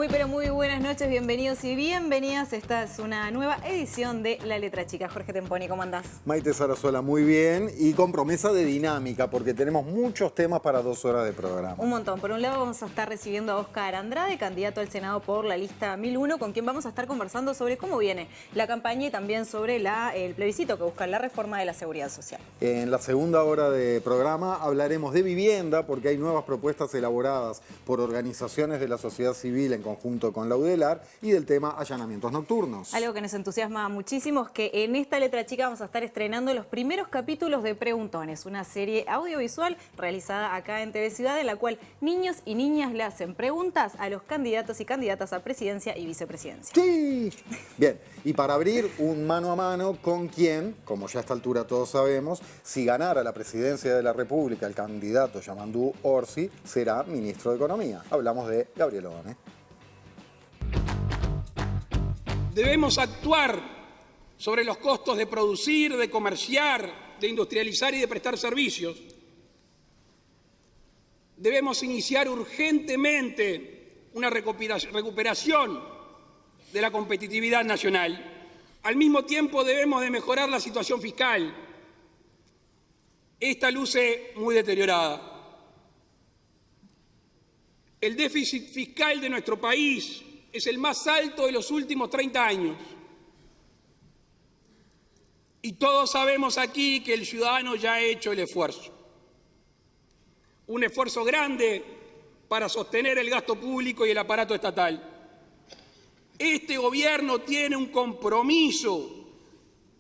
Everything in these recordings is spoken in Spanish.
Muy pero muy buenas noches, bienvenidos y bienvenidas. Esta es una nueva edición de La Letra Chica. Jorge Temponi, ¿cómo andás? Maite Sarasola, muy bien y con promesa de dinámica porque tenemos muchos temas para 2 horas de programa. Un montón. Por un lado vamos a estar recibiendo a Óscar Andrade, candidato al Senado por la lista 1001, con quien vamos a estar conversando sobre cómo viene la campaña y también sobre el plebiscito que busca la reforma de la seguridad social. En la segunda hora de programa hablaremos de vivienda porque hay nuevas propuestas elaboradas por organizaciones de la sociedad civil en conjunto con la UDELAR y del tema allanamientos nocturnos. Algo que nos entusiasma muchísimo es que en esta Letra Chica vamos a estar estrenando los primeros capítulos de Preguntones, una serie audiovisual realizada acá en TV Ciudad en la cual niños y niñas le hacen preguntas a los candidatos y candidatas a presidencia y vicepresidencia. ¡Sí! Bien, y para abrir un mano a mano con quien, como ya a esta altura todos sabemos, si ganara la presidencia de la República el candidato Yamandú Orsi, será ministro de Economía. Hablamos de Gabriel Odone. Debemos actuar sobre los costos de producir, de comerciar, de industrializar y de prestar servicios. Debemos iniciar urgentemente una recuperación de la competitividad nacional. Al mismo tiempo debemos de mejorar la situación fiscal. Esta luce muy deteriorada. El déficit fiscal de nuestro país es el más alto de los últimos 30 años. Y todos sabemos aquí que el ciudadano ya ha hecho el esfuerzo. Un esfuerzo grande para sostener el gasto público y el aparato estatal. Este gobierno tiene un compromiso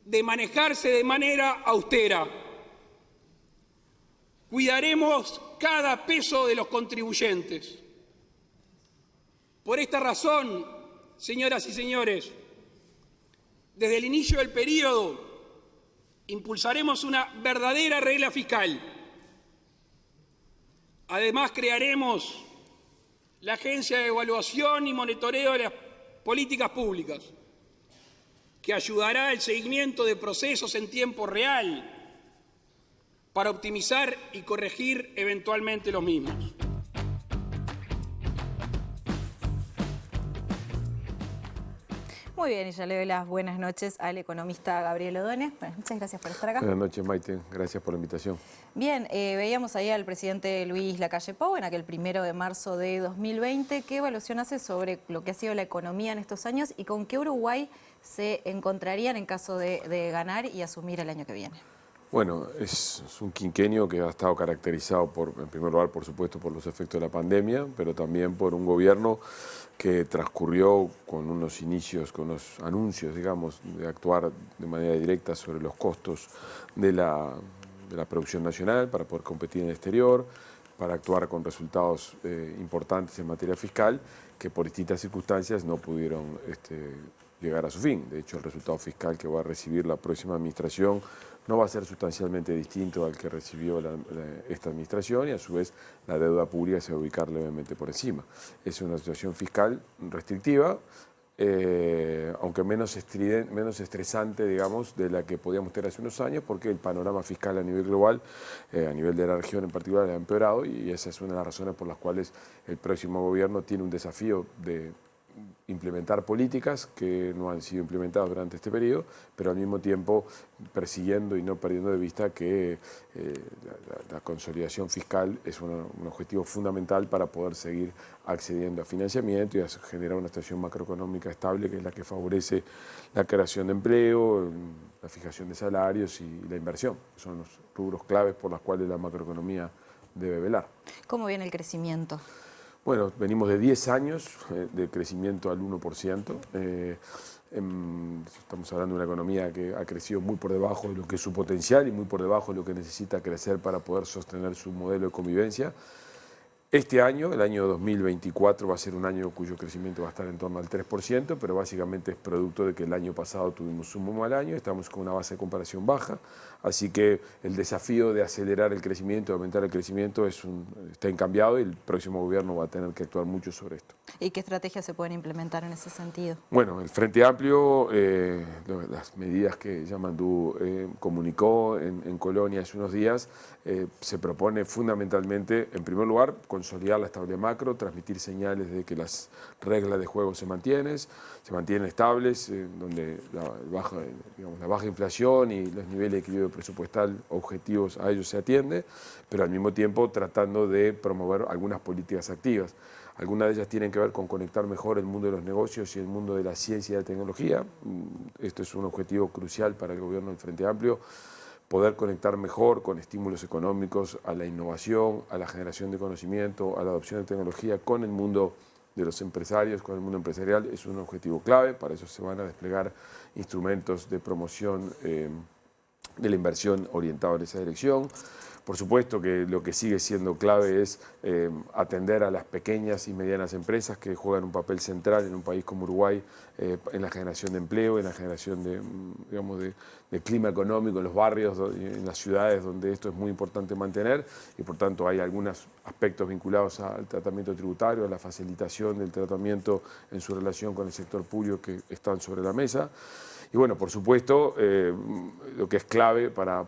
de manejarse de manera austera. Cuidaremos cada peso de los contribuyentes. Por esta razón, señoras y señores, desde el inicio del periodo impulsaremos una verdadera regla fiscal. Además, crearemos la Agencia de Evaluación y Monitoreo de las Políticas Públicas, que ayudará al seguimiento de procesos en tiempo real para optimizar y corregir eventualmente los mismos. Muy bien, y ya le doy las buenas noches al economista Gabriel Odone. Bueno, muchas gracias por estar acá. Buenas noches, Maite. Gracias por la invitación. Bien, veíamos ahí al presidente Luis Lacalle Pou en aquel 1 de marzo de 2020. ¿Qué evaluación hace sobre lo que ha sido la economía en estos años y con qué Uruguay se encontrarían en caso de ganar y asumir el año que viene? Bueno, es un quinquenio que ha estado caracterizado, en primer lugar, por supuesto, por los efectos de la pandemia, pero también por un gobierno que transcurrió con unos inicios, con unos anuncios, digamos, de actuar de manera directa sobre los costos de la producción nacional para poder competir en el exterior, para actuar con resultados importantes en materia fiscal, que por distintas circunstancias no pudieron llegar a su fin. De hecho, el resultado fiscal que va a recibir la próxima administración no va a ser sustancialmente distinto al que recibió esta administración y a su vez la deuda pública se va a ubicar levemente por encima. Es una situación fiscal restrictiva, aunque menos estresante, digamos, de la que podíamos tener hace unos años, porque el panorama fiscal a nivel global, a nivel de la región en particular, ha empeorado y esa es una de las razones por las cuales el próximo gobierno tiene un desafío de implementar políticas que no han sido implementadas durante este periodo, pero al mismo tiempo persiguiendo y no perdiendo de vista que la consolidación fiscal es un objetivo fundamental para poder seguir accediendo a financiamiento y a generar una situación macroeconómica estable que es la que favorece la creación de empleo, la fijación de salarios y la inversión. Son los rubros claves por los cuales la macroeconomía debe velar. ¿Cómo viene el crecimiento? Bueno, venimos de 10 años de crecimiento al 1%. Estamos hablando de una economía que ha crecido muy por debajo de lo que es su potencial y muy por debajo de lo que necesita crecer para poder sostener su modelo de convivencia. Este año, el año 2024, va a ser un año cuyo crecimiento va a estar en torno al 3%, pero básicamente es producto de que el año pasado tuvimos un muy mal año, estamos con una base de comparación baja, así que el desafío de acelerar el crecimiento, de aumentar el crecimiento, está incambiado y el próximo gobierno va a tener que actuar mucho sobre esto. ¿Y qué estrategias se pueden implementar en ese sentido? Bueno, el Frente Amplio, las medidas que Yamandú comunicó en Colonia hace unos días, se propone fundamentalmente, en primer lugar, consolidar la estabilidad macro, transmitir señales de que las reglas de juego se mantienen estables, donde la baja inflación y los niveles de equilibrio presupuestal objetivos a ellos se atiende, pero al mismo tiempo tratando de promover algunas políticas activas. Algunas de ellas tienen que ver con conectar mejor el mundo de los negocios y el mundo de la ciencia y la tecnología. Esto es un objetivo crucial para el gobierno del Frente Amplio, poder conectar mejor con estímulos económicos a la innovación, a la generación de conocimiento, a la adopción de tecnología con el mundo de los empresarios, con el mundo empresarial, es un objetivo clave. Para eso se van a desplegar instrumentos de promoción de la inversión orientados en esa dirección. Por supuesto que lo que sigue siendo clave es atender a las pequeñas y medianas empresas que juegan un papel central en un país como Uruguay en la generación de empleo, en la generación de clima económico en los barrios, en las ciudades donde esto es muy importante mantener, y por tanto hay algunos aspectos vinculados al tratamiento tributario, a la facilitación del tratamiento en su relación con el sector público que están sobre la mesa. Y bueno, por supuesto, lo que es clave para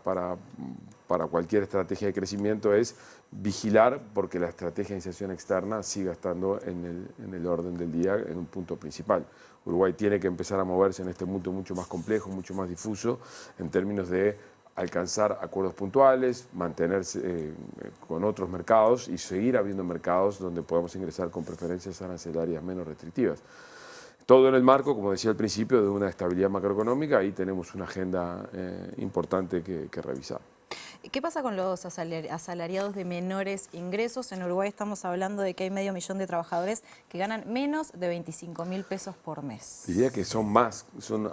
cualquier estrategia de crecimiento es vigilar porque la estrategia de inserción externa siga estando en el orden del día, en un punto principal. Uruguay tiene que empezar a moverse en este mundo mucho más complejo, mucho más difuso, en términos de alcanzar acuerdos puntuales, mantenerse con otros mercados y seguir abriendo mercados donde podamos ingresar con preferencias arancelarias menos restrictivas. Todo en el marco, como decía al principio, de una estabilidad macroeconómica. Ahí tenemos una agenda importante que revisar. ¿Qué pasa con los asalariados de menores ingresos? En Uruguay estamos hablando de que hay 500.000 de trabajadores que ganan menos de 25.000 pesos por mes. Diría que son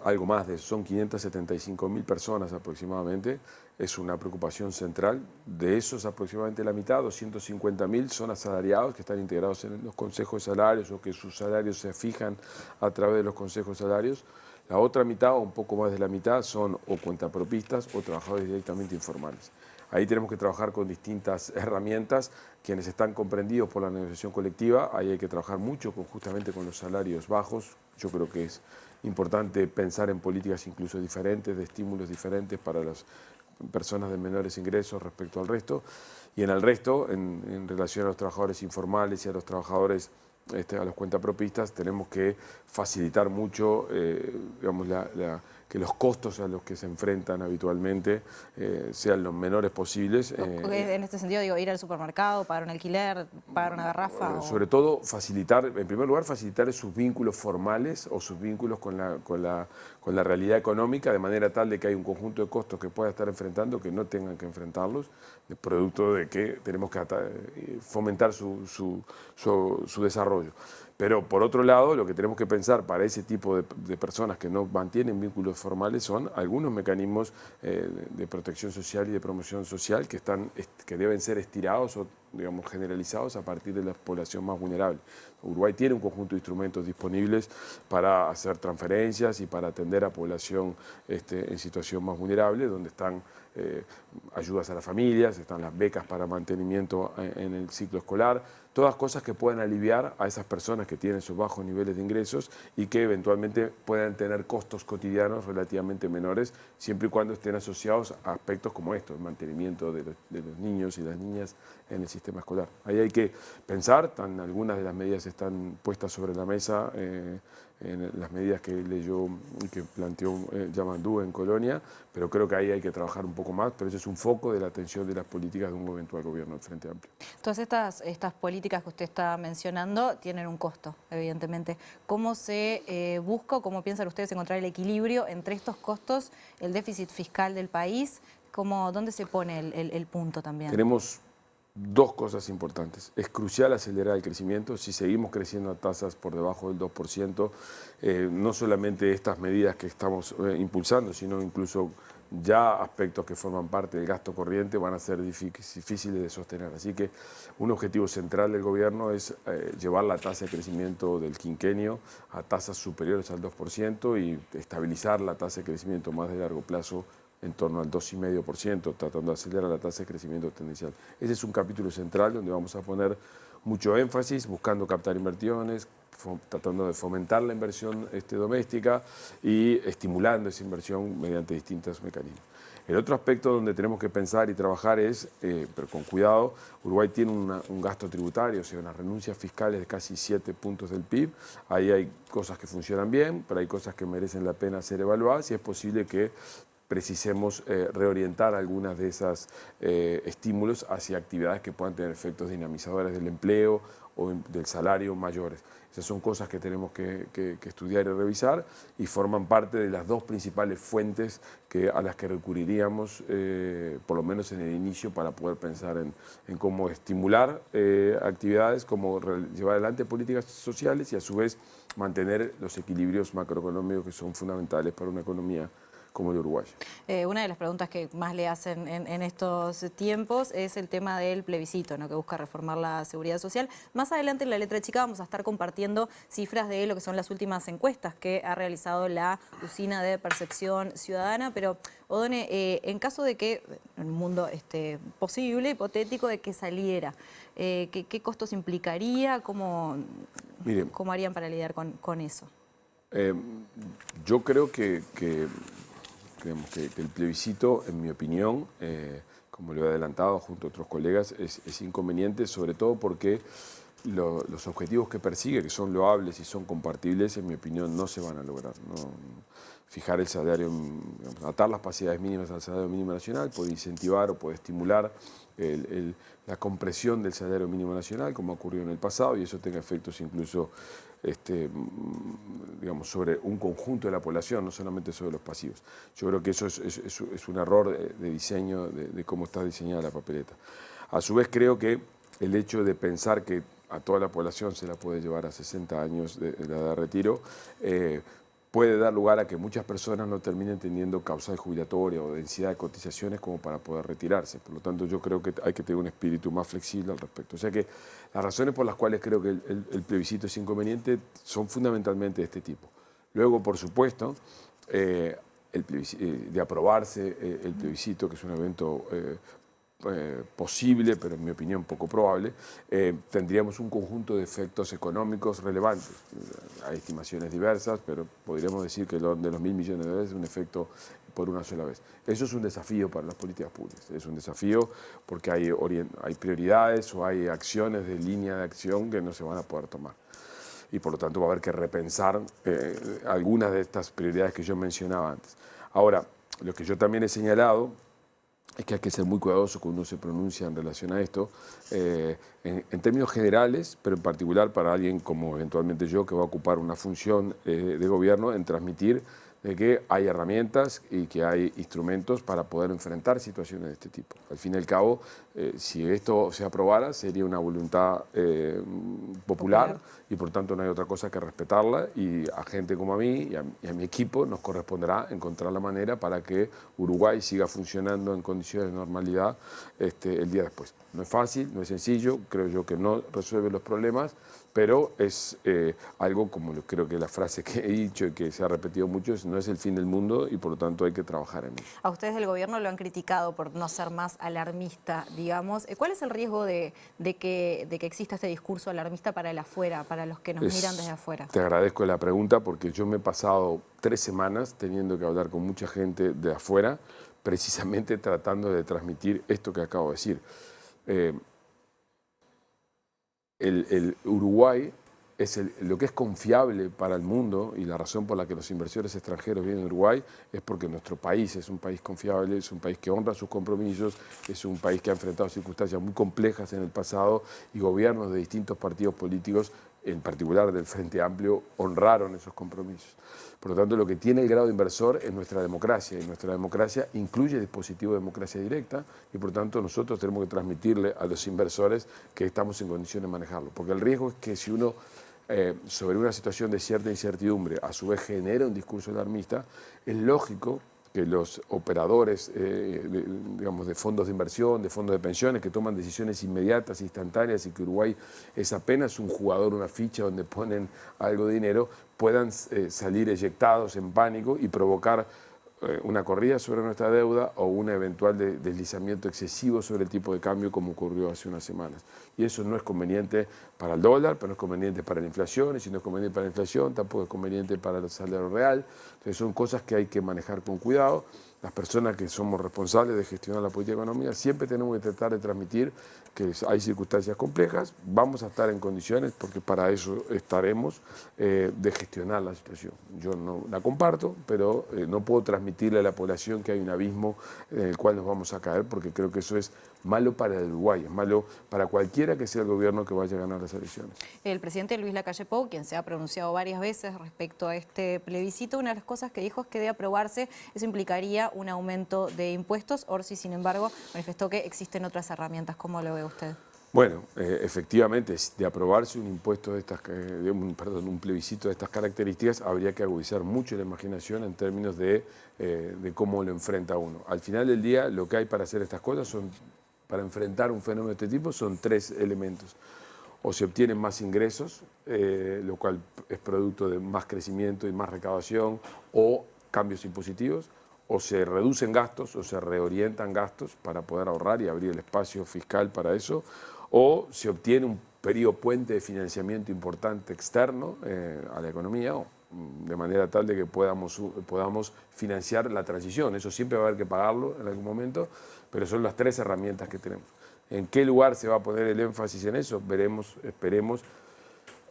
algo más de eso, son 575.000 personas aproximadamente. Es una preocupación central. De esos aproximadamente la mitad, 250.000, son asalariados que están integrados en los consejos de salarios o que sus salarios se fijan a través de los consejos de salarios. La otra mitad, o un poco más de la mitad, son o cuentapropistas o trabajadores directamente informales. Ahí tenemos que trabajar con distintas herramientas. Quienes están comprendidos por la negociación colectiva, ahí hay que trabajar mucho justamente con los salarios bajos. Yo creo que es importante pensar en políticas incluso diferentes, de estímulos diferentes para las personas de menores ingresos respecto al resto. Y en el resto, en relación a los trabajadores informales y a los trabajadores a los cuentapropistas, tenemos que facilitar mucho que los costos a los que se enfrentan habitualmente sean los menores posibles. En este sentido, digo, ir al supermercado, pagar un alquiler, pagar una garrafa. Sobre todo, facilitar, en primer lugar, facilitar sus vínculos formales o sus vínculos con la realidad económica, de manera tal de que hay un conjunto de costos que pueda estar enfrentando que no tengan que enfrentarlos, producto de que tenemos que fomentar su desarrollo. Pero por otro lado, lo que tenemos que pensar para ese tipo de personas que no mantienen vínculos formales son algunos mecanismos de protección social y de promoción social que deben ser estirados o, digamos, generalizados a partir de la población más vulnerable. Uruguay tiene un conjunto de instrumentos disponibles para hacer transferencias y para atender a población en situación más vulnerable, donde están ayudas a las familias, están las becas para mantenimiento en el ciclo escolar, todas cosas que puedan aliviar a esas personas que tienen sus bajos niveles de ingresos y que eventualmente puedan tener costos cotidianos relativamente menores, siempre y cuando estén asociados a aspectos como estos, el mantenimiento de los niños y las niñas en el sistema escolar. Ahí hay que pensar, algunas de las medidas están puestas sobre la mesa, en las medidas que planteó Yamandú en Colonia, pero creo que ahí hay que trabajar un poco más, pero ese es un foco de la atención de las políticas de un eventual gobierno del Frente Amplio. Todas estas políticas que usted está mencionando tienen un costo, evidentemente. ¿Cómo se busca o cómo piensan ustedes encontrar el equilibrio entre estos costos, el déficit fiscal del país? ¿Dónde se pone el punto también? Tenemos dos cosas importantes. Es crucial acelerar el crecimiento. Si seguimos creciendo a tasas por debajo del 2%, no solamente estas medidas que estamos impulsando, sino incluso ya aspectos que forman parte del gasto corriente van a ser difíciles de sostener. Así que un objetivo central del gobierno es llevar la tasa de crecimiento del quinquenio a tasas superiores al 2% y estabilizar la tasa de crecimiento más de largo plazo en torno al 2,5%, tratando de acelerar la tasa de crecimiento tendencial. Ese es un capítulo central donde vamos a poner mucho énfasis, buscando captar inversiones, tratando de fomentar la inversión doméstica y estimulando esa inversión mediante distintos mecanismos. El otro aspecto donde tenemos que pensar y trabajar es, pero con cuidado, Uruguay tiene un gasto tributario, o sea, unas renuncias fiscales de casi 7 puntos del PIB. Ahí hay cosas que funcionan bien, pero hay cosas que merecen la pena ser evaluadas y es posible que precisemos reorientar algunas de esas estímulos hacia actividades que puedan tener efectos dinamizadores del empleo o del salario mayores. Esas son cosas que tenemos que estudiar y revisar y forman parte de las dos principales fuentes a las que recurriríamos, por lo menos en el inicio, para poder pensar en cómo estimular actividades, cómo llevar adelante políticas sociales y a su vez mantener los equilibrios macroeconómicos que son fundamentales para una economía como el uruguayo. Una de las preguntas que más le hacen en estos tiempos es el tema del plebiscito, ¿no?, que busca reformar la seguridad social. Más adelante en la letra chica vamos a estar compartiendo cifras de lo que son las últimas encuestas que ha realizado la Usina de Percepción Ciudadana, pero Odone, en caso de que, en un mundo posible, hipotético, de que saliera, ¿qué costos implicaría? ¿Cómo harían para lidiar con eso? Yo creo que el plebiscito, en mi opinión, como lo he adelantado junto a otros colegas, es inconveniente, sobre todo porque los objetivos que persigue, que son loables y son compartibles, en mi opinión no se van a lograr. Fijar el salario, atar las paridades mínimas al salario mínimo nacional puede incentivar o puede estimular la compresión del salario mínimo nacional, como ha ocurrido en el pasado, y eso tenga efectos incluso sobre un conjunto de la población, no solamente sobre los pasivos. Yo creo que eso es un error de diseño, de cómo está diseñada la papeleta. A su vez creo que el hecho de pensar que a toda la población se la puede llevar a 60 años de la edad de retiro, puede dar lugar a que muchas personas no terminen teniendo causal jubilatoria o densidad de cotizaciones como para poder retirarse. Por lo tanto, yo creo que hay que tener un espíritu más flexible al respecto. O sea que las razones por las cuales creo que el plebiscito es inconveniente son fundamentalmente de este tipo. Luego, por supuesto, de aprobarse el plebiscito, que es un evento posible, pero en mi opinión poco probable, tendríamos un conjunto de efectos económicos relevantes. Hay estimaciones diversas, pero podríamos decir que de los 1.000 millones de dólares es un efecto por una sola vez. Eso es un desafío para las políticas públicas. Es un desafío porque hay prioridades o hay acciones de línea de acción que no se van a poder tomar. Y por lo tanto va a haber que repensar algunas de estas prioridades que yo mencionaba antes. Ahora, lo que yo también he señalado es que hay que ser muy cuidadoso cuando uno se pronuncia en relación a esto, en términos generales, pero en particular para alguien como eventualmente yo, que va a ocupar una función de gobierno, en transmitir de que hay herramientas y que hay instrumentos para poder enfrentar situaciones de este tipo. Al fin y al cabo, si esto se aprobara, sería una voluntad popular y por tanto no hay otra cosa que respetarla, y a gente como a mí y a mi equipo nos corresponderá encontrar la manera para que Uruguay siga funcionando en condiciones de normalidad el día después. No es fácil, no es sencillo, creo yo que no resuelve los problemas, pero es algo como creo que la frase que he dicho y que se ha repetido mucho, no es el fin del mundo y por lo tanto hay que trabajar en ello. A ustedes del gobierno lo han criticado por no ser más alarmista, digamos. ¿Cuál es el riesgo de que exista este discurso alarmista para el afuera, para los que nos miran desde afuera? Te agradezco la pregunta porque yo me he pasado 3 semanas teniendo que hablar con mucha gente de afuera, precisamente tratando de transmitir esto que acabo de decir. El Uruguay es lo que es confiable para el mundo, y la razón por la que los inversores extranjeros vienen a Uruguay es porque nuestro país es un país confiable, es un país que honra sus compromisos, es un país que ha enfrentado circunstancias muy complejas en el pasado y gobiernos de distintos partidos políticos, en particular del Frente Amplio, honraron esos compromisos. Por lo tanto, lo que tiene el grado de inversor es nuestra democracia, y nuestra democracia incluye dispositivo de democracia directa, y por tanto nosotros tenemos que transmitirle a los inversores que estamos en condiciones de manejarlo. Porque el riesgo es que si uno, sobre una situación de cierta incertidumbre, a su vez genera un discurso alarmista, es lógico que los operadores de fondos de inversión, de fondos de pensiones, que toman decisiones inmediatas, instantáneas, y que Uruguay es apenas un jugador, una ficha donde ponen algo de dinero, puedan salir eyectados en pánico y provocar una corrida sobre nuestra deuda o un eventual deslizamiento excesivo sobre el tipo de cambio, como ocurrió hace unas semanas. Y eso no es conveniente para el dólar, pero no es conveniente para la inflación, y si no es conveniente para la inflación, tampoco es conveniente para el salario real. Entonces son cosas que hay que manejar con cuidado. las personas que somos responsables de gestionar la política económica, siempre tenemos que tratar de transmitir que hay circunstancias complejas, vamos a estar en condiciones, porque para eso estaremos, de gestionar la situación. Yo no la comparto, pero no puedo transmitirle a la población que hay un abismo en el cual nos vamos a caer, porque creo que eso es malo para el Uruguay, es malo para cualquiera que sea el gobierno que vaya a ganar las elecciones. El presidente Luis Lacalle Pou, quien se ha pronunciado varias veces respecto a este plebiscito, una de las cosas que dijo es que de aprobarse eso implicaría un aumento de impuestos. Orsi, sin embargo, manifestó que existen otras herramientas. ¿Cómo lo ve usted? Bueno, efectivamente, de aprobarse un impuesto de estas, un plebiscito de estas características, habría que agudizar mucho la imaginación en términos de cómo lo enfrenta uno. Al final del día, lo que hay para hacer estas cosas para enfrentar un fenómeno de este tipo, son tres elementos. O se obtienen más ingresos, lo cual es producto de más crecimiento y más recaudación, o cambios impositivos, o se reducen gastos o se reorientan gastos para poder ahorrar y abrir el espacio fiscal para eso, o se obtiene un periodo puente de financiamiento importante externo a la economía, de manera tal de que podamos financiar la transición. Eso siempre va a haber que pagarlo en algún momento, pero son las tres herramientas que tenemos. ¿En qué lugar se va a poner el énfasis en eso? Veremos, esperemos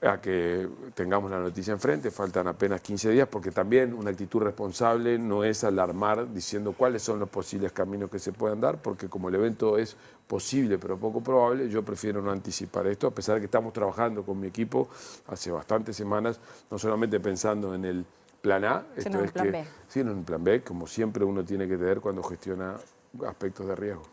a que tengamos la noticia enfrente. Faltan apenas 15 días, porque también una actitud responsable no es alarmar diciendo cuáles son los posibles caminos que se puedan dar, porque como el evento es posible pero poco probable, yo prefiero no anticipar esto, a pesar de que estamos trabajando con mi equipo hace bastantes semanas, no solamente pensando en el plan A, sino en el plan B. Sino en el plan B, como siempre uno tiene que tener cuando gestiona aspectos de riesgo.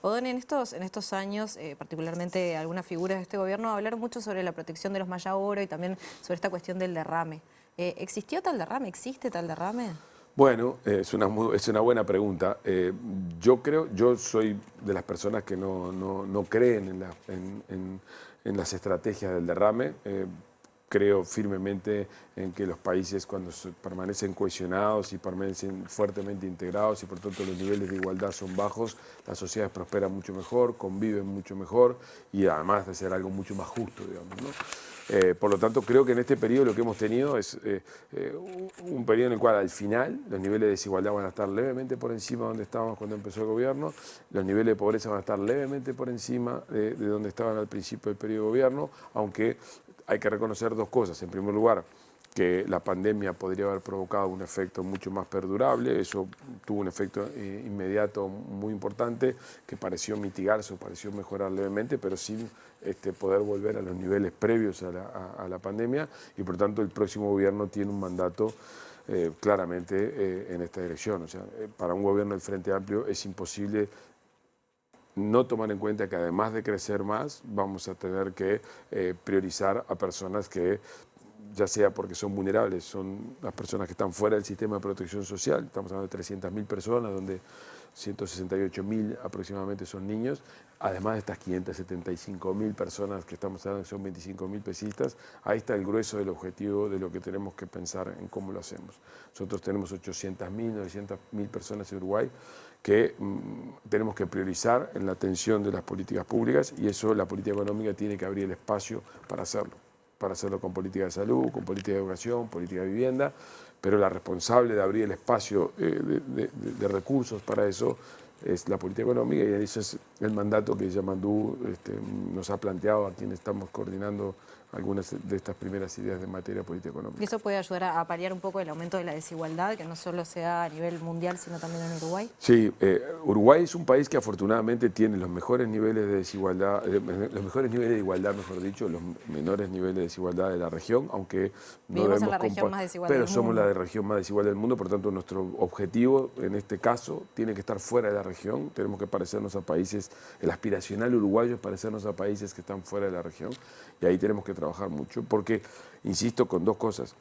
Odón, en estos años, particularmente algunas figuras de este gobierno, hablaron mucho sobre la protección de los Maya Oro y también sobre esta cuestión del derrame. ¿Existió tal derrame? ¿Existe tal derrame? Bueno, es una buena pregunta. Yo soy de las personas que no creen en las estrategias del derrame. Creo firmemente en que los países, cuando permanecen cohesionados y permanecen fuertemente integrados y por tanto los niveles de igualdad son bajos, las sociedades prosperan mucho mejor, conviven mucho mejor y además de ser algo mucho más justo, digamos, ¿no? Por lo tanto, creo que en este periodo lo que hemos tenido es un periodo en el cual al final los niveles de desigualdad van a estar levemente por encima de donde estábamos cuando empezó el gobierno, los niveles de pobreza van a estar levemente por encima de donde estaban al principio del periodo de gobierno, aunque hay que reconocer dos cosas. En primer lugar, que la pandemia podría haber provocado un efecto mucho más perdurable. Eso tuvo un efecto inmediato muy importante que pareció mitigarse o pareció mejorar levemente, pero sin poder volver a los niveles previos a la pandemia. Y por tanto el próximo gobierno tiene un mandato claramente en esta dirección. O sea, para un gobierno del Frente Amplio es imposible no tomar en cuenta que además de crecer más, vamos a tener que priorizar a personas que, ya sea porque son vulnerables, son las personas que están fuera del sistema de protección social, estamos hablando de 300.000 personas, donde 168.000 aproximadamente son niños, además de estas 575.000 personas que estamos hablando, que son 25.000 pesistas. Ahí está el grueso del objetivo de lo que tenemos que pensar en cómo lo hacemos. Nosotros tenemos 800.000, 900.000 personas en Uruguay que tenemos que priorizar en la atención de las políticas públicas, y eso la política económica tiene que abrir el espacio para hacerlo con política de salud, con política de educación, política de vivienda, pero la responsable de abrir el espacio de recursos para eso es la política económica, y ese es el mandato que Yamandú nos ha planteado a quienes estamos coordinando algunas de estas primeras ideas de materia política económica. ¿Y eso puede ayudar a paliar un poco el aumento de la desigualdad, que no solo sea a nivel mundial, sino también en Uruguay? Sí, Uruguay es un país que afortunadamente tiene los mejores niveles de desigualdad, los mejores niveles de igualdad, mejor dicho, los menores niveles de desigualdad de la región, aunque no vivimos debemos en la región más desigual pero del somos mundo. la región más desigual del mundo, por tanto nuestro objetivo en este caso tiene que estar fuera de la región, tenemos que parecernos a países, el aspiracional uruguayo es parecernos a países que están fuera de la región, y ahí tenemos que trabajar mucho, porque, insisto, con dos cosas.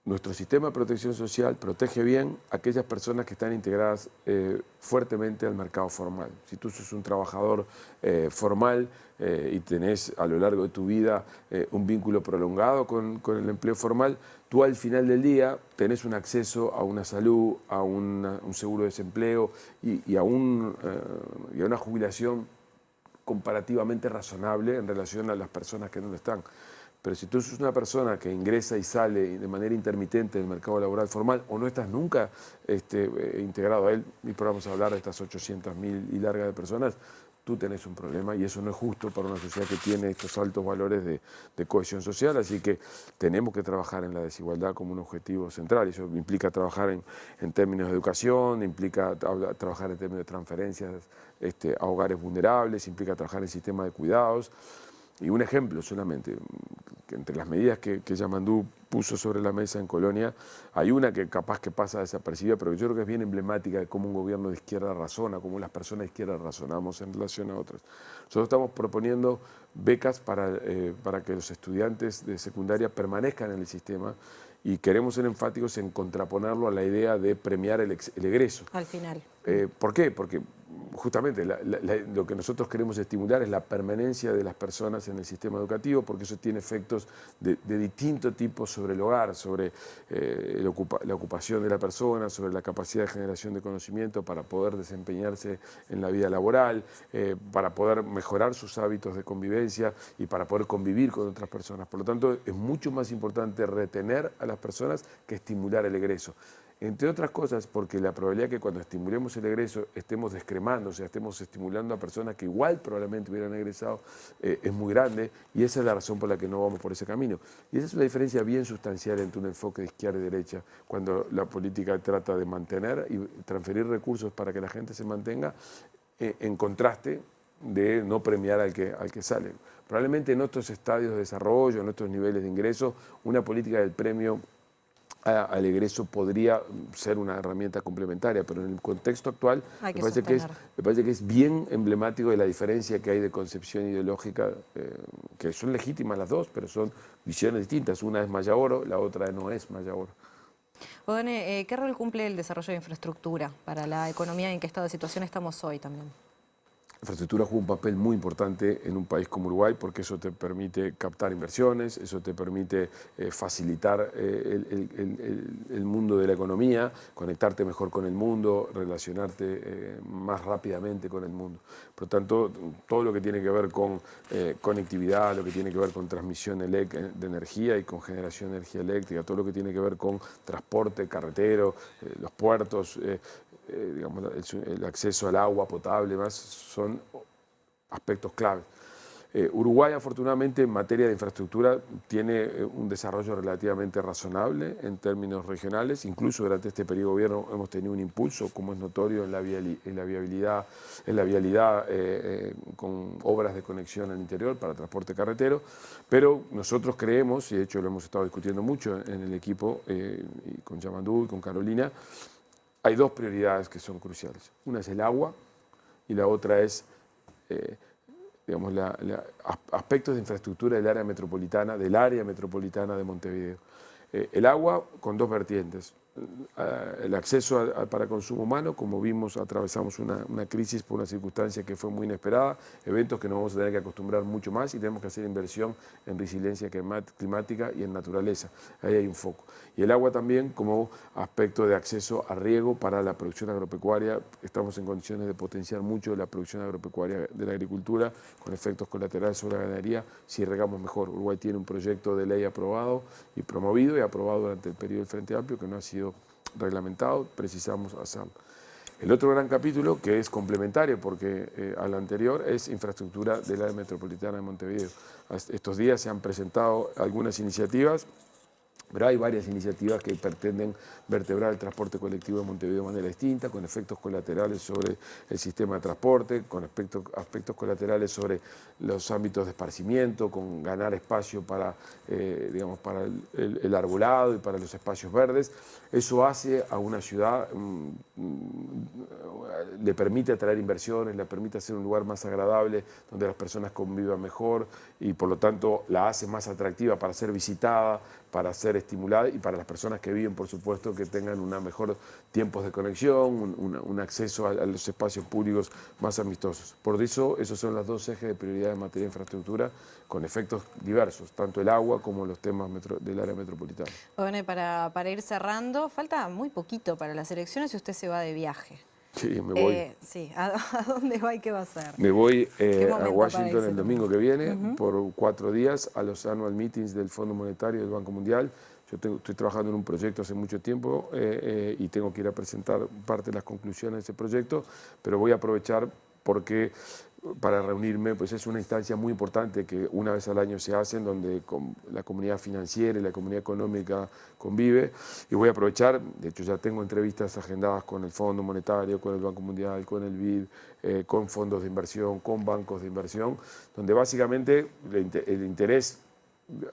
Nuestro sistema de protección social protege bien a aquellas personas que están integradas fuertemente al mercado formal. Si tú sos un trabajador formal y tenés a lo largo de tu vida un vínculo prolongado con el empleo formal, tú al final del día tenés un acceso a una salud, a un seguro de desempleo y a una jubilación comparativamente razonable en relación a las personas que no lo están. Pero si tú sos una persona que ingresa y sale de manera intermitente del mercado laboral formal o no estás nunca integrado a él, y por vamos a hablar de estas 800.000 y largas de personas, tú tenés un problema y eso no es justo para una sociedad que tiene estos altos valores de cohesión social, así que tenemos que trabajar en la desigualdad como un objetivo central. Eso implica trabajar en términos de educación, implica trabajar en términos de transferencias a hogares vulnerables, implica trabajar en sistemas de cuidados. Y un ejemplo solamente, que entre las medidas que Yamandú puso sobre la mesa en Colonia, hay una que capaz que pasa desapercibida, pero yo creo que es bien emblemática de cómo un gobierno de izquierda razona, cómo las personas de izquierda razonamos en relación a otras. Nosotros estamos proponiendo becas para que los estudiantes de secundaria permanezcan en el sistema y queremos ser enfáticos en contraponerlo a la idea de premiar el egreso. Al final. ¿Por qué? Porque justamente lo que nosotros queremos estimular es la permanencia de las personas en el sistema educativo, porque eso tiene efectos de distinto tipo sobre el hogar, sobre la ocupación de la persona, sobre la capacidad de generación de conocimiento para poder desempeñarse en la vida laboral, para poder mejorar sus hábitos de convivencia y para poder convivir con otras personas. Por lo tanto, es mucho más importante retener a las personas que estimular el egreso. Entre otras cosas, porque la probabilidad que cuando estimulemos el egreso estemos descremando, o sea, estemos estimulando a personas que igual probablemente hubieran egresado, es muy grande y esa es la razón por la que no vamos por ese camino. Y esa es una diferencia bien sustancial entre un enfoque de izquierda y derecha, cuando la política trata de mantener y transferir recursos para que la gente se mantenga, en contraste de no premiar al que sale. Probablemente en otros estadios de desarrollo, en otros niveles de ingreso, una política del premio al egreso podría ser una herramienta complementaria, pero en el contexto actual me parece que es bien emblemático de la diferencia que hay de concepción ideológica, que son legítimas las dos, pero son visiones distintas. Una es Mayaoro, la otra no es Mayaoro. Odone, ¿qué rol cumple el desarrollo de infraestructura para la economía y en qué estado de situación estamos hoy también? La infraestructura juega un papel muy importante en un país como Uruguay porque eso te permite captar inversiones, eso te permite facilitar el mundo de la economía, conectarte mejor con el mundo, relacionarte más rápidamente con el mundo. Por lo tanto, todo lo que tiene que ver con conectividad, lo que tiene que ver con transmisión de energía y con generación de energía eléctrica, todo lo que tiene que ver con transporte carretero, los puertos, digamos, el acceso al agua potable, más son aspectos claves. Uruguay, afortunadamente, en materia de infraestructura, tiene un desarrollo relativamente razonable en términos regionales. Incluso durante este periodo de gobierno hemos tenido un impulso, como es notorio, en la vialidad con obras de conexión al interior para transporte carretero. Pero nosotros creemos, y de hecho lo hemos estado discutiendo mucho en el equipo, y con Yamandú y con Carolina, hay dos prioridades que son cruciales. Una es el agua y la otra es, digamos, aspectos de infraestructura del área metropolitana de Montevideo. El agua con dos vertientes. El acceso para consumo humano, como vimos, atravesamos una crisis por una circunstancia que fue muy inesperada, eventos que nos vamos a tener que acostumbrar mucho más y tenemos que hacer inversión en resiliencia climática y en naturaleza. Ahí hay un foco. Y el agua también como aspecto de acceso a riego para la producción agropecuaria. Estamos en condiciones de potenciar mucho la producción agropecuaria de la agricultura con efectos colaterales sobre la ganadería si regamos mejor. Uruguay tiene un proyecto de ley aprobado y promovido y aprobado durante el periodo del Frente Amplio que no ha sido reglamentado, precisamos hacerlo. El otro gran capítulo, que es complementario porque al anterior, es infraestructura del área metropolitana de Montevideo. Estos días se han presentado algunas iniciativas, pero hay varias iniciativas que pretenden vertebrar el transporte colectivo de Montevideo de manera distinta, con efectos colaterales sobre el sistema de transporte, con aspectos colaterales sobre los ámbitos de esparcimiento, con ganar espacio para, digamos, para el arbolado y para los espacios verdes. Eso hace a una ciudad, le permite atraer inversiones, le permite hacer un lugar más agradable, donde las personas convivan mejor y por lo tanto la hace más atractiva para ser visitada, para ser estimulada y para las personas que viven, por supuesto, que tengan una mejor tiempos de conexión, un acceso a los espacios públicos más amistosos. Por eso, esos son los dos ejes de prioridad en materia de infraestructura, con efectos diversos, tanto el agua como los temas del área metropolitana. Bueno, para ir cerrando, falta muy poquito para las elecciones y usted se va de viaje. Sí, me voy. Sí, ¿a dónde va y qué va a hacer? Me voy a momento para Washington irse el domingo que viene por 4 días a los annual meetings del Fondo Monetario del Banco Mundial. Estoy trabajando en un proyecto hace mucho tiempo y tengo que ir a presentar parte de las conclusiones de ese proyecto, pero voy a aprovechar porque para reunirme, pues es una instancia muy importante que una vez al año se hace, donde la comunidad financiera y la comunidad económica convive, y voy a aprovechar, de hecho ya tengo entrevistas agendadas con el Fondo Monetario, con el Banco Mundial, con el BID, con fondos de inversión, con bancos de inversión, donde básicamente el interés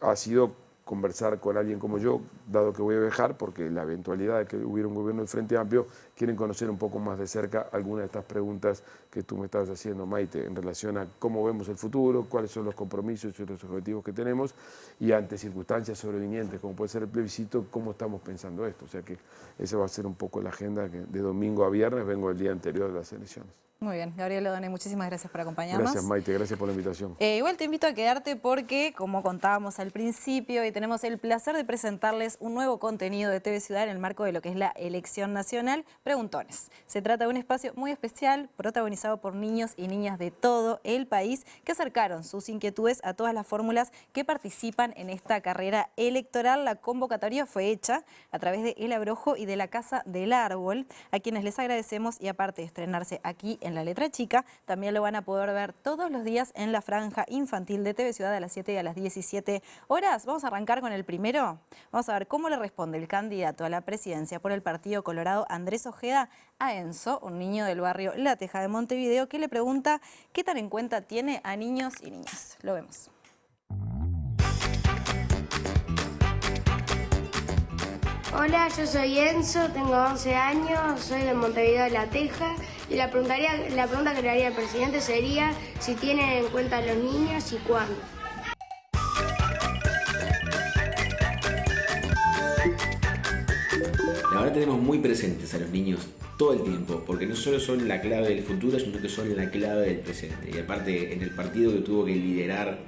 ha sido conversar con alguien como yo, dado que voy a viajar, porque la eventualidad de que hubiera un gobierno del Frente Amplio, quieren conocer un poco más de cerca algunas de estas preguntas que tú me estás haciendo, Maite, en relación a cómo vemos el futuro, cuáles son los compromisos y los objetivos que tenemos, y ante circunstancias sobrevinientes, como puede ser el plebiscito, cómo estamos pensando esto. O sea que esa va a ser un poco la agenda que de domingo a viernes, vengo el día anterior de las elecciones. Muy bien, Gabriel O'Donnell, muchísimas gracias por acompañarnos. Gracias, Maite, gracias por la invitación. Igual te invito a quedarte porque, como contábamos al principio, hoy tenemos el placer de presentarles un nuevo contenido de TV Ciudad en el marco de lo que es la elección nacional, Preguntones. Se trata de un espacio muy especial, protagonizado por niños y niñas de todo el país, que acercaron sus inquietudes a todas las fórmulas que participan en esta carrera electoral. La convocatoria fue hecha a través de El Abrojo y de la Casa del Árbol, a quienes les agradecemos, y aparte de estrenarse aquí en La Letra Chica, también lo van a poder ver todos los días en la franja infantil de TV Ciudad a las 7 y a las 17 horas. Vamos a arrancar con el primero. Vamos a ver cómo le responde el candidato a la presidencia por el Partido Colorado, Andrés Ojeda, a Enzo, un niño del barrio La Teja de Montevideo, que le pregunta qué tan en cuenta tiene a niños y niñas. Lo vemos. Hola, yo soy Enzo, tengo 11 años, soy de Montevideo de La Teja y la pregunta que le haría al presidente sería si tienen en cuenta a los niños y cuándo. La verdad tenemos muy presentes a los niños todo el tiempo, porque no solo son la clave del futuro, sino que son la clave del presente. Y aparte, en el partido que tuvo que liderar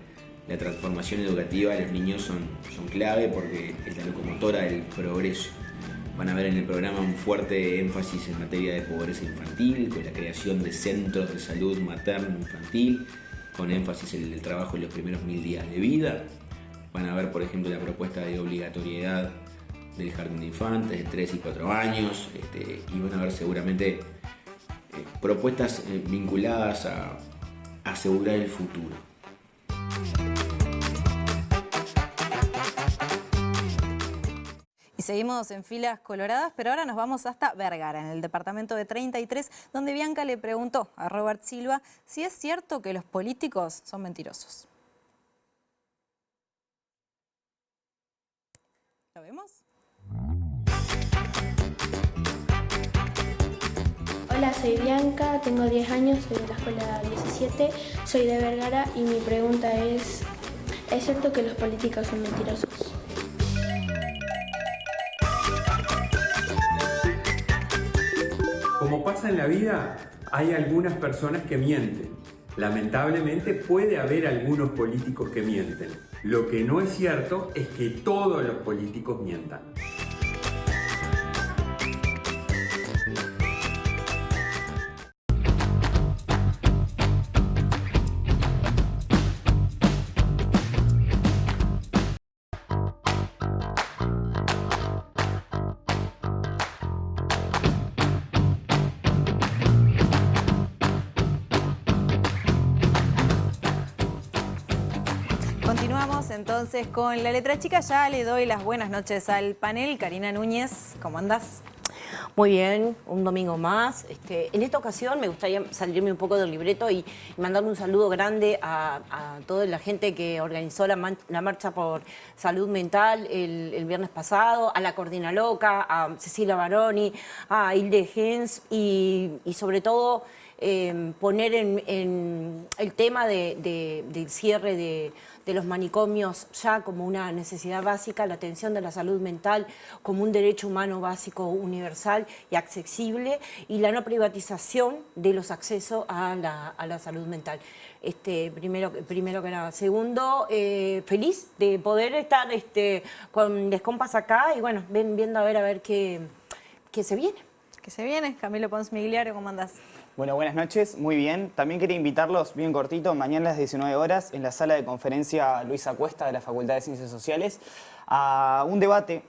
la transformación educativa, los niños son clave porque es la locomotora del progreso. Van a ver en el programa un fuerte énfasis en materia de pobreza infantil, con la creación de centros de salud materno-infantil, con énfasis en el trabajo en los primeros 1000 días de vida. Van a ver, por ejemplo, la propuesta de obligatoriedad del jardín de infantes de 3 y 4 años, y van a ver seguramente propuestas vinculadas a asegurar el futuro. Y seguimos en filas coloradas, pero ahora nos vamos hasta Vergara, en el departamento de 33, donde Bianca le preguntó a Robert Silva si es cierto que los políticos son mentirosos. ¿Lo vemos? Hola, soy Bianca, tengo 10 años, soy de la escuela 17, soy de Vergara y mi pregunta ¿es cierto que los políticos son mentirosos? Como pasa en la vida, hay algunas personas que mienten. Lamentablemente puede haber algunos políticos que mienten. Lo que no es cierto es que todos los políticos mientan. Continuamos entonces con La Letra Chica. Ya le doy las buenas noches al panel. Karina Núñez, ¿cómo andás? Muy bien, un domingo más. En esta ocasión me gustaría salirme un poco del libreto y mandarle un saludo grande a toda la gente que organizó la marcha por salud mental el viernes pasado, a la Coordina Loca, a Cecilia Baroni, a Hilde Gens y sobre todo poner en el tema del cierre de los manicomios ya como una necesidad básica, la atención de la salud mental como un derecho humano básico, universal y accesible, y la no privatización de los accesos a la salud mental. Primero que nada. Segundo, feliz de poder estar con Descompas acá y bueno, viendo a ver qué se viene. que se viene. Camilo Pons Migliario, ¿cómo andás? Bueno, buenas noches, muy bien. También quería invitarlos, bien cortito, mañana a las 19 horas, en la sala de conferencia Luisa Cuesta de la Facultad de Ciencias Sociales, a un debate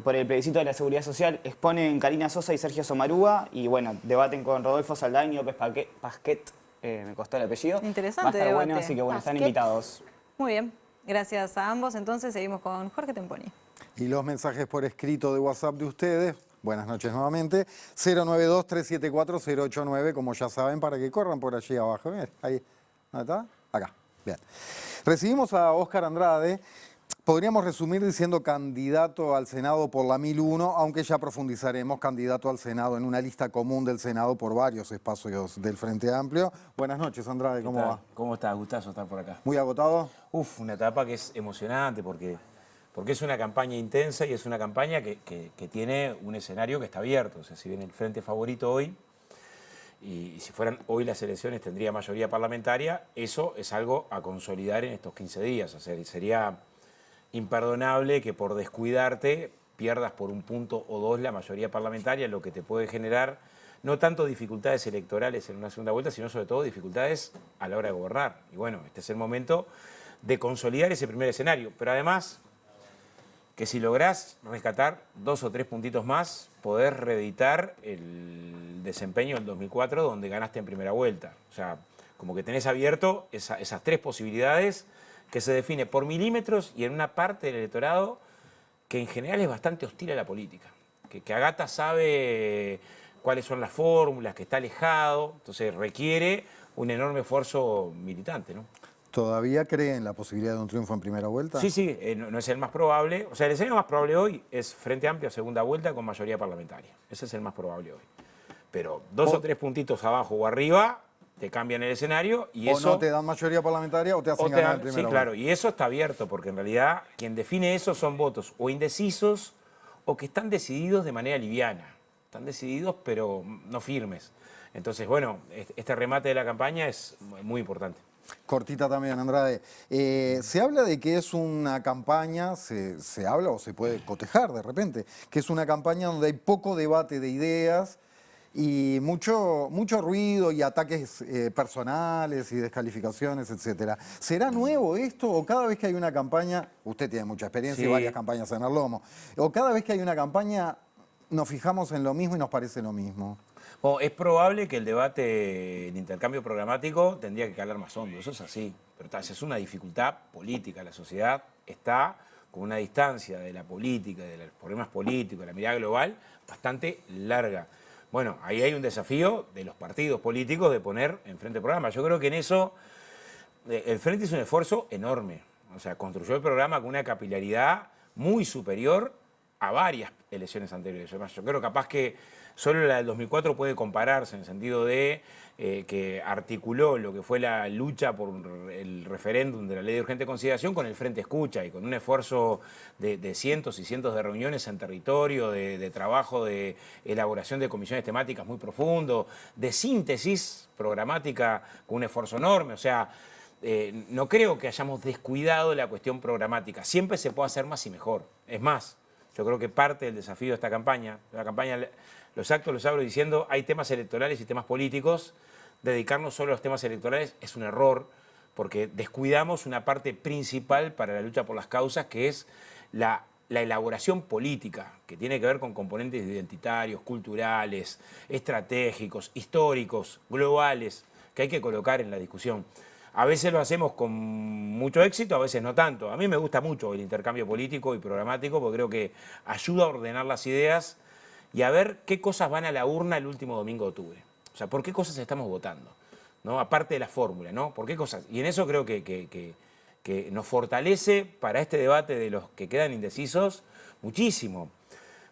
por el plebiscito de la seguridad social. Exponen Karina Sosa y Sergio Somarúa, y bueno, debaten con Rodolfo Saldaña y López Pasquet, me costó el apellido. Interesante va a estar debate. bueno, así que bueno, están Pasquet. invitados. Muy bien, gracias a ambos. Entonces seguimos con Jorge Temponi. Y los mensajes por escrito de WhatsApp de ustedes, buenas noches nuevamente, 092-374-089, como ya saben, para que corran por allí abajo. Ahí, ¿dónde está? Acá, bien. Recibimos a Óscar Andrade, podríamos resumir diciendo candidato al Senado por la 1001, aunque ya profundizaremos, candidato al Senado en una lista común del Senado por varios espacios del Frente Amplio. Buenas noches, Andrade, ¿cómo va? ¿Cómo estás? Gustazo estar por acá. ¿Muy agotado? Una etapa que es emocionante porque es una campaña intensa y es una campaña que tiene un escenario que está abierto. O sea, si bien el frente favorito hoy, y si fueran hoy las elecciones tendría mayoría parlamentaria, eso es algo a consolidar en estos 15 días. O sea, sería imperdonable que por descuidarte pierdas por un punto o dos la mayoría parlamentaria, lo que te puede generar no tanto dificultades electorales en una segunda vuelta, sino sobre todo dificultades a la hora de gobernar. Y bueno, este es el momento de consolidar ese primer escenario. Pero además, que si lográs rescatar 2 o 3 puntitos más, podés reeditar el desempeño del 2004 donde ganaste en primera vuelta. O sea, como que tenés abierto esas 3 posibilidades que se define por milímetros y en una parte del electorado que en general es bastante hostil a la política. Que Agata sabe cuáles son las fórmulas, que está alejado, entonces requiere un enorme esfuerzo militante, ¿no? ¿Todavía cree en la posibilidad de un triunfo en primera vuelta? Sí, sí, no es el más probable. O sea, el escenario más probable hoy es Frente Amplio segunda vuelta con mayoría parlamentaria. Ese es el más probable hoy. Pero 2 o 3 puntitos abajo o arriba te cambian el escenario y o eso... O no te dan mayoría parlamentaria o te hacen ganar en primera vuelta. Sí, claro, y eso está abierto porque en realidad quien define eso son votos o indecisos o que están decididos de manera liviana. Están decididos pero no firmes. Entonces, bueno, este remate de la campaña es muy importante. Cortita también, Andrade. Se habla de que es una campaña, se habla o se puede cotejar de repente, que es una campaña donde hay poco debate de ideas y mucho ruido y ataques personales y descalificaciones, etcétera. ¿Será nuevo esto o cada vez que hay una campaña, usted tiene mucha experiencia y varias campañas en el lomo, o cada vez que hay una campaña nos fijamos en lo mismo y nos parece lo mismo? Bueno, es probable que el debate, el intercambio programático tendría que calar más hondo, eso es así, pero es una dificultad política. La sociedad está con una distancia de la política, de los problemas políticos, de la mirada global, bastante larga. Bueno, ahí hay un desafío de los partidos políticos de poner enfrente el programa. Yo creo que en eso el Frente hizo un esfuerzo enorme. O sea, construyó el programa con una capilaridad muy superior a varias elecciones anteriores. Además, yo creo capaz que solo la del 2004 puede compararse en el sentido de que articuló lo que fue la lucha por el referéndum de la ley de urgente consideración con el Frente Escucha y con un esfuerzo de cientos y cientos de reuniones en territorio, de trabajo, de elaboración de comisiones temáticas muy profundo, de síntesis programática con un esfuerzo enorme. O sea, no creo que hayamos descuidado la cuestión programática. Siempre se puede hacer más y mejor. Es más, yo creo que parte del desafío de esta campaña, los actos los abro diciendo, hay temas electorales y temas políticos, dedicarnos solo a los temas electorales es un error, porque descuidamos una parte principal para la lucha por las causas, que es la elaboración política, que tiene que ver con componentes identitarios, culturales, estratégicos, históricos, globales, que hay que colocar en la discusión. A veces lo hacemos con mucho éxito, a veces no tanto. A mí me gusta mucho el intercambio político y programático porque creo que ayuda a ordenar las ideas y a ver qué cosas van a la urna el último domingo de octubre. O sea, por qué cosas estamos votando, ¿no? Aparte de la fórmula, ¿no? ¿Por qué cosas? Y en eso creo que nos fortalece para este debate de los que quedan indecisos muchísimo.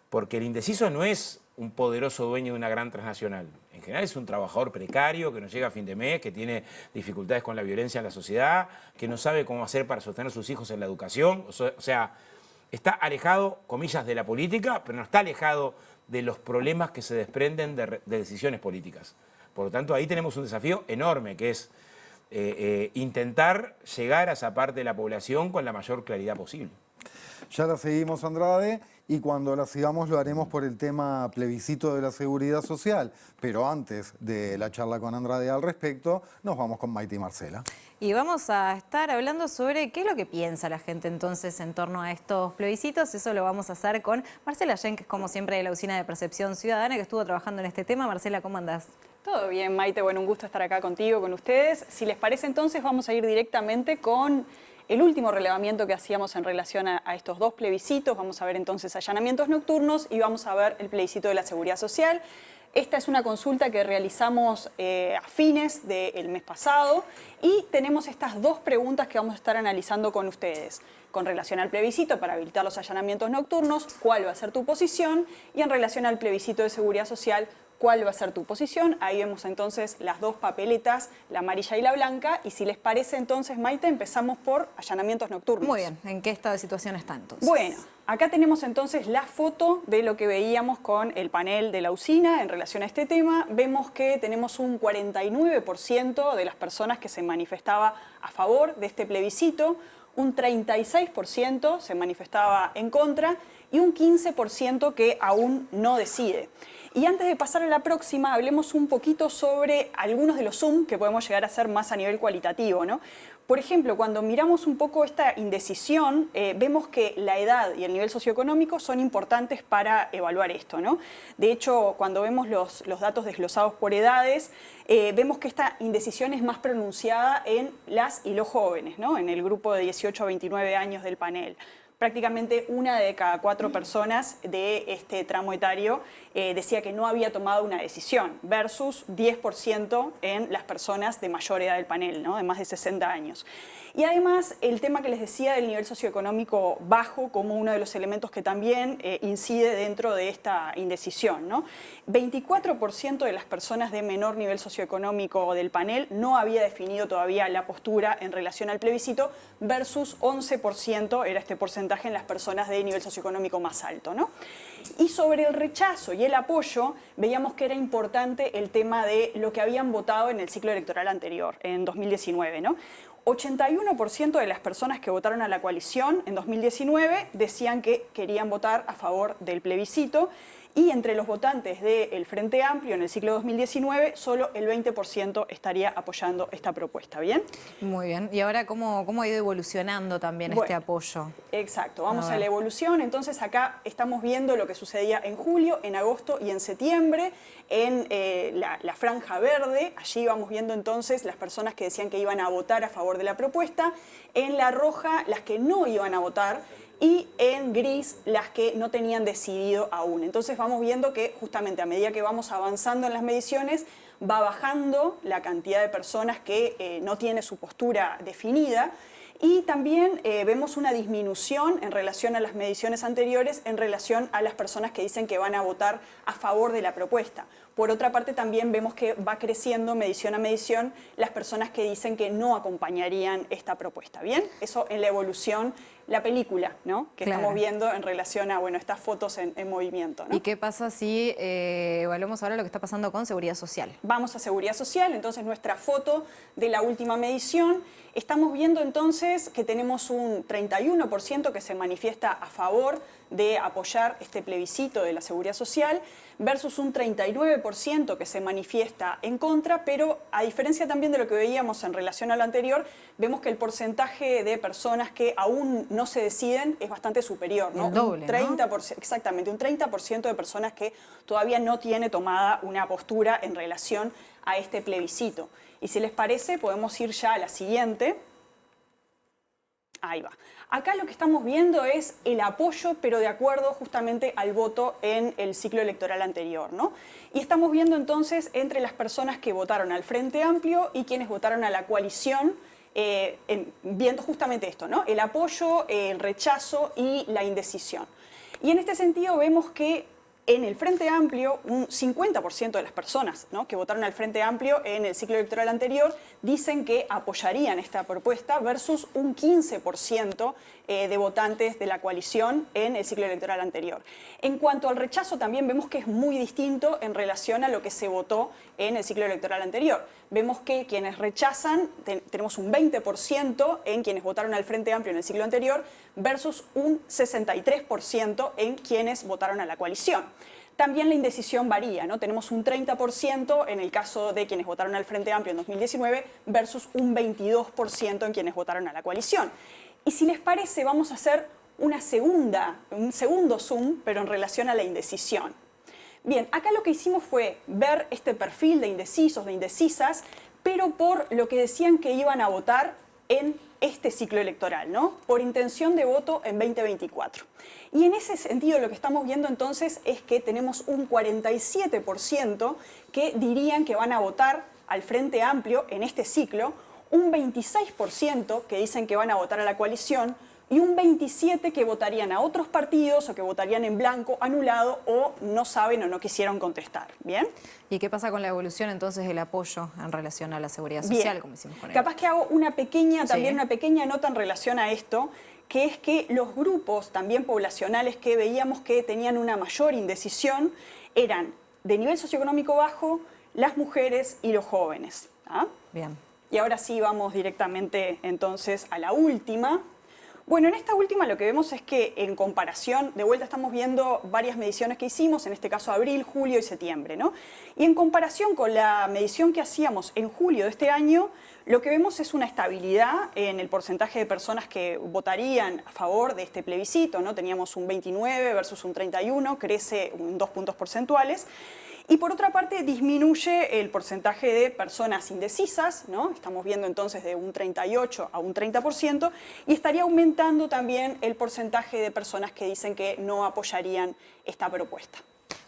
Porque el indeciso no es un poderoso dueño de una gran transnacional. En general es un trabajador precario que no llega a fin de mes, que tiene dificultades con la violencia en la sociedad, que no sabe cómo hacer para sostener a sus hijos en la educación. O sea, está alejado, comillas, de la política, pero no está alejado de los problemas que se desprenden de decisiones políticas. Por lo tanto, ahí tenemos un desafío enorme, que es intentar llegar a esa parte de la población con la mayor claridad posible. Ya la seguimos, Andrade, y cuando la sigamos lo haremos por el tema plebiscito de la seguridad social. Pero antes de la charla con Andrade al respecto, nos vamos con Maite y Marcela. Y vamos a estar hablando sobre qué es lo que piensa la gente entonces en torno a estos plebiscitos. Eso lo vamos a hacer con Marcela Yen, que es como siempre de la Usina de Percepción Ciudadana, que estuvo trabajando en este tema. Marcela, ¿cómo andás? Todo bien, Maite. Bueno, un gusto estar acá contigo, con ustedes. Si les parece, entonces vamos a ir directamente con el último relevamiento que hacíamos en relación a estos dos plebiscitos. Vamos a ver entonces allanamientos nocturnos y vamos a ver el plebiscito de la seguridad social. Esta es una consulta que realizamos a fines del mes pasado y tenemos estas dos preguntas que vamos a estar analizando con ustedes. Con relación al plebiscito para habilitar los allanamientos nocturnos, ¿cuál va a ser tu posición? Y en relación al plebiscito de seguridad social, ¿cuál va a ser tu posición? Ahí vemos entonces las dos papeletas, la amarilla y la blanca. Y si les parece entonces, Maite, empezamos por allanamientos nocturnos. Muy bien, ¿en qué estado de situación está entonces? Bueno, acá tenemos entonces la foto de lo que veíamos con el panel de la usina en relación a este tema. Vemos que tenemos un 49% de las personas que se manifestaba a favor de este plebiscito, un 36% se manifestaba en contra y un 15% que aún no decide. Y antes de pasar a la próxima, hablemos un poquito sobre algunos de los Zoom que podemos llegar a hacer más a nivel cualitativo, ¿no? Por ejemplo, cuando miramos un poco esta indecisión, vemos que la edad y el nivel socioeconómico son importantes para evaluar esto, ¿no? De hecho, cuando vemos los datos desglosados por edades, vemos que esta indecisión es más pronunciada en las y los jóvenes, ¿no? En el grupo de 18 a 29 años del panel. Prácticamente 1 de cada 4 personas de este tramo etario decía que no había tomado una decisión, versus 10% en las personas de mayor edad del panel, ¿no? De más de 60 años. Y además, el tema que les decía del nivel socioeconómico bajo como uno de los elementos que también incide dentro de esta indecisión, ¿no? 24% de las personas de menor nivel socioeconómico del panel no había definido todavía la postura en relación al plebiscito, versus 11% era este porcentaje en las personas de nivel socioeconómico más alto, ¿no? Y sobre el rechazo y el apoyo, veíamos que era importante el tema de lo que habían votado en el ciclo electoral anterior, en 2019, ¿no? 81% de las personas que votaron a la coalición en 2019 decían que querían votar a favor del plebiscito, y entre los votantes del Frente Amplio en el ciclo 2019, solo el 20% estaría apoyando esta propuesta, ¿bien? Muy bien. ¿Y ahora cómo ha ido evolucionando también este apoyo? Exacto. Vamos a la evolución. Entonces acá estamos viendo lo que sucedía en julio, en agosto y en septiembre en la franja verde. Allí vamos viendo entonces las personas que decían que iban a votar a favor de la propuesta. En la roja, las que no iban a votar. Y en gris, las que no tenían decidido aún. Entonces vamos viendo que justamente a medida que vamos avanzando en las mediciones, va bajando la cantidad de personas que no tiene su postura definida. Y también vemos una disminución en relación a las mediciones anteriores, en relación a las personas que dicen que van a votar a favor de la propuesta. Por otra parte, también vemos que va creciendo medición a medición las personas que dicen que no acompañarían esta propuesta. ¿Bien? Eso en la evolución, la película, ¿no? Que estamos viendo en relación a estas fotos en movimiento, ¿no? ¿Y qué pasa si evaluamos ahora lo que está pasando con seguridad social? Vamos a seguridad social, entonces nuestra foto de la última medición. Estamos viendo entonces que tenemos un 31% que se manifiesta a favor de apoyar este plebiscito de la seguridad social, versus un 39% que se manifiesta en contra, pero a diferencia también de lo que veíamos en relación a lo anterior, vemos que el porcentaje de personas que aún no se deciden es bastante superior, ¿no? El doble, un 30%, ¿no? Exactamente, un 30% de personas que todavía no tiene tomada una postura en relación a este plebiscito. Y si les parece, podemos ir ya a la siguiente. Ahí va. Acá lo que estamos viendo es el apoyo, pero de acuerdo justamente al voto en el ciclo electoral anterior, ¿no? Y estamos viendo entonces entre las personas que votaron al Frente Amplio y quienes votaron a la coalición, viendo justamente esto, ¿no? El apoyo, el rechazo y la indecisión. Y en este sentido vemos que En el Frente Amplio, un 50% de las personas, ¿no?, que votaron al Frente Amplio en el ciclo electoral anterior dicen que apoyarían esta propuesta versus un 15% de votantes de la coalición en el ciclo electoral anterior. En cuanto al rechazo, también vemos que es muy distinto en relación a lo que se votó en el ciclo electoral anterior. Vemos que quienes rechazan, tenemos un 20% en quienes votaron al Frente Amplio en el ciclo anterior versus un 63% en quienes votaron a la coalición. También la indecisión varía, ¿no? Tenemos un 30% en el caso de quienes votaron al Frente Amplio en 2019 versus un 22% en quienes votaron a la coalición. Y si les parece, vamos a hacer un segundo zoom, pero en relación a la indecisión. Bien, acá lo que hicimos fue ver este perfil de indecisos, de indecisas, pero por lo que decían que iban a votar en este ciclo electoral, ¿no? Por intención de voto en 2024. Y en ese sentido lo que estamos viendo entonces es que tenemos un 47% que dirían que van a votar al Frente Amplio en este ciclo, un 26% que dicen que van a votar a la coalición y un 27% que votarían a otros partidos o que votarían en blanco, anulado o no saben o no quisieron contestar. ¿Bien? ¿Y qué pasa con la evolución entonces del apoyo en relación a la seguridad social, como hicimos con él? Capaz que hago una pequeña nota en relación a esto, que es que los grupos también poblacionales que veíamos que tenían una mayor indecisión eran de nivel socioeconómico bajo, las mujeres y los jóvenes. ¿Ah? Bien. Y ahora sí vamos directamente entonces a la última. Bueno, en esta última lo que vemos es que en comparación, de vuelta estamos viendo varias mediciones que hicimos, en este caso abril, julio y septiembre, ¿no? Y en comparación con la medición que hacíamos en julio de este año, lo que vemos es una estabilidad en el porcentaje de personas que votarían a favor de este plebiscito, ¿no? Teníamos un 29 versus un 31, crece 2 puntos porcentuales. Y por otra parte disminuye el porcentaje de personas indecisas, ¿no? Estamos viendo entonces de un 38 a un 30%, y estaría aumentando también el porcentaje de personas que dicen que no apoyarían esta propuesta.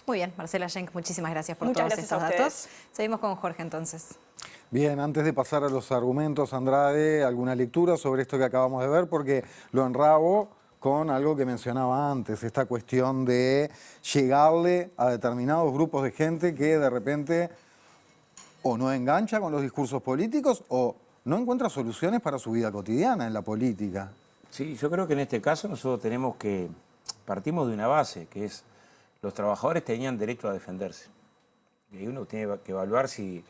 Muy bien, Marcela Schenk, muchísimas gracias por Muchas todos gracias estos a datos. ustedes. Seguimos con Jorge entonces. Bien, antes de pasar a los argumentos, Andrade, alguna lectura sobre esto que acabamos de ver, porque lo enrabo con algo que mencionaba antes, esta cuestión de llegarle a determinados grupos de gente que de repente o no engancha con los discursos políticos o no encuentra soluciones para su vida cotidiana en la política. Sí, yo creo que en este caso nosotros partimos de una base, que es los trabajadores tenían derecho a defenderse. Y ahí uno tiene que evaluar si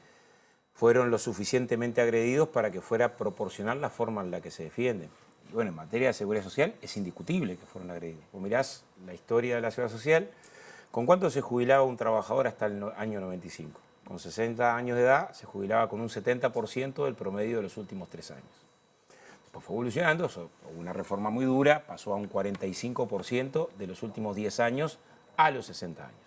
fueron lo suficientemente agredidos para que fuera proporcional la forma en la que se defienden. Y bueno, en materia de seguridad social es indiscutible que fueron agredidos. Vos mirás la historia de la seguridad social, ¿con cuánto se jubilaba un trabajador hasta el año 95? Con 60 años de edad se jubilaba con un 70% del promedio de los últimos 3 años. Después fue evolucionando, hubo una reforma muy dura, pasó a un 45% de los últimos 10 años a los 60 años.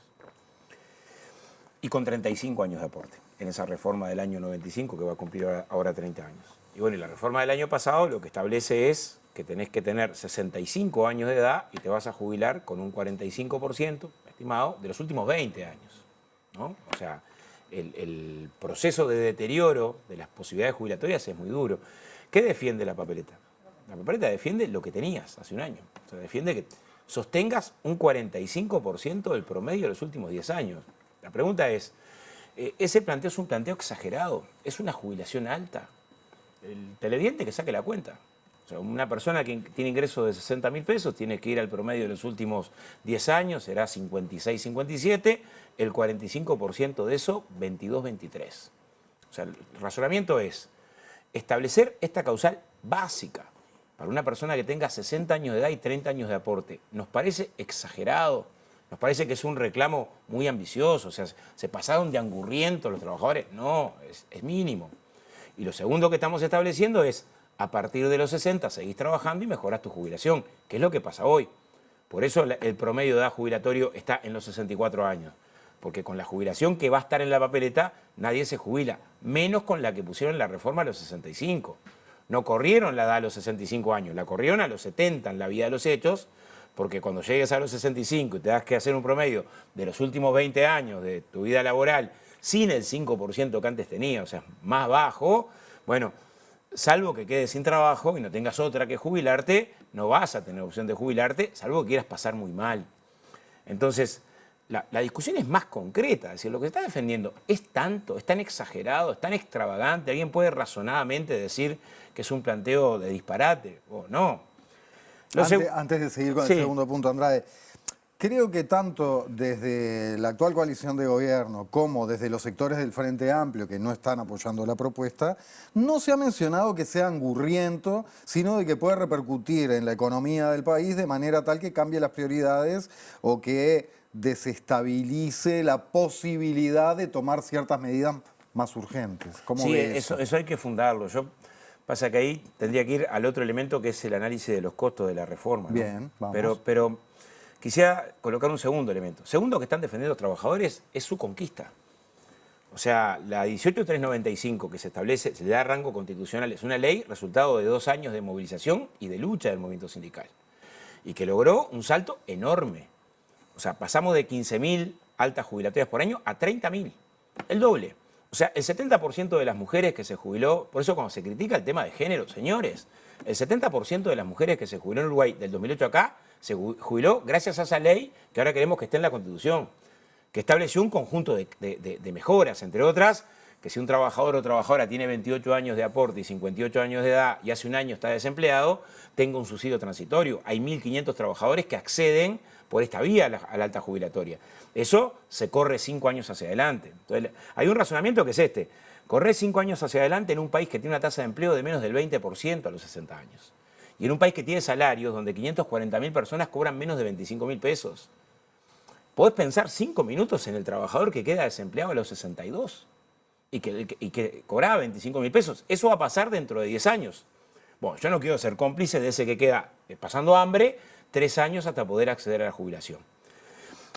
Y con 35 años de aporte en esa reforma del año 95 que va a cumplir ahora 30 años. Y bueno, y la reforma del año pasado lo que establece es que tenés que tener 65 años de edad y te vas a jubilar con un 45% estimado de los últimos 20 años, ¿no? O sea, el proceso de deterioro de las posibilidades jubilatorias es muy duro. ¿Qué defiende la papeleta? La papeleta defiende lo que tenías hace un año. O sea, defiende que sostengas un 45% del promedio de los últimos 10 años. La pregunta es, ¿ese planteo es un planteo exagerado? ¿Es una jubilación alta? El televidente que saque la cuenta. O sea, una persona que tiene ingresos de 60.000 pesos tiene que ir al promedio de los últimos 10 años, será 56, 57, el 45% de eso, 22, 23. O sea, el razonamiento es establecer esta causal básica para una persona que tenga 60 años de edad y 30 años de aporte. ¿Nos parece exagerado? ¿Nos parece que es un reclamo muy ambicioso? O sea, ¿se pasaron de angurrientos los trabajadores? No, es mínimo. Y lo segundo que estamos estableciendo es, a partir de los 60 seguís trabajando y mejoras tu jubilación, que es lo que pasa hoy. Por eso el promedio de edad jubilatorio está en los 64 años. Porque con la jubilación que va a estar en la papeleta, nadie se jubila, menos con la que pusieron en la reforma a los 65. No corrieron la edad a los 65 años, la corrieron a los 70 en la vida de los hechos, porque cuando llegues a los 65 y te das que hacer un promedio de los últimos 20 años de tu vida laboral, sin el 5% que antes tenía, o sea, más bajo, bueno, salvo que quedes sin trabajo y no tengas otra que jubilarte, no vas a tener opción de jubilarte, salvo que quieras pasar muy mal. Entonces, la discusión es más concreta. Es decir, lo que se está defendiendo es tanto, es tan exagerado, es tan extravagante. ¿Alguien puede razonadamente decir que es un planteo de disparate o no? Antes de seguir con Sí. el segundo punto, Andrade, creo que tanto desde la actual coalición de gobierno como desde los sectores del Frente Amplio que no están apoyando la propuesta, no se ha mencionado que sea angurriento, sino de que puede repercutir en la economía del país de manera tal que cambie las prioridades o que desestabilice la posibilidad de tomar ciertas medidas más urgentes. ¿Cómo Sí, ve eso hay que fundarlo. Pasa que ahí tendría que ir al otro elemento que es el análisis de los costos de la reforma, ¿no? Bien, vamos. Pero quisiera colocar un segundo elemento. Segundo que están defendiendo los trabajadores es su conquista. O sea, la 18395 que se establece, se le da rango constitucional, es una ley resultado de 2 años de movilización y de lucha del movimiento sindical. Y que logró un salto enorme. O sea, pasamos de 15.000 altas jubilatorias por año a 30.000. El doble. O sea, el 70% de las mujeres que se jubiló, por eso cuando se critica el tema de género, señores, el 70% de las mujeres que se jubiló en Uruguay del 2008 acá, se jubiló gracias a esa ley que ahora queremos que esté en la Constitución, que estableció un conjunto de mejoras, entre otras, que si un trabajador o trabajadora tiene 28 años de aporte y 58 años de edad y hace un año está desempleado, tenga un subsidio transitorio. Hay 1.500 trabajadores que acceden por esta vía a la alta jubilatoria. Eso se corre 5 años hacia adelante. Entonces, hay un razonamiento que es este. Correr 5 años hacia adelante en un país que tiene una tasa de empleo de menos del 20% a los 60 años. Y en un país que tiene salarios donde 540.000 personas cobran menos de 25.000 pesos. Podés pensar 5 minutos en el trabajador que queda desempleado a los 62 y que cobraba 25.000 pesos. Eso va a pasar dentro de 10 años. Bueno, yo no quiero ser cómplice de ese que queda pasando hambre 3 años hasta poder acceder a la jubilación.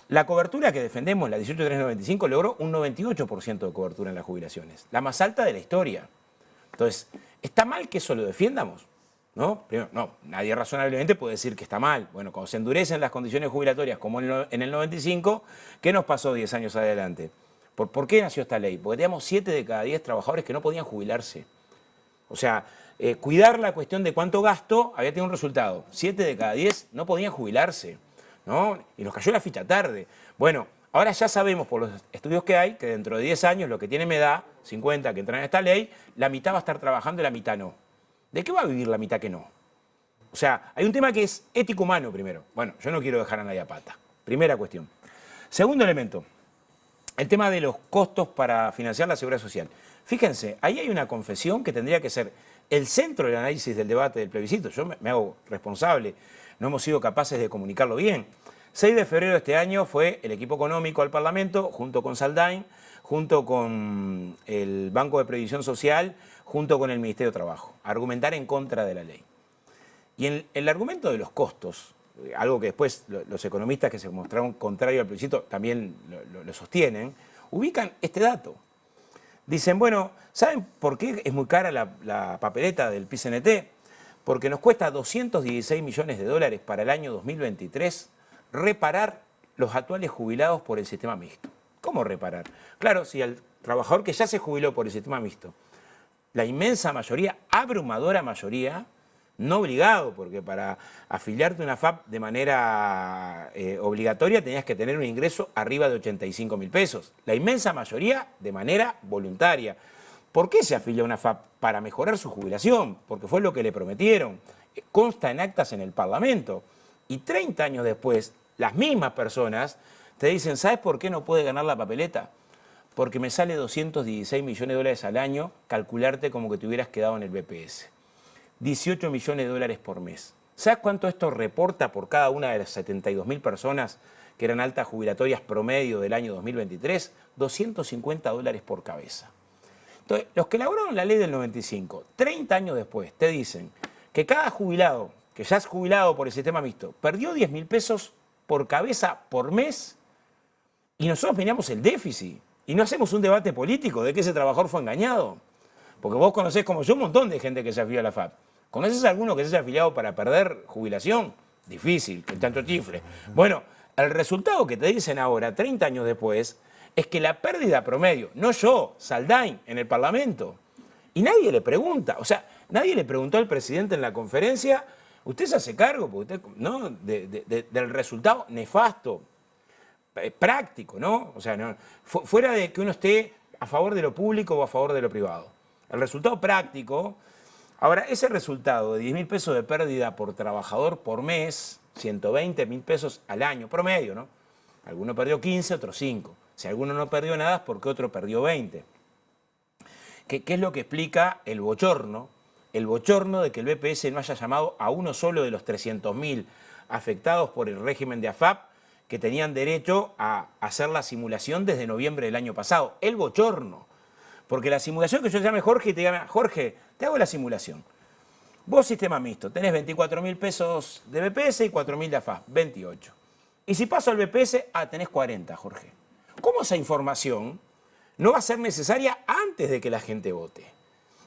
La cobertura que defendemos, la 18395, logró un 98% de cobertura en las jubilaciones, la más alta de la historia. Entonces, ¿está mal que eso lo defiendamos? ¿No? Primero, no, nadie razonablemente puede decir que está mal. Bueno, cuando se endurecen las condiciones jubilatorias como en el 95, ¿qué nos pasó 10 años adelante? ¿Por qué nació esta ley? Porque teníamos 7 de cada 10 trabajadores que no podían jubilarse. O sea, cuidar la cuestión de cuánto gasto había tenido un resultado. 7 de cada 10 no podían jubilarse, ¿no? Y nos cayó la ficha tarde. Bueno, ahora ya sabemos por los estudios que hay que dentro de 10 años, lo que tiene mi edad, 50 que entran en esta ley, la mitad va a estar trabajando y la mitad no. ¿De qué va a vivir la mitad que no? O sea, hay un tema que es ético-humano primero. Bueno, yo no quiero dejar a nadie a pata. Primera cuestión. Segundo elemento, el tema de los costos para financiar la seguridad social. Fíjense, ahí hay una confesión que tendría que ser el centro del análisis del debate del plebiscito. Yo me hago responsable, no hemos sido capaces de comunicarlo bien. 6 de febrero de este año fue el equipo económico al Parlamento, junto con Saldain, junto con el Banco de Previsión Social, junto con el Ministerio de Trabajo, a argumentar en contra de la ley. Y el argumento de los costos, algo que después los economistas que se mostraron contrarios al plebiscito también lo sostienen, ubican este dato. Dicen, bueno, ¿saben por qué es muy cara la papeleta del PIT-CNT? Porque nos cuesta 216 millones de dólares para el año 2023 reparar los actuales jubilados por el sistema mixto. ¿Cómo reparar? Claro, si al trabajador que ya se jubiló por el sistema mixto, la inmensa mayoría, abrumadora mayoría, no obligado, porque para afiliarte a una FAP de manera obligatoria tenías que tener un ingreso arriba de 85.000 pesos. La inmensa mayoría de manera voluntaria. ¿Por qué se afilió a una FAP? Para mejorar su jubilación, porque fue lo que le prometieron. Consta en actas en el Parlamento. Y 30 años después, las mismas personas te dicen, ¿sabes por qué no puede ganar la papeleta? Porque me sale 216 millones de dólares al año calcularte como que te hubieras quedado en el BPS. 18 millones de dólares por mes. ¿Sabes cuánto esto reporta por cada una de las 72.000 personas que eran altas jubilatorias promedio del año 2023? 250 dólares por cabeza. Entonces, los que elaboraron la ley del 95, 30 años después, te dicen que cada jubilado, que ya es jubilado por el sistema mixto, perdió 10.000 pesos por cabeza por mes y nosotros miramos el déficit y no hacemos un debate político de que ese trabajador fue engañado. Porque vos conocés como yo un montón de gente que se afilió a la FAP. ¿Conoces a alguno que se haya afiliado para perder jubilación? Difícil, que tanto chifle. Bueno, el resultado que te dicen ahora, 30 años después, es que la pérdida promedio, no yo, Saldain, en el Parlamento, y nadie le pregunta, o sea, nadie le preguntó al presidente en la conferencia, usted se hace cargo porque usted, ¿no? del resultado nefasto. práctico, ¿no? O sea, fuera de que uno esté a favor de lo público o a favor de lo privado. El resultado práctico, ahora, ese resultado de 10.000 pesos de pérdida por trabajador por mes, 120.000 pesos al año, promedio, ¿no? Alguno perdió 15, otro 5. Si alguno no perdió nada es porque otro perdió 20. ¿Qué es lo que explica el bochorno? El bochorno de que el BPS no haya llamado a uno solo de los 300.000 afectados por el régimen de AFAP que tenían derecho a hacer la simulación desde noviembre del año pasado. El bochorno. Porque la simulación que yo llame Jorge y te llame, Jorge, te hago la simulación. Vos, sistema mixto, tenés 24.000 pesos de BPS y 4.000 de AFAP, 28. Y si paso al BPS, tenés 40, Jorge. ¿Cómo esa información no va a ser necesaria antes de que la gente vote?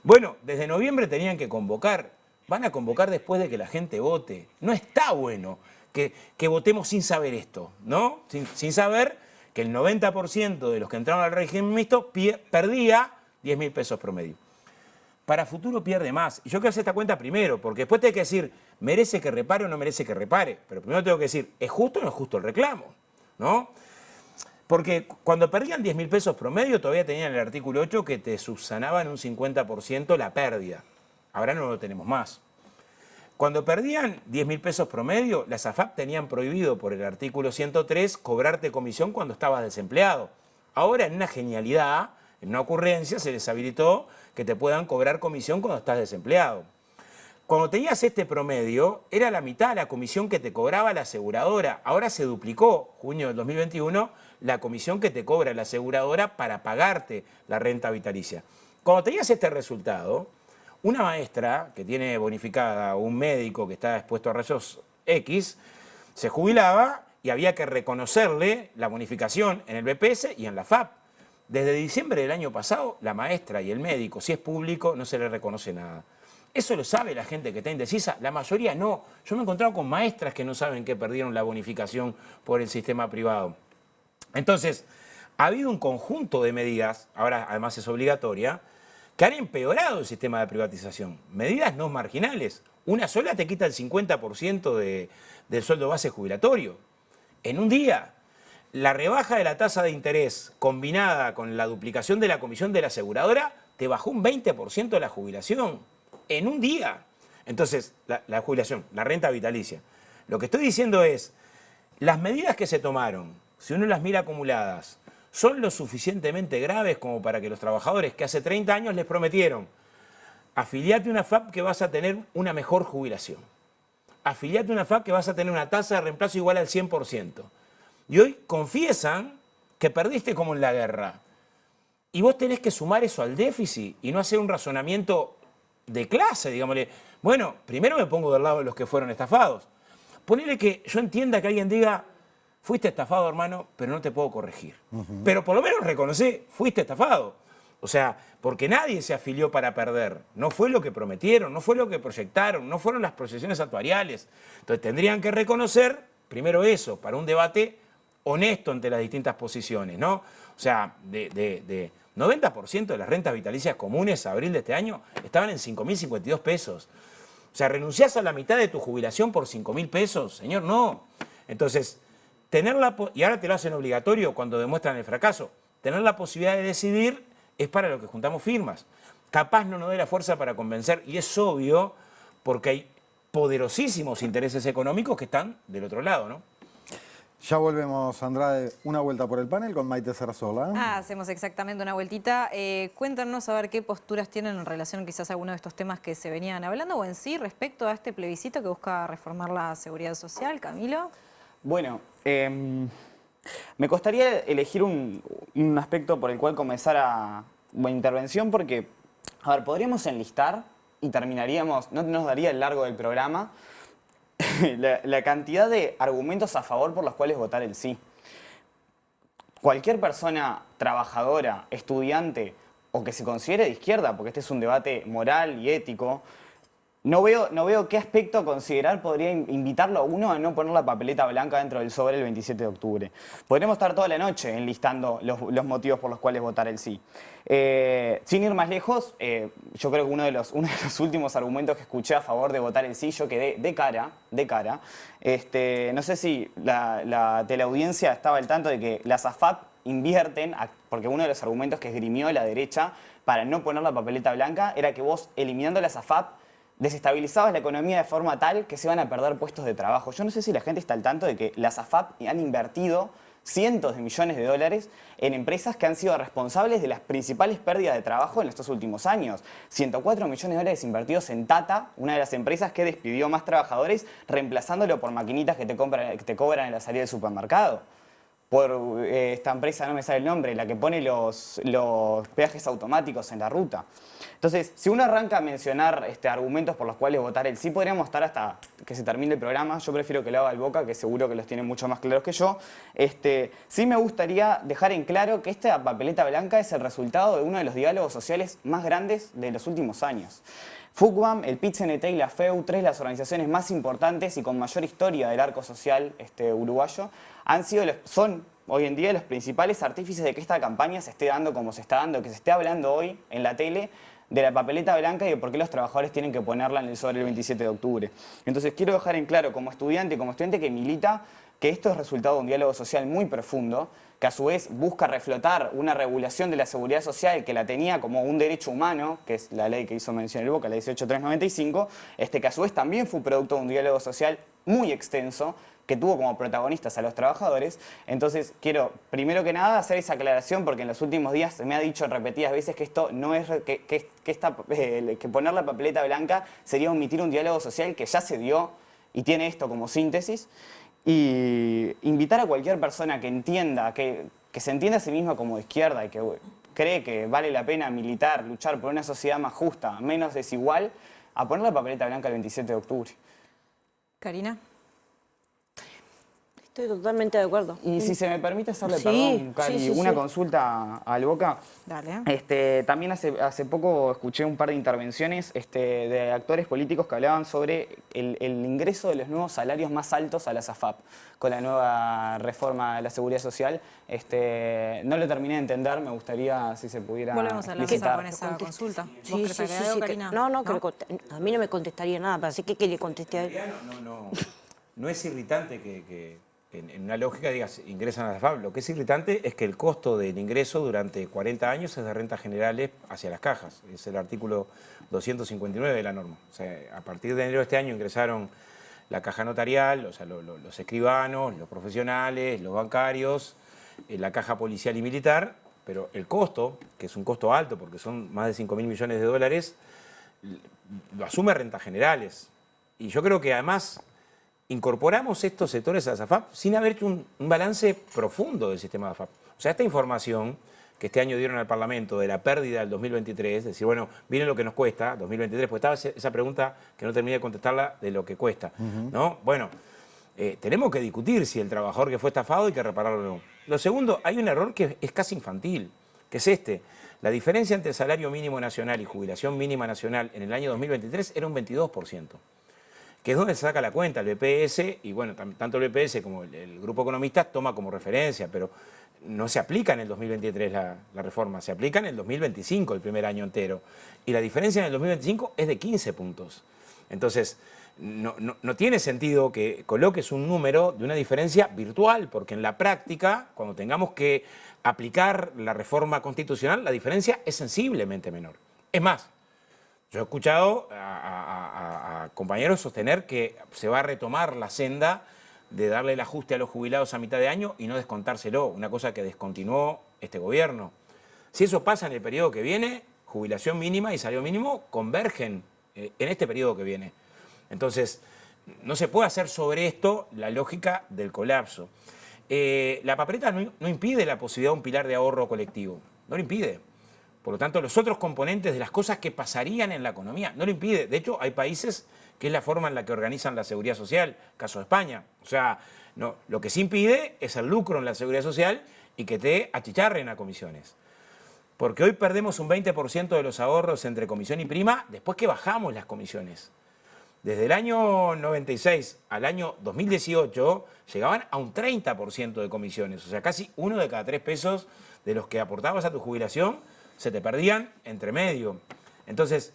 Bueno, desde noviembre tenían que convocar. Van a convocar después de que la gente vote. No está bueno que votemos sin saber esto, ¿no? Sin saber que el 90% de los que entraron al régimen mixto perdía 10.000 pesos promedio. Para futuro pierde más. Y yo quiero hacer esta cuenta primero, porque después tengo que decir, ¿merece que repare o no merece que repare? Pero primero tengo que decir, ¿es justo o no es justo el reclamo? ¿No? Porque cuando perdían 10.000 pesos promedio, todavía tenían el artículo 8 que te subsanaban un 50% la pérdida. Ahora no lo tenemos más. Cuando perdían 10.000 pesos promedio, las AFAP tenían prohibido por el artículo 103 cobrarte comisión cuando estabas desempleado. Ahora, en una genialidad, en una ocurrencia, se les habilitó que te puedan cobrar comisión cuando estás desempleado. Cuando tenías este promedio, era la mitad de la comisión que te cobraba la aseguradora. Ahora se duplicó, junio del 2021, la comisión que te cobra la aseguradora para pagarte la renta vitalicia. Cuando tenías este resultado, una maestra que tiene bonificada, un médico que está expuesto a rayos X, se jubilaba y había que reconocerle la bonificación en el BPS y en la FAP. Desde diciembre del año pasado, la maestra y el médico, si es público, no se le reconoce nada. Eso lo sabe la gente que está indecisa, la mayoría no. Yo me he encontrado con maestras que no saben que perdieron la bonificación por el sistema privado. Entonces, ha habido un conjunto de medidas, ahora además es obligatoria, que han empeorado el sistema de privatización. Medidas no marginales. Una sola te quita el 50% del sueldo base jubilatorio. En un día. La rebaja de la tasa de interés combinada con la duplicación de la comisión de la aseguradora te bajó un 20% la jubilación. En un día. Entonces, la jubilación, la renta vitalicia. Lo que estoy diciendo es, las medidas que se tomaron, si uno las mira acumuladas, son lo suficientemente graves como para que los trabajadores que hace 30 años les prometieron, afiliate a una FAP que vas a tener una mejor jubilación. Afiliate a una FAP que vas a tener una tasa de reemplazo igual al 100%. Y hoy confiesan que perdiste como en la guerra. Y vos tenés que sumar eso al déficit y no hacer un razonamiento de clase, digámosle. Bueno, primero me pongo del lado de los que fueron estafados. Ponele que yo entienda que alguien diga, fuiste estafado, hermano, pero no te puedo corregir. Pero por lo menos reconocí, fuiste estafado. O sea, porque nadie se afilió para perder. No fue lo que prometieron, no fue lo que proyectaron, no fueron las proyecciones actuariales. Entonces tendrían que reconocer, primero eso, para un debate honesto entre las distintas posiciones, ¿no? O sea, de 90% de las rentas vitalicias comunes a abril de este año estaban en 5.052 pesos. O sea, ¿renunciás a la mitad de tu jubilación por 5.000 pesos? Señor, no. Entonces, y ahora te lo hacen obligatorio cuando demuestran el fracaso, tener la posibilidad de decidir es para lo que juntamos firmas. Capaz no nos dé la fuerza para convencer, y es obvio porque hay poderosísimos intereses económicos que están del otro lado, ¿no? Ya volvemos, Andrade, una vuelta por el panel con Maite Sarasola. Hacemos exactamente una vueltita. Cuéntanos a ver qué posturas tienen en relación quizás a alguno de estos temas que se venían hablando o en sí respecto a este plebiscito que busca reformar la seguridad social. Camilo. Bueno, me costaría elegir un aspecto por el cual comenzar mi intervención porque, a ver, podríamos enlistar y terminaríamos, no nos daría el largo del programa, la cantidad de argumentos a favor por los cuales votar el sí. Cualquier persona trabajadora, estudiante o que se considere de izquierda, porque este es un debate moral y ético, No veo qué aspecto a considerar podría invitarlo a uno a no poner la papeleta blanca dentro del sobre el 27 de octubre. Podremos estar toda la noche enlistando los motivos por los cuales votar el sí. Sin ir más lejos, yo creo que uno de los últimos argumentos que escuché a favor de votar el sí, yo quedé de cara. No sé si la teleaudiencia estaba al tanto de que las AFAP invierten, porque uno de los argumentos que esgrimió la derecha para no poner la papeleta blanca era que vos, eliminando las AFAP, desestabilizabas la economía de forma tal que se van a perder puestos de trabajo. Yo no sé si la gente está al tanto de que las AFAP han invertido cientos de millones de dólares en empresas que han sido responsables de las principales pérdidas de trabajo en estos últimos años. 104 millones de dólares invertidos en Tata, una de las empresas que despidió más trabajadores, reemplazándolo por maquinitas que te cobran en la salida del supermercado. Por esta empresa, no me sale el nombre, la que pone los peajes automáticos en la ruta. Entonces, si uno arranca a mencionar argumentos por los cuales votar el sí, podríamos estar hasta que se termine el programa. Yo prefiero que lo haga el Boca, que seguro que los tiene mucho más claros que yo. Sí me gustaría dejar en claro que esta papeleta blanca es el resultado de uno de los diálogos sociales más grandes de los últimos años. FUCBAM, el PIT-CNT y la FEU, tres de las organizaciones más importantes y con mayor historia del arco social uruguayo, son hoy en día los principales artífices de que esta campaña se esté dando como se está dando, que se esté hablando hoy en la tele de la papeleta blanca y de por qué los trabajadores tienen que ponerla en el sobre el 27 de octubre. Entonces quiero dejar en claro como estudiante que milita que esto es resultado de un diálogo social muy profundo, que a su vez busca reflotar una regulación de la seguridad social que la tenía como un derecho humano, que es la ley que hizo mención el Boca, la 18395, que a su vez también fue producto de un diálogo social muy extenso, que tuvo como protagonistas a los trabajadores. Entonces quiero, primero que nada, hacer esa aclaración porque en los últimos días se me ha dicho repetidas veces que esto no es que poner la papeleta blanca sería omitir un diálogo social que ya se dio y tiene esto como síntesis. Y invitar a cualquier persona que entienda, que se entienda a sí misma como de izquierda y que cree que vale la pena militar, luchar por una sociedad más justa, menos desigual, a poner la papeleta blanca el 27 de octubre. Karina. Estoy totalmente de acuerdo. Y si se me permite hacerle, Sí, perdón, Cari, sí, una sí. consulta al Boca. Dale. También hace poco escuché un par de intervenciones de actores políticos que hablaban sobre el ingreso de los nuevos salarios más altos a las AFAP con la nueva reforma de la seguridad social. No lo terminé de entender, me gustaría si se pudiera Volvemos a la mesa con esa consulta. ¿Vos querés agregar algo, Karina? A mí no me contestaría nada, pero así que le contesté a él. No es irritante que en una lógica digas ingresan a la AFAP. Lo que es irritante es que el costo del ingreso durante 40 años es de rentas generales hacia las cajas. Es el artículo 259 de la norma. O sea, a partir de enero de este año ingresaron la caja notarial, o sea, los escribanos, los profesionales, los bancarios, la caja policial y militar, pero el costo, que es un costo alto porque son más de 5.000 millones de dólares, lo asume rentas generales. Y yo creo que además incorporamos estos sectores a la AFAP sin haber hecho un balance profundo del sistema de AFAP. O sea, esta información que este año dieron al Parlamento de la pérdida del 2023, decir, bueno, miren lo que nos cuesta 2023, pues estaba esa pregunta que no terminé de contestarla de lo que cuesta, ¿no? Bueno, tenemos que discutir si el trabajador que fue estafado hay que repararlo o no. Lo segundo, hay un error que es casi infantil, que es la diferencia entre el salario mínimo nacional y jubilación mínima nacional en el año 2023 era un 22%. Que es donde se saca la cuenta el BPS, y bueno, tanto el BPS como el Grupo Economistas toma como referencia, pero no se aplica en el 2023 la reforma, se aplica en el 2025, el primer año entero. Y la diferencia en el 2025 es de 15 puntos. Entonces, no tiene sentido que coloques un número de una diferencia virtual, porque en la práctica, cuando tengamos que aplicar la reforma constitucional, la diferencia es sensiblemente menor. Es más, yo he escuchado a compañeros sostener que se va a retomar la senda de darle el ajuste a los jubilados a mitad de año y no descontárselo, una cosa que descontinuó este gobierno. Si eso pasa en el periodo que viene, jubilación mínima y salario mínimo convergen en este periodo que viene. Entonces, no se puede hacer sobre esto la lógica del colapso. La papeleta no impide la posibilidad de un pilar de ahorro colectivo, no lo impide. Por lo tanto, los otros componentes de las cosas que pasarían en la economía no lo impide. De hecho, hay países que es la forma en la que organizan la seguridad social, caso de España. O sea, lo que sí impide es el lucro en la seguridad social y que te achicharren a comisiones. Porque hoy perdemos un 20% de los ahorros entre comisión y prima después que bajamos las comisiones. Desde el año 96 al año 2018 llegaban a un 30% de comisiones. O sea, casi 1 de cada 3 pesos de los que aportabas a tu jubilación se te perdían entre medio. Entonces,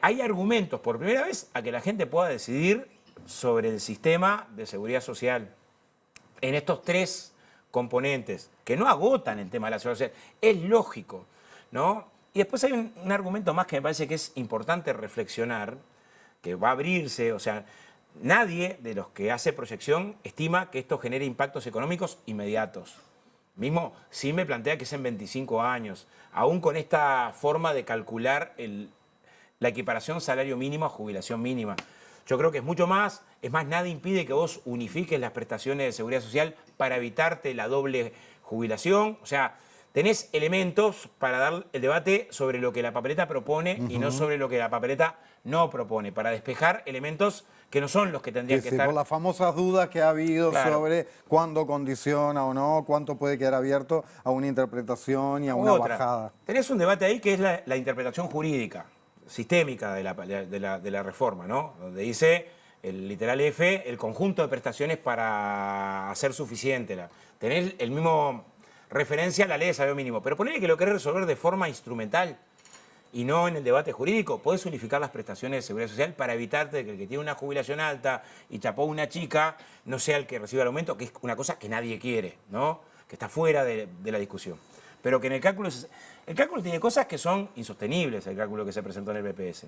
hay argumentos por primera vez a que la gente pueda decidir sobre el sistema de seguridad social en estos 3 componentes que no agotan el tema de la seguridad social. Es lógico, ¿no? Y después hay un argumento más que me parece que es importante reflexionar, que va a abrirse, o sea, nadie de los que hace proyección estima que esto genere impactos económicos inmediatos. Mismo sí me plantea que es en 25 años, aún con esta forma de calcular la equiparación salario mínimo a jubilación mínima. Yo creo que es mucho más, nada impide que vos unifiques las prestaciones de seguridad social para evitarte la doble jubilación. O sea, tenés elementos para dar el debate sobre lo que la papeleta propone y no sobre lo que la papeleta no propone, para despejar elementos que no son los que tendrían que estar. Por las famosas dudas que ha habido sobre cuándo condiciona o no, cuánto puede quedar abierto a una interpretación y a una bajada. Tenés un debate ahí que es la interpretación jurídica, sistémica de la reforma, ¿no? Donde dice, el literal F, el conjunto de prestaciones para hacer suficiente. Tenés el mismo referencia a la ley de salario mínimo, pero ponele que lo querés resolver de forma instrumental y no en el debate jurídico. Podés unificar las prestaciones de seguridad social para evitarte que el que tiene una jubilación alta y chapó una chica no sea el que reciba el aumento, que es una cosa que nadie quiere, ¿no? Que está fuera de la discusión. Pero que en el cálculo tiene cosas que son insostenibles, el cálculo que se presentó en el BPS.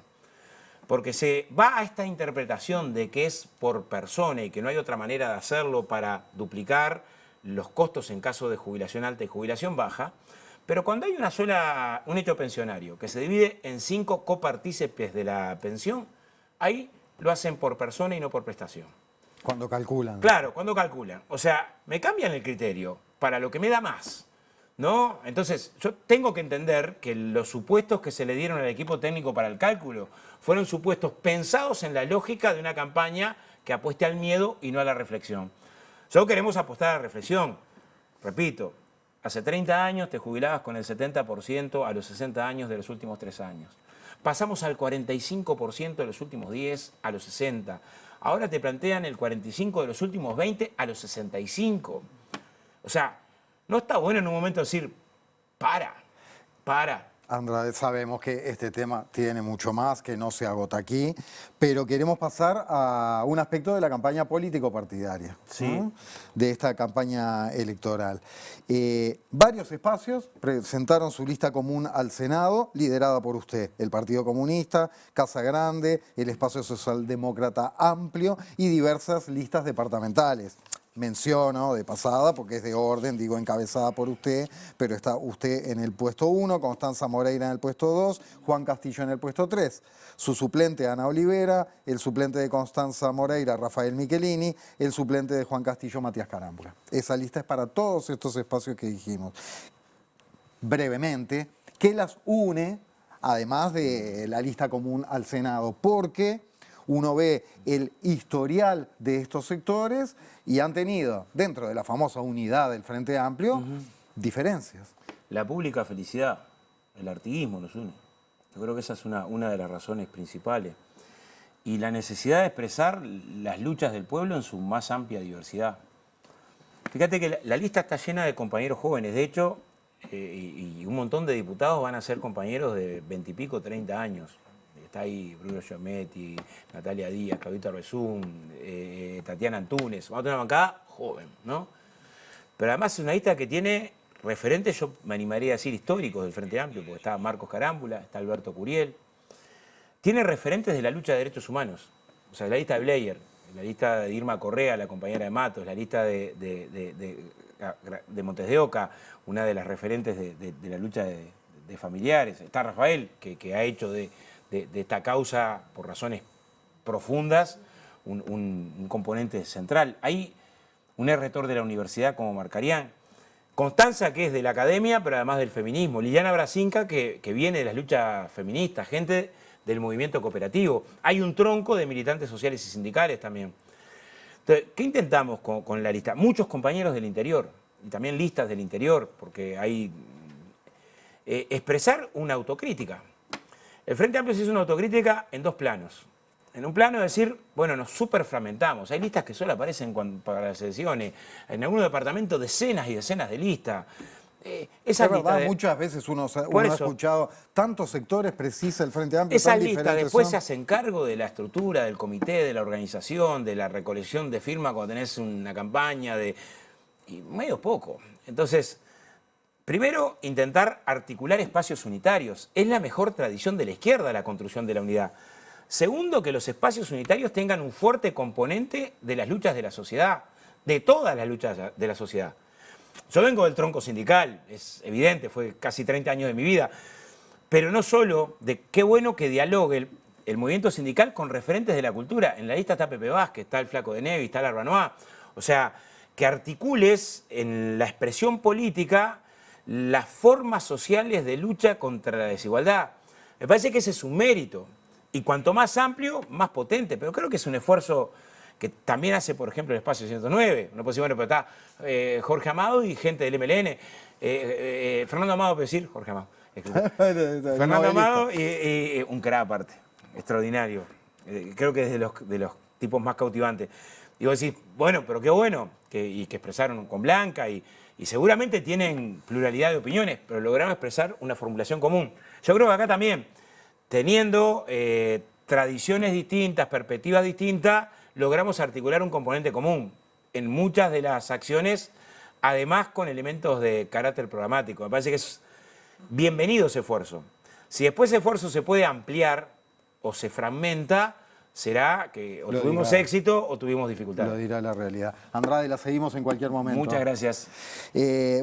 Porque se va a esta interpretación de que es por persona y que no hay otra manera de hacerlo para duplicar los costos en caso de jubilación alta y jubilación baja. Pero cuando hay un hecho pensionario que se divide en 5 copartícipes de la pensión, ahí lo hacen por persona y no por prestación. Cuando calculan. Claro, cuando calculan. O sea, me cambian el criterio para lo que me da más, ¿no? Entonces, yo tengo que entender que los supuestos que se le dieron al equipo técnico para el cálculo fueron supuestos pensados en la lógica de una campaña que apueste al miedo y no a la reflexión. Solo queremos apostar a la reflexión. Repito, hace 30 años te jubilabas con el 70% a los 60 años de los últimos 3 años. Pasamos al 45% de los últimos 10 a los 60. Ahora te plantean el 45% de los últimos 20 a los 65. O sea, no está bueno en un momento decir, para. Andrade, sabemos que este tema tiene mucho más, que no se agota aquí, pero queremos pasar a un aspecto de la campaña político-partidaria, sí, ¿no? De esta campaña electoral. Varios espacios presentaron su lista común al Senado, liderada por usted, el Partido Comunista, Casa Grande, el Espacio Socialdemócrata Amplio y diversas listas departamentales. Menciono de pasada, porque es de orden, digo encabezada por usted, pero está usted en el puesto 1, Constanza Moreira en el puesto 2, Juan Castillo en el puesto 3, su suplente Ana Olivera, el suplente de Constanza Moreira Rafael Michelini, el suplente de Juan Castillo Matías Carámbula. Esa lista es para todos estos espacios que dijimos. Brevemente, ¿qué las une, además de la lista común al Senado? Porque uno ve el historial de estos sectores y han tenido, dentro de la famosa unidad del Frente Amplio, diferencias. La pública felicidad, el artiguismo los une. Yo creo que esa es una de las razones principales. Y la necesidad de expresar las luchas del pueblo en su más amplia diversidad. Fíjate que la lista está llena de compañeros jóvenes. De hecho, y un montón de diputados van a ser compañeros de 20 y pico, 30 años. Está ahí Bruno Giametti, Natalia Díaz, Claudita Rezún, Tatiana Antunes. Vamos a tener una bancada joven, ¿no? Pero además es una lista que tiene referentes, yo me animaría a decir, históricos del Frente Amplio, porque está Marcos Carámbula, está Alberto Curiel. Tiene referentes de la lucha de derechos humanos. O sea, la lista de Bleyer, la lista de Irma Correa, la compañera de Matos, la lista de Montes de Oca, una de las referentes de la lucha de familiares. Está Rafael, que ha hecho de esta causa, por razones profundas, un componente central. Hay un rector de la universidad como Marcarián. Constanza, que es de la academia, pero además del feminismo. Liliana Brasinca, que viene de las luchas feministas. Gente del movimiento cooperativo. Hay un tronco de militantes sociales y sindicales también. Entonces, ¿qué intentamos con la lista? Muchos compañeros del interior, y también listas del interior, porque hay... expresar una autocrítica. El Frente Amplio se hizo una autocrítica en 2 planos. En un plano de decir, bueno, nos superfragmentamos. Hay listas que solo aparecen para las elecciones. En algunos departamentos decenas y decenas de listas. Es verdad, muchas veces uno ha escuchado tantos sectores precisa el Frente Amplio. Esas listas después se hacen cargo de la estructura, del comité, de la organización, de la recolección de firmas cuando tenés una campaña, y medio poco. Entonces, primero, intentar articular espacios unitarios. Es la mejor tradición de la izquierda la construcción de la unidad. Segundo, que los espacios unitarios tengan un fuerte componente de las luchas de la sociedad, de todas las luchas de la sociedad. Yo vengo del tronco sindical, es evidente, fue casi 30 años de mi vida, pero no solo de qué bueno que dialogue el movimiento sindical con referentes de la cultura. En la lista está Pepe Vázquez, está el Flaco de Nevi, está Larbanois. O sea, que articules en la expresión política las formas sociales de lucha contra la desigualdad. Me parece que ese es un mérito. Y cuanto más amplio, más potente. Pero creo que es un esfuerzo que también hace, por ejemplo, el Espacio 109. No puedo decir, bueno, pero está Jorge Amado y gente del MLN. Fernando Amado, puedo decir, Jorge Amado. Fernando Amado y un crack aparte, extraordinario. Creo que es de los tipos más cautivantes. Y vos decís, bueno, pero qué bueno, y que expresaron con Blanca, y seguramente tienen pluralidad de opiniones, pero lograron expresar una formulación común. Yo creo que acá también, teniendo tradiciones distintas, perspectivas distintas, logramos articular un componente común en muchas de las acciones, además con elementos de carácter programático. Me parece que es bienvenido ese esfuerzo. Si después ese esfuerzo se puede ampliar o se fragmenta, será que o tuvimos éxito o tuvimos dificultades. Lo dirá la realidad. Andrade, la seguimos en cualquier momento. Muchas gracias.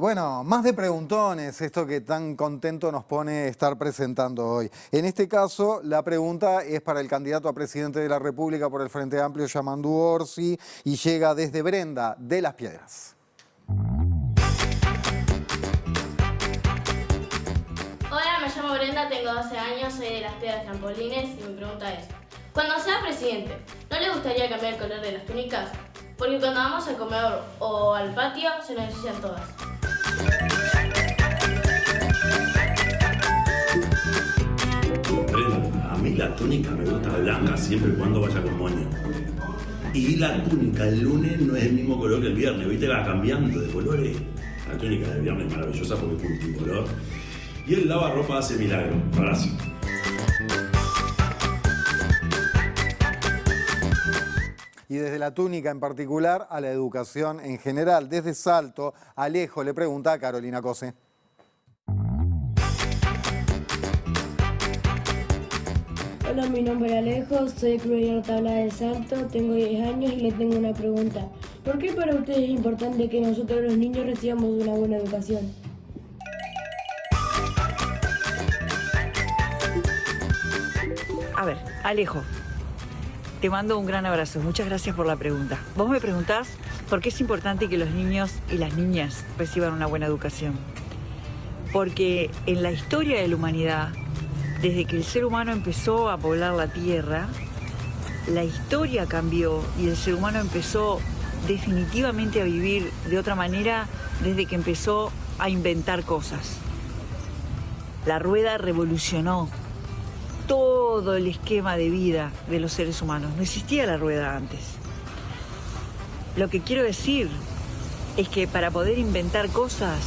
Bueno, más de preguntones, esto que tan contento nos pone estar presentando hoy. En este caso, la pregunta es para el candidato a presidente de la República por el Frente Amplio, Yamandu Orsi, y llega desde Brenda de Las Piedras. Hola, me llamo Brenda, tengo 12 años, soy de Las Piedras Trampolines y mi pregunta es: cuando sea presidente, ¿no le gustaría cambiar el color de las túnicas? Porque cuando vamos al comedor o al patio se nos ensucian todas. Brenda, a mí la túnica me gusta blanca siempre y cuando vaya con moño. Y la túnica el lunes no es el mismo color que el viernes, ¿viste? Va cambiando de colores. La túnica del viernes es maravillosa porque es multicolor. Y el lavarropa hace milagro. Ahora sí. Y desde la túnica en particular a la educación en general. Desde Salto, Alejo le pregunta a Carolina Cose. Hola, mi nombre es Alejo, soy de Club Tabla de Salto, tengo 10 años y le tengo una pregunta. ¿Por qué para ustedes es importante que nosotros los niños recibamos una buena educación? A ver, Alejo, te mando un gran abrazo. Muchas gracias por la pregunta. Vos me preguntás por qué es importante que los niños y las niñas reciban una buena educación. Porque en la historia de la humanidad, desde que el ser humano empezó a poblar la Tierra, la historia cambió y el ser humano empezó definitivamente a vivir de otra manera desde que empezó a inventar cosas. La rueda revolucionó todo el esquema de vida de los seres humanos. No existía la rueda antes. Lo que quiero decir es que para poder inventar cosas,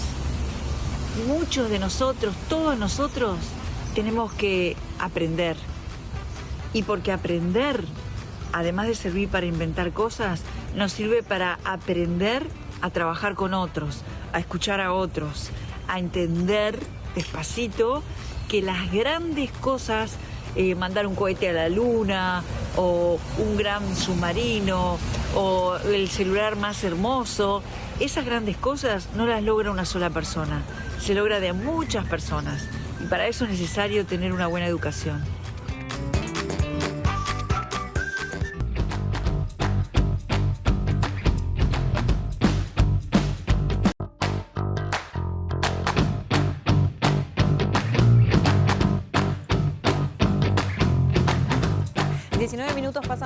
muchos de nosotros, todos nosotros, tenemos que aprender. Y porque aprender, además de servir para inventar cosas, nos sirve para aprender a trabajar con otros, a escuchar a otros, a entender despacito que las grandes cosas, mandar un cohete a la luna, o un gran submarino, o el celular más hermoso, esas grandes cosas no las logra una sola persona, se logra de muchas personas. Y para eso es necesario tener una buena educación.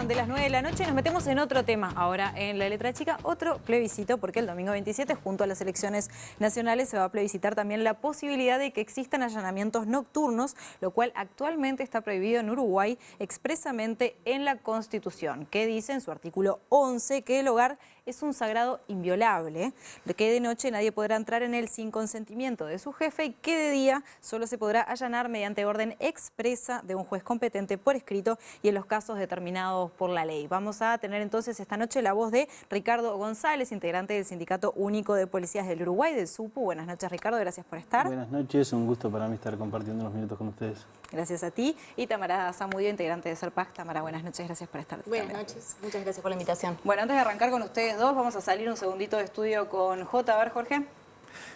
pasan de las 9 de la noche y nos metemos en otro tema. Ahora en la letra chica, otro plebiscito, porque el domingo 27, junto a las elecciones nacionales, se va a plebiscitar también la posibilidad de que existan allanamientos nocturnos, lo cual actualmente está prohibido en Uruguay expresamente en la Constitución, que dice en su artículo 11 que el hogar es un sagrado inviolable, que de noche nadie podrá entrar en él sin consentimiento de su jefe y que de día solo se podrá allanar mediante orden expresa de un juez competente por escrito y en los casos determinados por la ley. Vamos a tener entonces esta noche la voz de Ricardo González, integrante del Sindicato Único de Policías del Uruguay, del SUPU. Buenas noches, Ricardo, gracias por estar. Buenas noches, un gusto para mí estar compartiendo unos minutos con ustedes. Gracias a ti. Y Tamara Zamudio, integrante de Serpac. Tamara, buenas noches, gracias por estar. Buenas noches, muchas gracias por la invitación. Bueno, antes de arrancar con ustedes dos, vamos a salir un segundito de estudio con J. A ver, Jorge.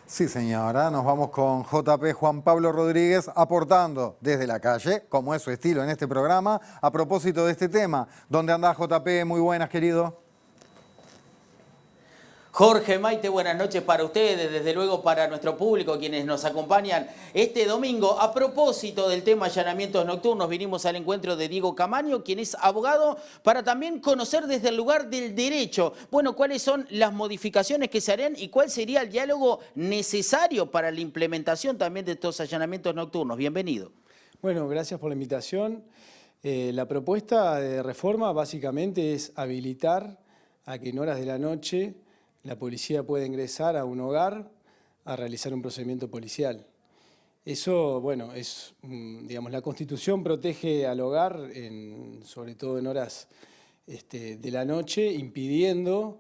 Sí, señora, nos vamos con JP Juan Pablo Rodríguez aportando desde la calle, como es su estilo en este programa, a propósito de este tema. ¿Dónde andás, JP? Muy buenas, querido. Jorge, Maite, buenas noches para ustedes, desde luego para nuestro público, quienes nos acompañan este domingo. A propósito del tema allanamientos nocturnos, vinimos al encuentro de Diego Camaño, quien es abogado, para también conocer desde el lugar del derecho, bueno, cuáles son las modificaciones que se harán y cuál sería el diálogo necesario para la implementación también de estos allanamientos nocturnos. Bienvenido. Bueno, gracias por la invitación. La propuesta de reforma básicamente es habilitar a que en horas de la noche la policía puede ingresar a un hogar a realizar un procedimiento policial. Eso, bueno, es, digamos, la Constitución protege al hogar, sobre todo en horas de la noche, impidiendo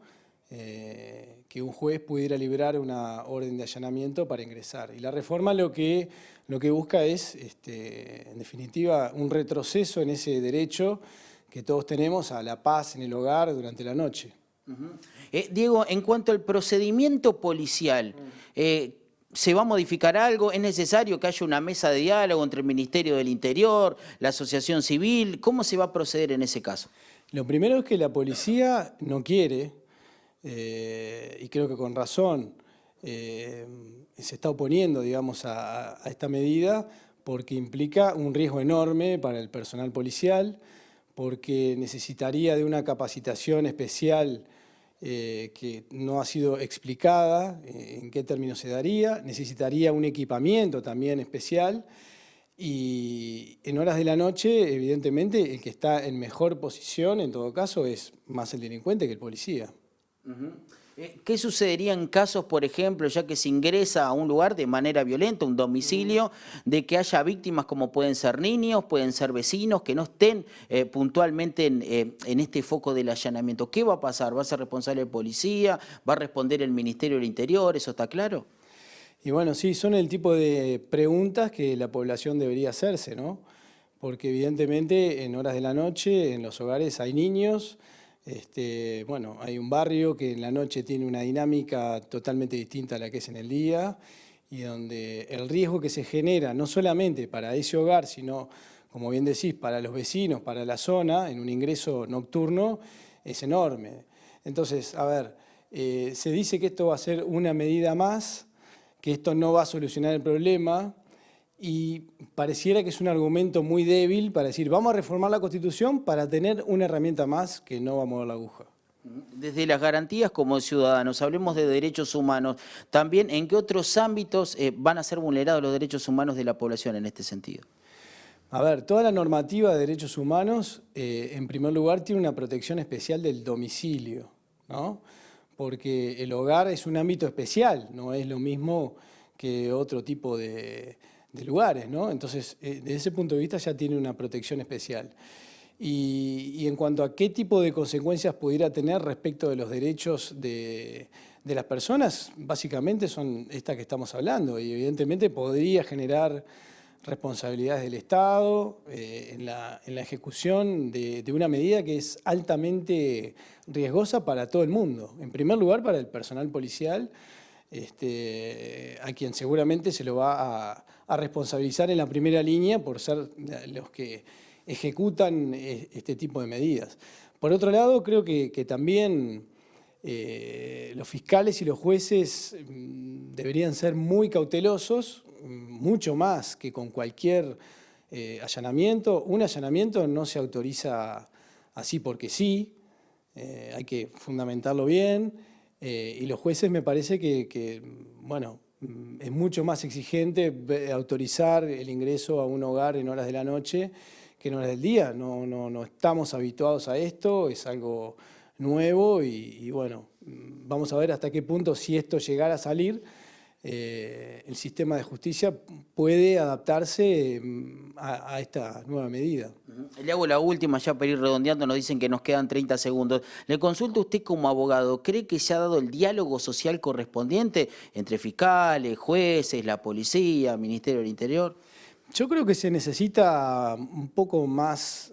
que un juez pudiera librar una orden de allanamiento para ingresar. Y la reforma lo que busca es, en definitiva, un retroceso en ese derecho que todos tenemos a la paz en el hogar durante la noche. Diego, en cuanto al procedimiento policial, ¿se va a modificar algo? ¿Es necesario que haya una mesa de diálogo entre el Ministerio del Interior, la Asociación Civil? ¿Cómo se va a proceder en ese caso? Lo primero es que la policía no quiere, y creo que con razón, se está oponiendo, digamos, a esta medida porque implica un riesgo enorme para el personal policial, porque necesitaría de una capacitación especial que no ha sido explicada, en qué términos se daría, necesitaría un equipamiento también especial y en horas de la noche, evidentemente, el que está en mejor posición, en todo caso, es más el delincuente que el policía. ¿Qué sucedería en casos, por ejemplo, ya que se ingresa a un lugar de manera violenta, un domicilio, de que haya víctimas como pueden ser niños, pueden ser vecinos, que no estén puntualmente en este foco del allanamiento? ¿Qué va a pasar? ¿Va a ser responsable el policía? ¿Va a responder el Ministerio del Interior? ¿Eso está claro? Y bueno, sí, son el tipo de preguntas que la población debería hacerse, ¿no? Porque evidentemente en horas de la noche, en los hogares hay niños. Bueno, hay un barrio que en la noche tiene una dinámica totalmente distinta a la que es en el día y donde el riesgo que se genera no solamente para ese hogar, sino, como bien decís, para los vecinos, para la zona, en un ingreso nocturno, es enorme. Entonces, a ver, se dice que esto va a ser una medida más, que esto no va a solucionar el problema, y pareciera que es un argumento muy débil para decir vamos a reformar la Constitución para tener una herramienta más que no va a mover la aguja. Desde las garantías como ciudadanos, hablemos de derechos humanos, también ¿en qué otros ámbitos van a ser vulnerados los derechos humanos de la población en este sentido? A ver, toda la normativa de derechos humanos, en primer lugar, tiene una protección especial del domicilio, ¿no? Porque el hogar es un ámbito especial, no es lo mismo que otro tipo de lugares, ¿no? Entonces, desde ese punto de vista ya tiene una protección especial. Y en cuanto a qué tipo de consecuencias pudiera tener respecto de los derechos de las personas, básicamente son estas que estamos hablando y evidentemente podría generar responsabilidades del Estado en la ejecución de una medida que es altamente riesgosa para todo el mundo. En primer lugar, para el personal policial, a quien seguramente se lo va a responsabilizar en la primera línea por ser los que ejecutan este tipo de medidas. Por otro lado, creo que también los fiscales y los jueces deberían ser muy cautelosos, mucho más que con cualquier allanamiento. Un allanamiento no se autoriza así porque sí, hay que fundamentarlo bien, y los jueces me parece que bueno, es mucho más exigente autorizar el ingreso a un hogar en horas de la noche que en horas del día. No estamos habituados a esto, es algo nuevo y bueno, vamos a ver hasta qué punto, si esto llegara a salir, el sistema de justicia puede adaptarse a esta nueva medida. Le hago la última ya para ir redondeando, nos dicen que nos quedan 30 segundos. Le consulto a usted como abogado, ¿cree que se ha dado el diálogo social correspondiente entre fiscales, jueces, la policía, Ministerio del Interior? Yo creo que se necesita un poco más,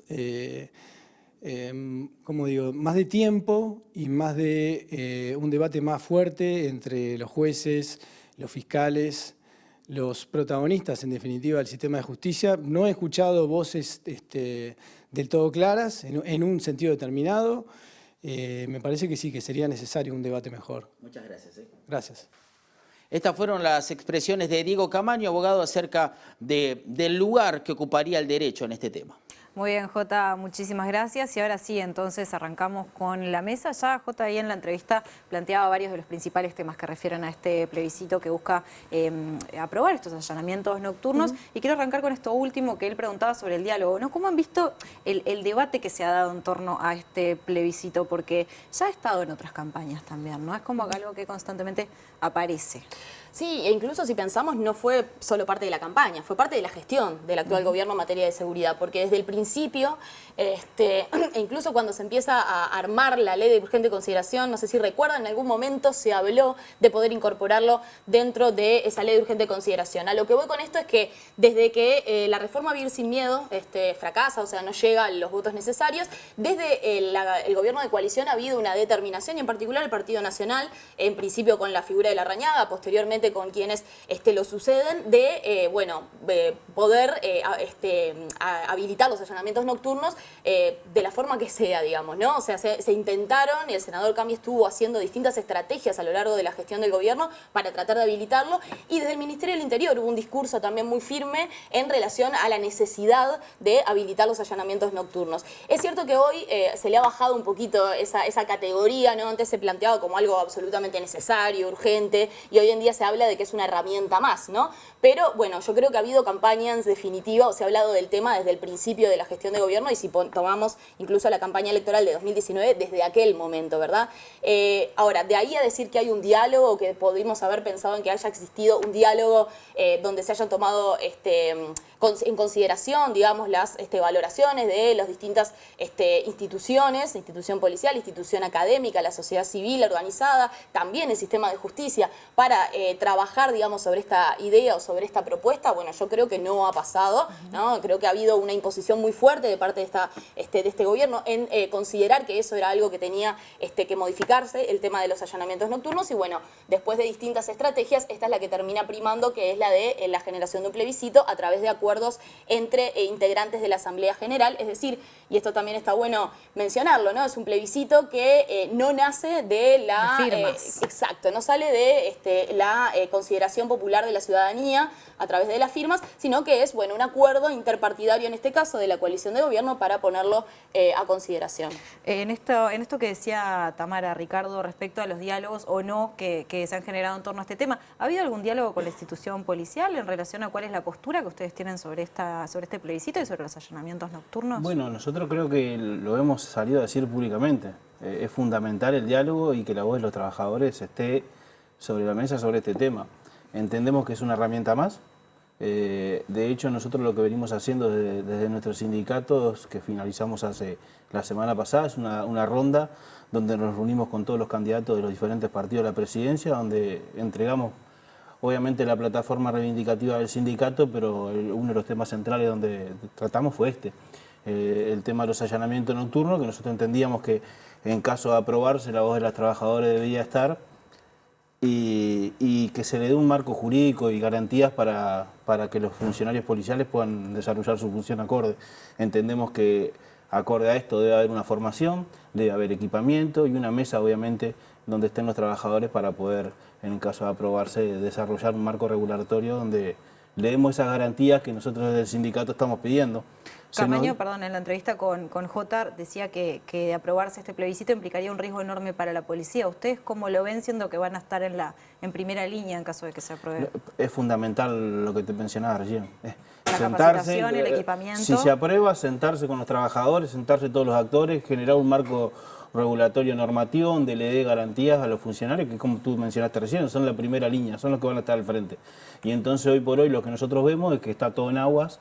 como digo, más de tiempo y más de un debate más fuerte entre los jueces, los fiscales, los protagonistas, en definitiva, del sistema de justicia. No he escuchado voces del todo claras en un sentido determinado. Me parece que sí, que sería necesario un debate mejor. Muchas gracias. Gracias. Estas fueron las expresiones de Diego Camaño, abogado, acerca del lugar que ocuparía el derecho en este tema. Muy bien, Jota, muchísimas gracias. Y ahora sí, entonces arrancamos con la mesa. Ya Jota ahí en la entrevista planteaba varios de los principales temas que refieren a este plebiscito que busca aprobar estos allanamientos nocturnos. Y quiero arrancar con esto último que él preguntaba sobre el diálogo, ¿no? ¿Cómo han visto el debate que se ha dado en torno a este plebiscito? Porque ya ha estado en otras campañas también, ¿no? Es como algo que constantemente aparece. Sí, e incluso si pensamos, no fue solo parte de la campaña, fue parte de la gestión del actual gobierno en materia de seguridad, porque desde el principio, e incluso cuando se empieza a armar la ley de urgente consideración, no sé si recuerdan, en algún momento se habló de poder incorporarlo dentro de esa ley de urgente consideración. A lo que voy con esto es que desde que la reforma Vivir Sin Miedo fracasa, o sea, no llega a los votos necesarios, desde el gobierno de coalición ha habido una determinación, y en particular el Partido Nacional, en principio con la figura de Larrañaga, posteriormente con quienes lo suceden, de poder habilitar los allanamientos nocturnos de la forma que sea, digamos, ¿no? O sea, se intentaron, y el senador Cambi estuvo haciendo distintas estrategias a lo largo de la gestión del gobierno para tratar de habilitarlo, y desde el Ministerio del Interior hubo un discurso también muy firme en relación a la necesidad de habilitar los allanamientos nocturnos. Es cierto que hoy se le ha bajado un poquito esa categoría, ¿no? Antes se planteaba como algo absolutamente necesario, urgente, y hoy en día se habla de que es una herramienta más, ¿no? Pero bueno, yo creo que ha habido campañas en definitiva, o se ha hablado del tema desde el principio de la gestión de gobierno, y si tomamos incluso la campaña electoral de 2019, desde aquel momento, ¿verdad? Ahora, de ahí a decir que hay un diálogo, que pudimos haber pensado en que haya existido un diálogo donde se hayan tomado en consideración, digamos, las valoraciones de las distintas instituciones, institución policial, institución académica, la sociedad civil organizada, también el sistema de justicia, para trabajar, digamos, sobre esta idea o sobre esta propuesta. Bueno, yo creo que no ha pasado, ¿no? Creo que ha habido una imposición muy fuerte de parte de este gobierno en considerar que eso era algo que tenía que modificarse, el tema de los allanamientos nocturnos, y bueno, después de distintas estrategias, esta es la que termina primando, que es la de la generación de un plebiscito a través de acuerdos entre integrantes de la Asamblea General, es decir, y esto también está bueno mencionarlo, ¿no? Es un plebiscito que no nace de la... firmas. Exacto, no sale de la consideración popular de la ciudadanía a través de las firmas, sino que es, bueno, un acuerdo interpartidario, en este caso, de la coalición de gobierno para ponerlo a consideración. En esto que decía Tamara, Ricardo, respecto a los diálogos o no que se han generado en torno a este tema, ¿ha habido algún diálogo con la institución policial en relación a cuál es la postura que ustedes tienen sobre este plebiscito y sobre los allanamientos nocturnos? Bueno, nosotros creo que lo hemos salido a decir públicamente. Es fundamental el diálogo y que la voz de los trabajadores esté sobre la mesa sobre este tema. Entendemos que es una herramienta más. De hecho, nosotros lo que venimos haciendo desde nuestros sindicatos, que finalizamos hace la semana pasada, es una ronda donde nos reunimos con todos los candidatos de los diferentes partidos de la presidencia, donde entregamos obviamente la plataforma reivindicativa del sindicato, pero uno de los temas centrales donde tratamos fue el tema de los allanamientos nocturnos, que nosotros entendíamos que en caso de aprobarse la voz de los trabajadores debía estar, y que se le dé un marco jurídico y garantías para que los funcionarios policiales puedan desarrollar su función acorde. Entendemos que acorde a esto debe haber una formación, debe haber equipamiento y una mesa, obviamente, donde estén los trabajadores para poder, en caso de aprobarse, desarrollar un marco regulatorio donde le demos esas garantías que nosotros desde el sindicato estamos pidiendo. Camaño, perdón, en la entrevista con Jota decía que de aprobarse este plebiscito implicaría un riesgo enorme para la policía. ¿Ustedes cómo lo ven, siendo que van a estar en primera línea en caso de que se apruebe? Es fundamental lo que te mencionaba recién. La capacitación, el equipamiento. Si se aprueba, sentarse con los trabajadores, sentarse todos los actores, generar un marco regulatorio normativo donde le dé garantías a los funcionarios, que como tú mencionaste recién, son la primera línea, son los que van a estar al frente. Y entonces hoy por hoy lo que nosotros vemos es que está todo en aguas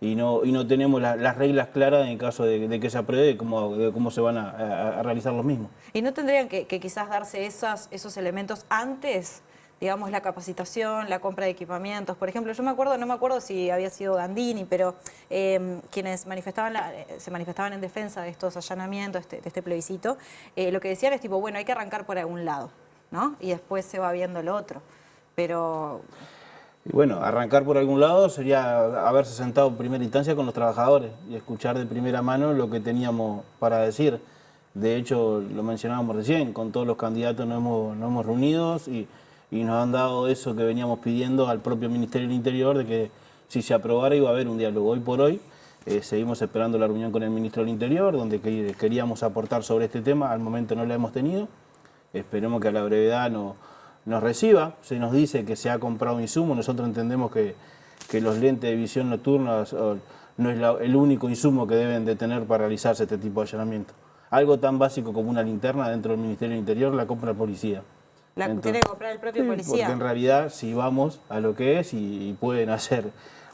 y no tenemos las reglas claras en caso de que se apruebe, de cómo se van a realizar los mismos. ¿Y no tendrían que quizás darse esos elementos antes? Digamos, la capacitación, la compra de equipamientos. Por ejemplo, no me acuerdo si había sido Gandini, pero quienes se manifestaban en defensa de estos allanamientos, de este plebiscito, lo que decían es tipo, bueno, hay que arrancar por algún lado, ¿no? Y después se va viendo lo otro. Pero... Y bueno, arrancar por algún lado sería haberse sentado en primera instancia con los trabajadores y escuchar de primera mano lo que teníamos para decir. De hecho, lo mencionábamos recién, con todos los candidatos nos hemos reunido y nos han dado eso que veníamos pidiendo al propio Ministerio del Interior, de que si se aprobara iba a haber un diálogo. Hoy por hoy seguimos esperando la reunión con el Ministro del Interior, donde queríamos aportar sobre este tema, al momento no la hemos tenido. Esperemos que a la brevedad nos reciba. Se nos dice que se ha comprado insumo, nosotros entendemos que los lentes de visión nocturna no es el único insumo que deben de tener para realizarse este tipo de allanamiento. Algo tan básico como una linterna dentro del Ministerio del Interior la compra la policía. Tiene que comprar el propio policía. Porque en realidad, si vamos a lo que es y pueden hacer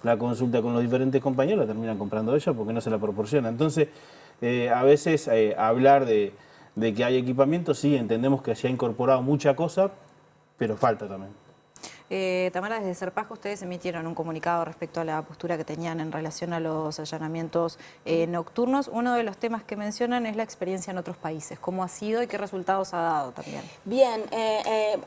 la consulta con los diferentes compañeros, la terminan comprando ellos porque no se la proporciona. Entonces, a veces hablar de que hay equipamiento, sí, entendemos que se ha incorporado mucha cosa, pero falta también. Tamara, desde Serpajo ustedes emitieron un comunicado respecto a la postura que tenían en relación a los allanamientos nocturnos. Uno de los temas que mencionan es la experiencia en otros países. ¿Cómo ha sido y qué resultados ha dado también? Bien,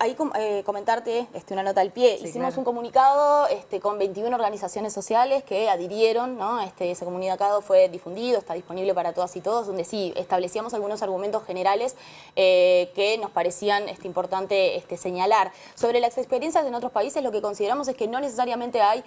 ahí comentarte una nota al pie. Sí, hicimos claro. un comunicado con 21 organizaciones sociales que adhirieron, ¿no? Ese comunicado fue difundido, está disponible para todas y todos, donde sí establecíamos algunos argumentos generales que nos parecían importante señalar. Sobre las experiencias en otros países, lo que consideramos es que no necesariamente hay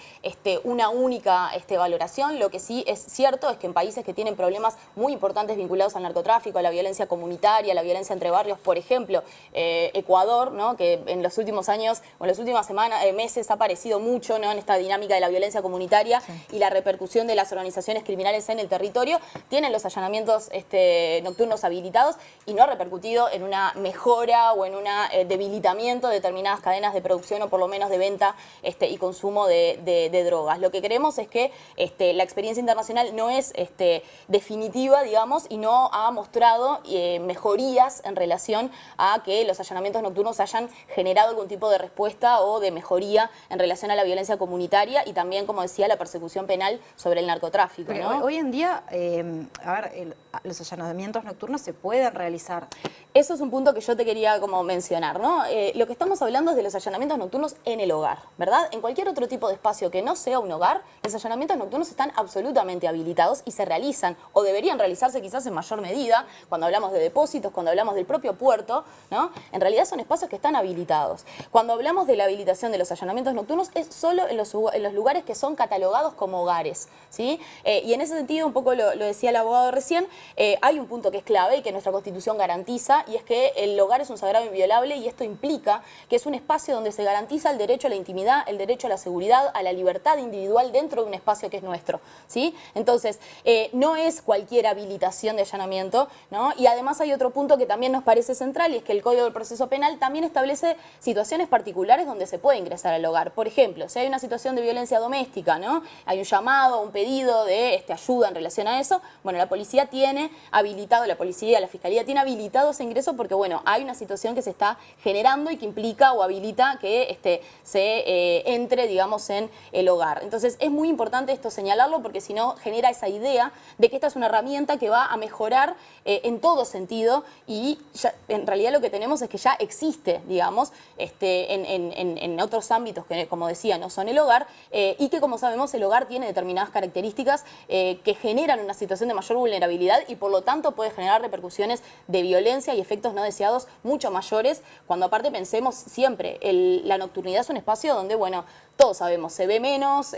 una única valoración. Lo que sí es cierto es que en países que tienen problemas muy importantes vinculados al narcotráfico, a la violencia comunitaria, a la violencia entre barrios, por ejemplo, Ecuador, ¿no? Que en los últimos años o en las últimas meses ha aparecido mucho, ¿no? En esta dinámica de la violencia comunitaria y la repercusión de las organizaciones criminales en el territorio, tienen los allanamientos nocturnos habilitados y no ha repercutido en una mejora o en un debilitamiento de determinadas cadenas de producción o por lo menos de venta y consumo de drogas. Lo que creemos es que la experiencia internacional no es definitiva, digamos, y no ha mostrado mejorías en relación a que los allanamientos nocturnos hayan generado algún tipo de respuesta o de mejoría en relación a la violencia comunitaria y también, como decía, la persecución penal sobre el narcotráfico, ¿no? Hoy en día, los allanamientos nocturnos se pueden realizar. Eso es un punto que yo te quería mencionar, ¿no? Lo que estamos hablando es de los allanamientos nocturnos en el hogar, ¿verdad? En cualquier otro tipo de espacio que no sea un hogar, los allanamientos nocturnos están absolutamente habilitados y se realizan, o deberían realizarse quizás en mayor medida, cuando hablamos de depósitos, cuando hablamos del propio puerto, ¿no? En realidad son espacios que están habilitados. Cuando hablamos de la habilitación de los allanamientos nocturnos es solo en los lugares que son catalogados como hogares, ¿sí? Y en ese sentido, un poco lo decía el abogado recién, hay un punto que es clave y que nuestra Constitución garantiza, y es que el hogar es un sagrado inviolable y esto implica que es un espacio donde se garantiza el derecho a la intimidad, el derecho a la seguridad, a la libertad individual dentro de un espacio que es nuestro, ¿sí? Entonces, no es cualquier habilitación de allanamiento, ¿no? Y además hay otro punto que también nos parece central y es que el Código del Proceso Penal también establece situaciones particulares donde se puede ingresar al hogar. Por ejemplo, si hay una situación de violencia doméstica, ¿no? Hay un llamado, un pedido de ayuda en relación a eso, bueno, la policía tiene habilitado, la Fiscalía tiene habilitado ese ingreso porque, bueno, hay una situación que se está generando y que implica o habilita que se entre, digamos, en el hogar. Entonces, es muy importante esto señalarlo porque si no genera esa idea de que esta es una herramienta que va a mejorar en todo sentido y ya, en realidad lo que tenemos es que ya existe, digamos, en otros ámbitos que, como decía, no son el hogar y que, como sabemos, el hogar tiene determinadas características que generan una situación de mayor vulnerabilidad inseguridad y por lo tanto puede generar repercusiones de violencia y efectos no deseados mucho mayores, cuando aparte pensemos siempre, la nocturnidad es un espacio donde, bueno, todos sabemos, se ve menos,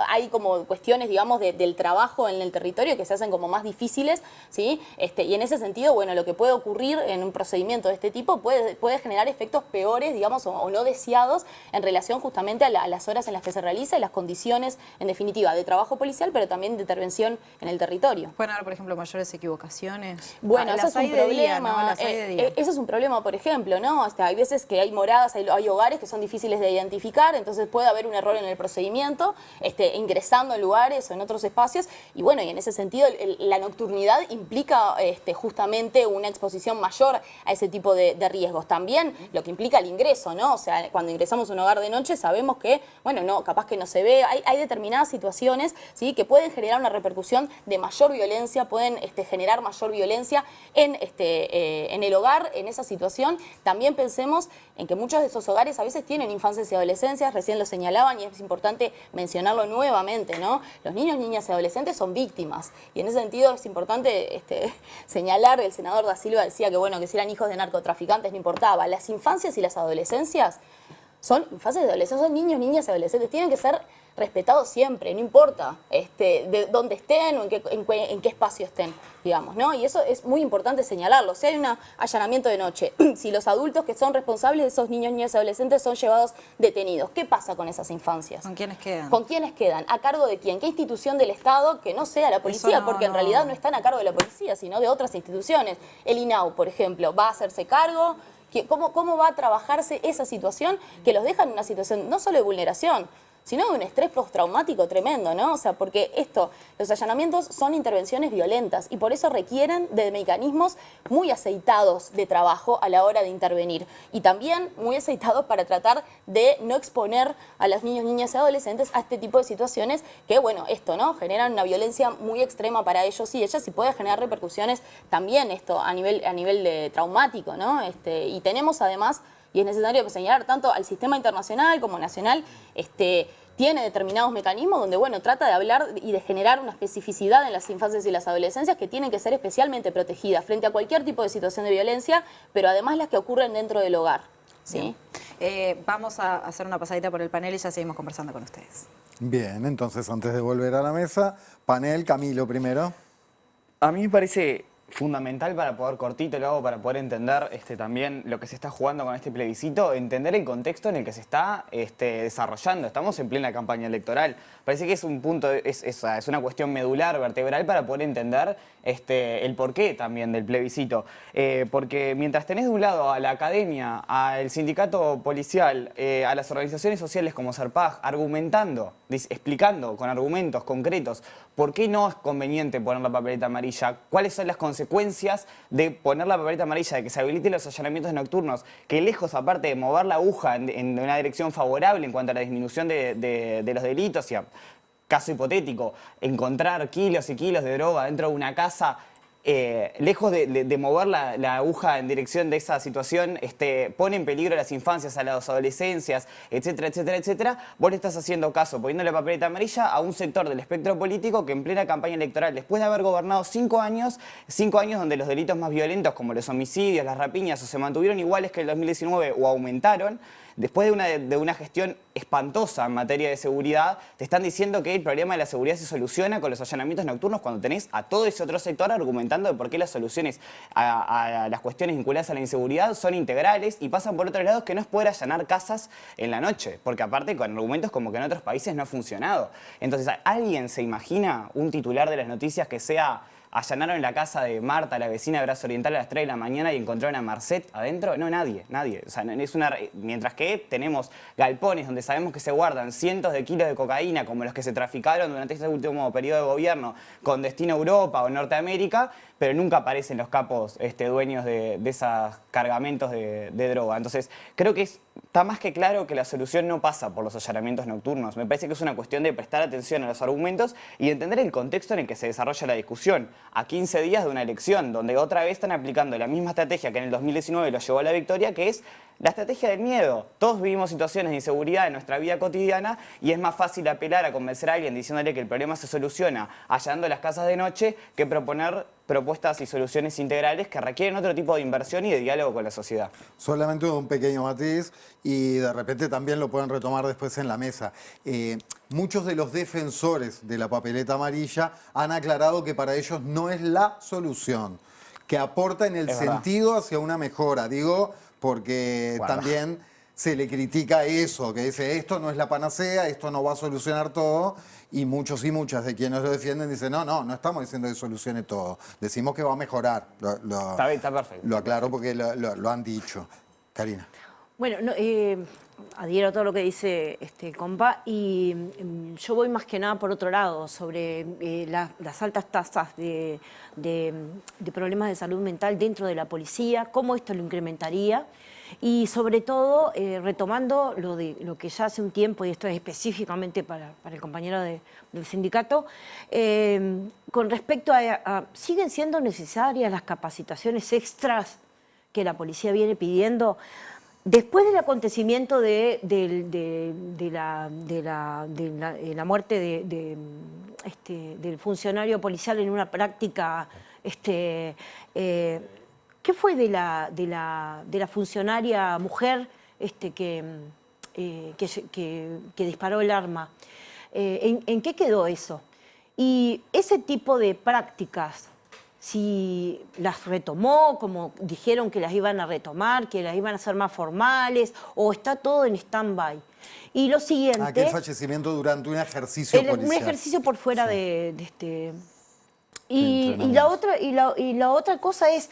hay como cuestiones, digamos, del trabajo en el territorio que se hacen como más difíciles, ¿sí? Y en ese sentido, bueno, lo que puede ocurrir en un procedimiento de este tipo puede generar efectos peores, digamos, o no deseados en relación justamente a las horas en las que se realiza y las condiciones, en definitiva, de trabajo policial, pero también de intervención en el territorio. ¿Pueden haber, por ejemplo, mayores equivocaciones? Bueno, ese es un problema. Día, ¿no? Las hay de día. Ese es un problema, por ejemplo, ¿no? Hay veces que hay moradas, hay hogares que son difíciles de identificar, entonces puede haber un error en el procedimiento, ingresando en lugares o en otros espacios, y bueno, y en ese sentido la nocturnidad implica justamente una exposición mayor a ese tipo de riesgos. También lo que implica el ingreso, ¿no? O sea, cuando ingresamos a un hogar de noche sabemos que, bueno, no, capaz que no se ve, hay determinadas situaciones, ¿sí?, que pueden generar una repercusión de mayor violencia, pueden generar mayor violencia en el hogar, en esa situación. También pensemos en que muchos de esos hogares a veces tienen infancias y adolescencias, recién lo señalaban y es importante mencionarlo nuevamente, ¿no? Los niños, niñas y adolescentes son víctimas y en ese sentido es importante señalar, el senador Da Silva decía que, bueno, que si eran hijos de narcotraficantes no importaba. Las infancias y las adolescencias son infancias y adolescentes, son niños, niñas y adolescentes, tienen que ser respetados siempre, no importa de dónde estén o en qué espacio estén, digamos, ¿no? Y eso es muy importante señalarlo. Si hay un allanamiento de noche, si los adultos que son responsables de esos niños, niñas y adolescentes son llevados detenidos, ¿qué pasa con esas infancias? ¿Con quiénes quedan? ¿Con quiénes quedan? ¿A cargo de quién? ¿Qué institución del Estado que no sea la policía? Porque en realidad no están a cargo de la policía, sino de otras instituciones. El INAU, por ejemplo, ¿va a hacerse cargo? ¿Cómo va a trabajarse esa situación que los deja en una situación no solo de vulneración, sino de un estrés postraumático tremendo, ¿no? O sea, porque los allanamientos son intervenciones violentas y por eso requieren de mecanismos muy aceitados de trabajo a la hora de intervenir y también muy aceitados para tratar de no exponer a los niños, niñas y adolescentes a este tipo de situaciones que, bueno, ¿no? Generan una violencia muy extrema para ellos y ellas y puede generar repercusiones también a nivel de traumático, ¿no? Y tenemos además, y es necesario señalar tanto al sistema internacional como nacional, tiene determinados mecanismos donde, bueno, trata de hablar y de generar una especificidad en las infancias y las adolescencias que tienen que ser especialmente protegidas frente a cualquier tipo de situación de violencia, pero además las que ocurren dentro del hogar, ¿sí? Vamos a hacer una pasadita por el panel y ya seguimos conversando con ustedes. Bien, entonces antes de volver a la mesa, panel, Camilo primero. A mí me parece fundamental para poder, cortito lo hago, para poder entender también lo que se está jugando con este plebiscito, entender el contexto en el que se está desarrollando. Estamos en plena campaña electoral. Parece que es un punto, es una cuestión medular, vertebral, para poder entender el porqué también del plebiscito. Porque mientras tenés de un lado a la academia, al sindicato policial, a las organizaciones sociales como Serpaj, argumentando, explicando con argumentos concretos por qué no es conveniente poner la papeleta amarilla, cuáles son las consecuencias de poner la papeleta amarilla, de que se habiliten los allanamientos nocturnos, que lejos, aparte de mover la aguja en una dirección favorable en cuanto a la disminución de los delitos y a caso hipotético, encontrar kilos y kilos de droga dentro de una casa, lejos de mover la aguja en dirección de esa situación, pone en peligro a las infancias, a las adolescencias, etcétera, etcétera, etcétera, vos le estás haciendo caso, poniendo la papeleta amarilla a un sector del espectro político que en plena campaña electoral, después de haber gobernado 5 años donde los delitos más violentos como los homicidios, las rapiñas, o se mantuvieron iguales que el 2019 o aumentaron, después de una gestión espantosa en materia de seguridad, te están diciendo que el problema de la seguridad se soluciona con los allanamientos nocturnos cuando tenés a todo ese otro sector argumentando de por qué las soluciones a las cuestiones vinculadas a la inseguridad son integrales y pasan por otros lados que no es poder allanar casas en la noche, porque aparte con argumentos como que en otros países no ha funcionado. Entonces, ¿alguien se imagina un titular de las noticias que sea: allanaron la casa de Marta, la vecina de Brazo Oriental, a las 3 de la mañana y encontraron a Marcet adentro? No, nadie. O sea, mientras que tenemos galpones donde sabemos que se guardan cientos de kilos de cocaína, como los que se traficaron durante este último periodo de gobierno con destino a Europa o Norteamérica, pero nunca aparecen los capos dueños de esos cargamentos de droga. Entonces, creo que está más que claro que la solución no pasa por los allanamientos nocturnos. Me parece que es una cuestión de prestar atención a los argumentos y entender el contexto en el que se desarrolla la discusión. A 15 días de una elección, donde otra vez están aplicando la misma estrategia que en el 2019 los llevó a la victoria, que es la estrategia del miedo. Todos vivimos situaciones de inseguridad en nuestra vida cotidiana y es más fácil apelar a convencer a alguien diciéndole que el problema se soluciona allanando las casas de noche que proponer propuestas y soluciones integrales que requieren otro tipo de inversión y de diálogo con la sociedad. Solamente un pequeño matiz y de repente también lo pueden retomar después en la mesa. Muchos de los defensores de la papeleta amarilla han aclarado que para ellos no es la solución, que aporta en el sentido hacia una mejora. Digo, porque también se le critica eso, que dice esto no es la panacea, esto no va a solucionar todo. Y muchos y muchas de quienes lo defienden dicen, no estamos diciendo que solucione todo. Decimos que va a mejorar. Está bien, está perfecto. Lo aclaro porque lo han dicho. Karina. Bueno, adhiero a todo lo que dice este compa y yo voy más que nada por otro lado, sobre las altas tasas de problemas de salud mental dentro de la policía, cómo esto lo incrementaría. Y sobre todo, retomando lo que ya hace un tiempo, y esto es específicamente para el compañero del sindicato, con respecto a ¿siguen siendo necesarias las capacitaciones extras que la policía viene pidiendo? Después del acontecimiento de la muerte del funcionario policial en una práctica, ¿qué fue de la funcionaria mujer que disparó el arma? ¿En qué quedó eso? Y ese tipo de prácticas, si las retomó, como dijeron que las iban a retomar, que las iban a hacer más formales, o está todo en stand-by. Y lo siguiente... Aquel fallecimiento durante un ejercicio policial. Un ejercicio por fuera de este... Y la otra cosa es...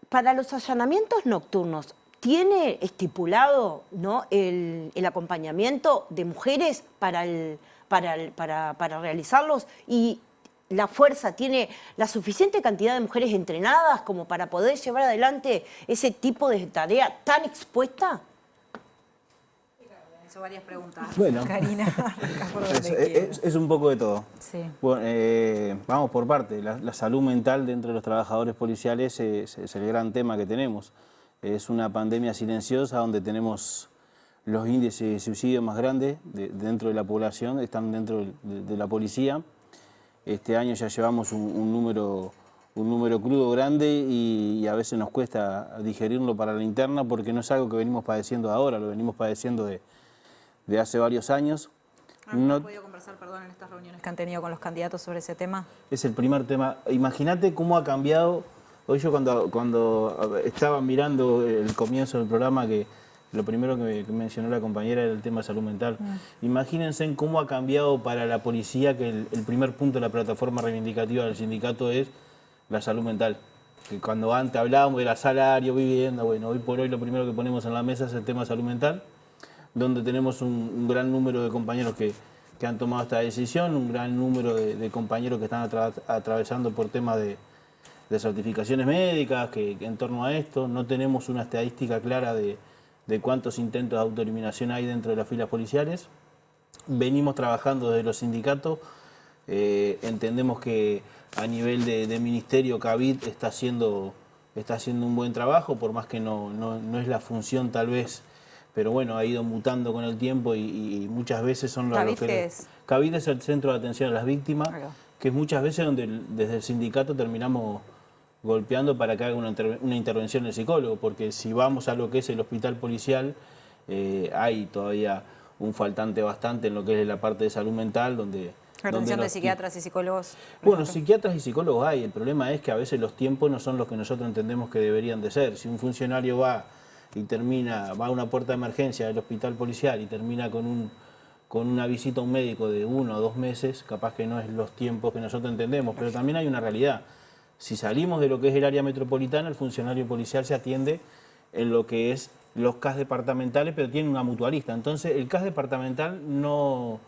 Para los allanamientos nocturnos, ¿tiene estipulado, ¿no?, el acompañamiento de mujeres para realizarlos? ¿Y la fuerza tiene la suficiente cantidad de mujeres entrenadas como para poder llevar adelante ese tipo de tarea tan expuesta? Hizo varias preguntas. Bueno, Karina. es un poco de todo. Sí. Bueno, vamos por parte. La salud mental dentro de los trabajadores policiales es el gran tema que tenemos. Es una pandemia silenciosa donde tenemos los índices de suicidio más grandes dentro de la población, están dentro de la policía. Este año ya llevamos un número crudo grande y a veces nos cuesta digerirlo para la interna porque no es algo que venimos padeciendo ahora, lo venimos padeciendo de hace varios años. ¿No han podido conversar, en estas reuniones que han tenido con los candidatos sobre ese tema? Es el primer tema. Imagínate cómo ha cambiado. Hoy yo cuando estaba mirando el comienzo del programa, que lo primero que mencionó la compañera era el tema de salud mental. Imagínense en cómo ha cambiado para la policía, que el primer punto de la plataforma reivindicativa del sindicato es la salud mental. Que cuando antes hablábamos era salario, vivienda, bueno, hoy por hoy lo primero que ponemos en la mesa es el tema de salud mental, donde tenemos un gran número de compañeros que han tomado esta decisión, un gran número de compañeros que están atravesando por temas de certificaciones médicas, que en torno a esto no tenemos una estadística clara de cuántos intentos de autoeliminación hay dentro de las filas policiales. Venimos trabajando desde los sindicatos, entendemos que a nivel de ministerio CAVID está haciendo un buen trabajo, por más que no es la función tal vez, pero bueno, ha ido mutando con el tiempo y muchas veces son los que... ¿Qué es? CAVID es el Centro de Atención a las Víctimas, que es muchas veces donde desde el sindicato terminamos golpeando para que haga una intervención el psicólogo, porque si vamos a lo que es el hospital policial, hay todavía un faltante bastante en lo que es la parte de salud mental, donde... Atención de psiquiatras y psicólogos. Bueno, psiquiatras y psicólogos hay, el problema es que a veces los tiempos no son los que nosotros entendemos que deberían de ser. Si un funcionario va a una puerta de emergencia del hospital policial y termina con una visita a un médico de 1 o 2 meses, capaz que no es los tiempos que nosotros entendemos, pero también hay una realidad. Si salimos de lo que es el área metropolitana, el funcionario policial se atiende en lo que es los CAS departamentales, pero tiene una mutualista. Entonces, el CAS departamental no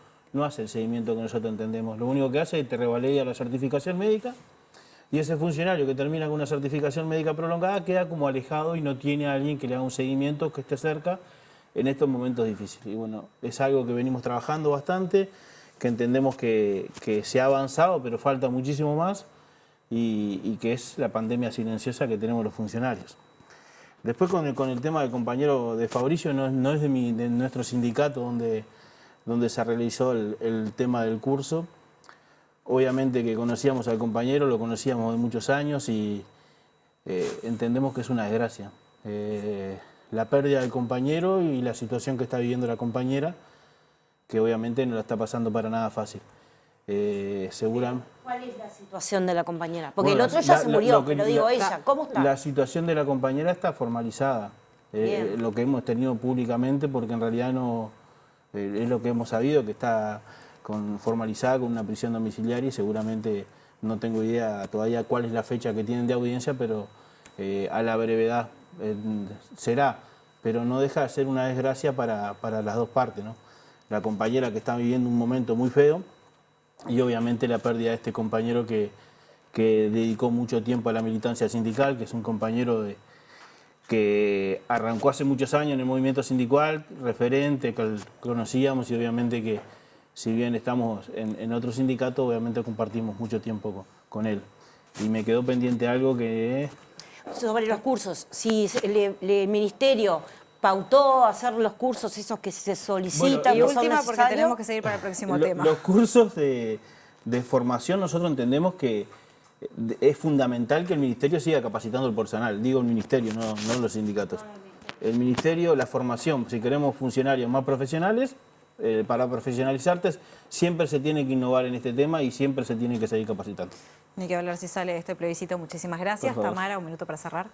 hace el seguimiento que nosotros entendemos. Lo único que hace es te revalida la certificación médica y ese funcionario que termina con una certificación médica prolongada queda como alejado y no tiene a alguien que le haga un seguimiento, que esté cerca en estos momentos difíciles. Y bueno, es algo que venimos trabajando bastante, que entendemos que se ha avanzado, pero falta muchísimo más. Y que es la pandemia silenciosa que tenemos los funcionarios. Después con el tema del compañero de Fabricio, no es de nuestro sindicato donde se realizó el tema del curso. Obviamente que conocíamos al compañero, lo conocíamos de muchos años y entendemos que es una desgracia. La pérdida del compañero y la situación que está viviendo la compañera, que obviamente no la está pasando para nada fácil. Seguramente... ¿Cuál es la situación de la compañera? Porque el otro ya se murió, pero digo ella, ¿cómo está? La situación de la compañera está formalizada. Lo que hemos tenido públicamente, porque en realidad no es lo que hemos sabido, que está formalizada con una prisión domiciliaria y seguramente no tengo idea todavía cuál es la fecha que tienen de audiencia, pero a la brevedad será. Pero no deja de ser una desgracia para las dos partes, ¿no? La compañera que está viviendo un momento muy feo y obviamente la pérdida de este compañero que dedicó mucho tiempo a la militancia sindical, que es un compañero que arrancó hace muchos años en el movimiento sindical, referente, que conocíamos y obviamente que si bien estamos en otro sindicato, obviamente compartimos mucho tiempo con él. Y me quedó pendiente algo que... Sobre los cursos, si el ministerio pautó hacer los cursos esos que se solicitan, y no son última, porque necesarios. tenemos que seguir para el próximo tema. Los cursos de formación, nosotros entendemos que es fundamental que el ministerio siga capacitando el personal. Digo el ministerio, no los sindicatos. El ministerio, la formación, si queremos funcionarios más profesionales, para profesionalizarte, siempre se tiene que innovar en este tema y siempre se tiene que seguir capacitando. Ni que hablar si sale de este plebiscito. Muchísimas gracias. Tamara, un minuto para cerrar.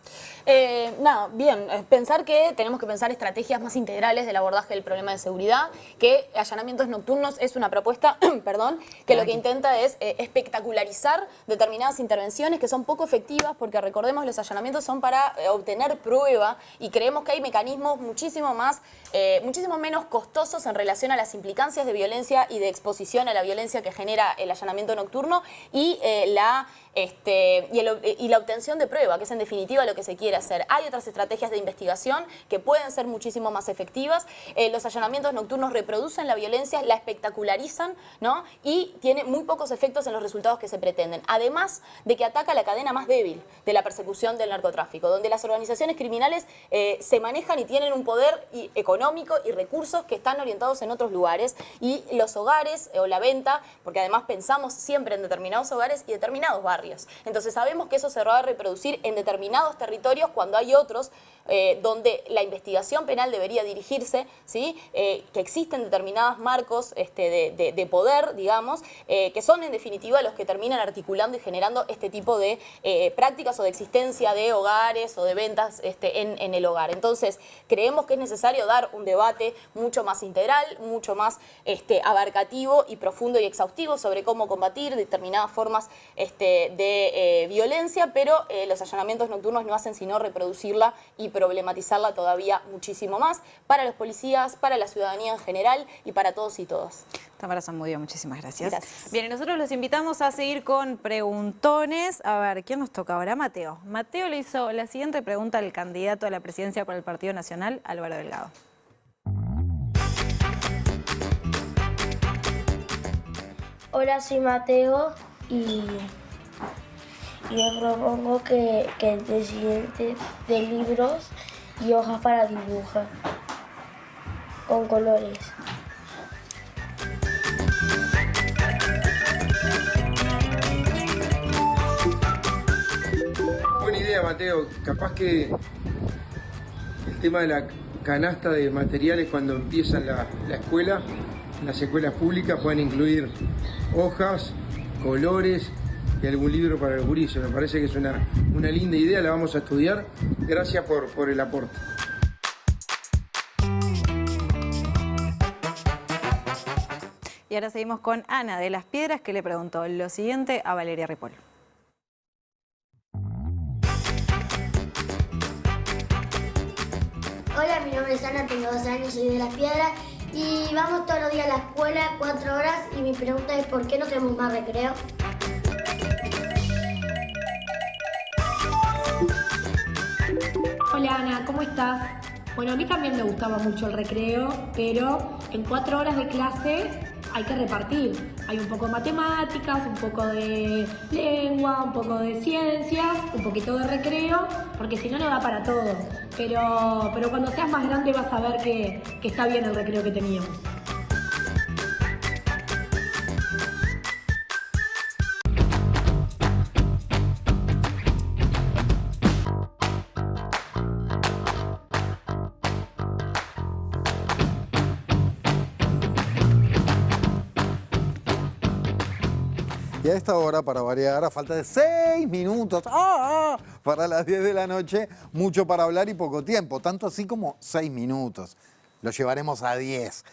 Nada, bien, pensar que tenemos que pensar estrategias más integrales del abordaje del problema de seguridad, que allanamientos nocturnos es una propuesta, perdón, que lo que intenta es espectacularizar determinadas intervenciones que son poco efectivas, porque recordemos, los allanamientos son para obtener prueba y creemos que hay mecanismos muchísimo menos costosos en relación a las implicancias de violencia y de exposición a la violencia que genera el allanamiento nocturno y la obtención de prueba, que es en definitiva lo que se quiere hacer. Hay otras estrategias de investigación que pueden ser muchísimo más efectivas. Los allanamientos nocturnos reproducen la violencia, la espectacularizan, ¿no? Y tiene muy pocos efectos en los resultados que se pretenden. Además de que ataca la cadena más débil de la persecución del narcotráfico, donde las organizaciones criminales se manejan y tienen un poder económico y recursos que están orientados en otros lugares, y los hogares o la venta, porque además pensamos siempre en determinados hogares y determinados barrios. Entonces sabemos que eso se va a reproducir en determinados territorios cuando hay otros donde la investigación penal debería dirigirse, ¿sí? Que existen determinados marcos de poder, digamos, que son en definitiva los que terminan articulando y generando este tipo de prácticas o de existencia de hogares o de ventas en el hogar. Entonces creemos que es necesario dar un debate mucho más integral, mucho más abarcativo y profundo y exhaustivo sobre cómo combatir determinadas formas de violencia, pero los allanamientos nocturnos no hacen sino reproducirla y problematizarla todavía muchísimo más para los policías, para la ciudadanía en general y para todos y todas. Tamara Zamudio, muchísimas gracias. Gracias. Bien, y nosotros los invitamos a seguir con preguntones. A ver, ¿quién nos toca ahora? Mateo. Mateo le hizo la siguiente pregunta al candidato a la presidencia por el Partido Nacional, Álvaro Delgado. Hola, soy Mateo y yo propongo que el presidente dé libros y hojas para dibujar con colores. Buena idea, Mateo. Capaz que el tema de la canasta de materiales cuando empieza la escuela, las escuelas públicas pueden incluir hojas, colores y algún libro para los gurises. Me parece que es una linda idea, la vamos a estudiar. Gracias por el aporte. Y ahora seguimos con Ana de Las Piedras, que le preguntó lo siguiente a Valeria Ripoll. Hola, mi nombre es Ana, tengo 12 años, soy de Las Piedras y vamos todos los días a la escuela, 4 horas, y mi pregunta es ¿por qué no tenemos más recreo? Hola Ana, ¿cómo estás? Bueno, a mí también me gustaba mucho el recreo, pero en 4 horas de clase hay que repartir. Hay un poco de matemáticas, un poco de lengua, un poco de ciencias, un poquito de recreo, porque si no, no da para todo. Pero cuando seas más grande vas a ver que está bien el recreo que teníamos. Y a esta hora, para variar, a falta de 6 minutos para las 10 de la noche, mucho para hablar y poco tiempo, tanto así como 6 minutos. Lo llevaremos a 10.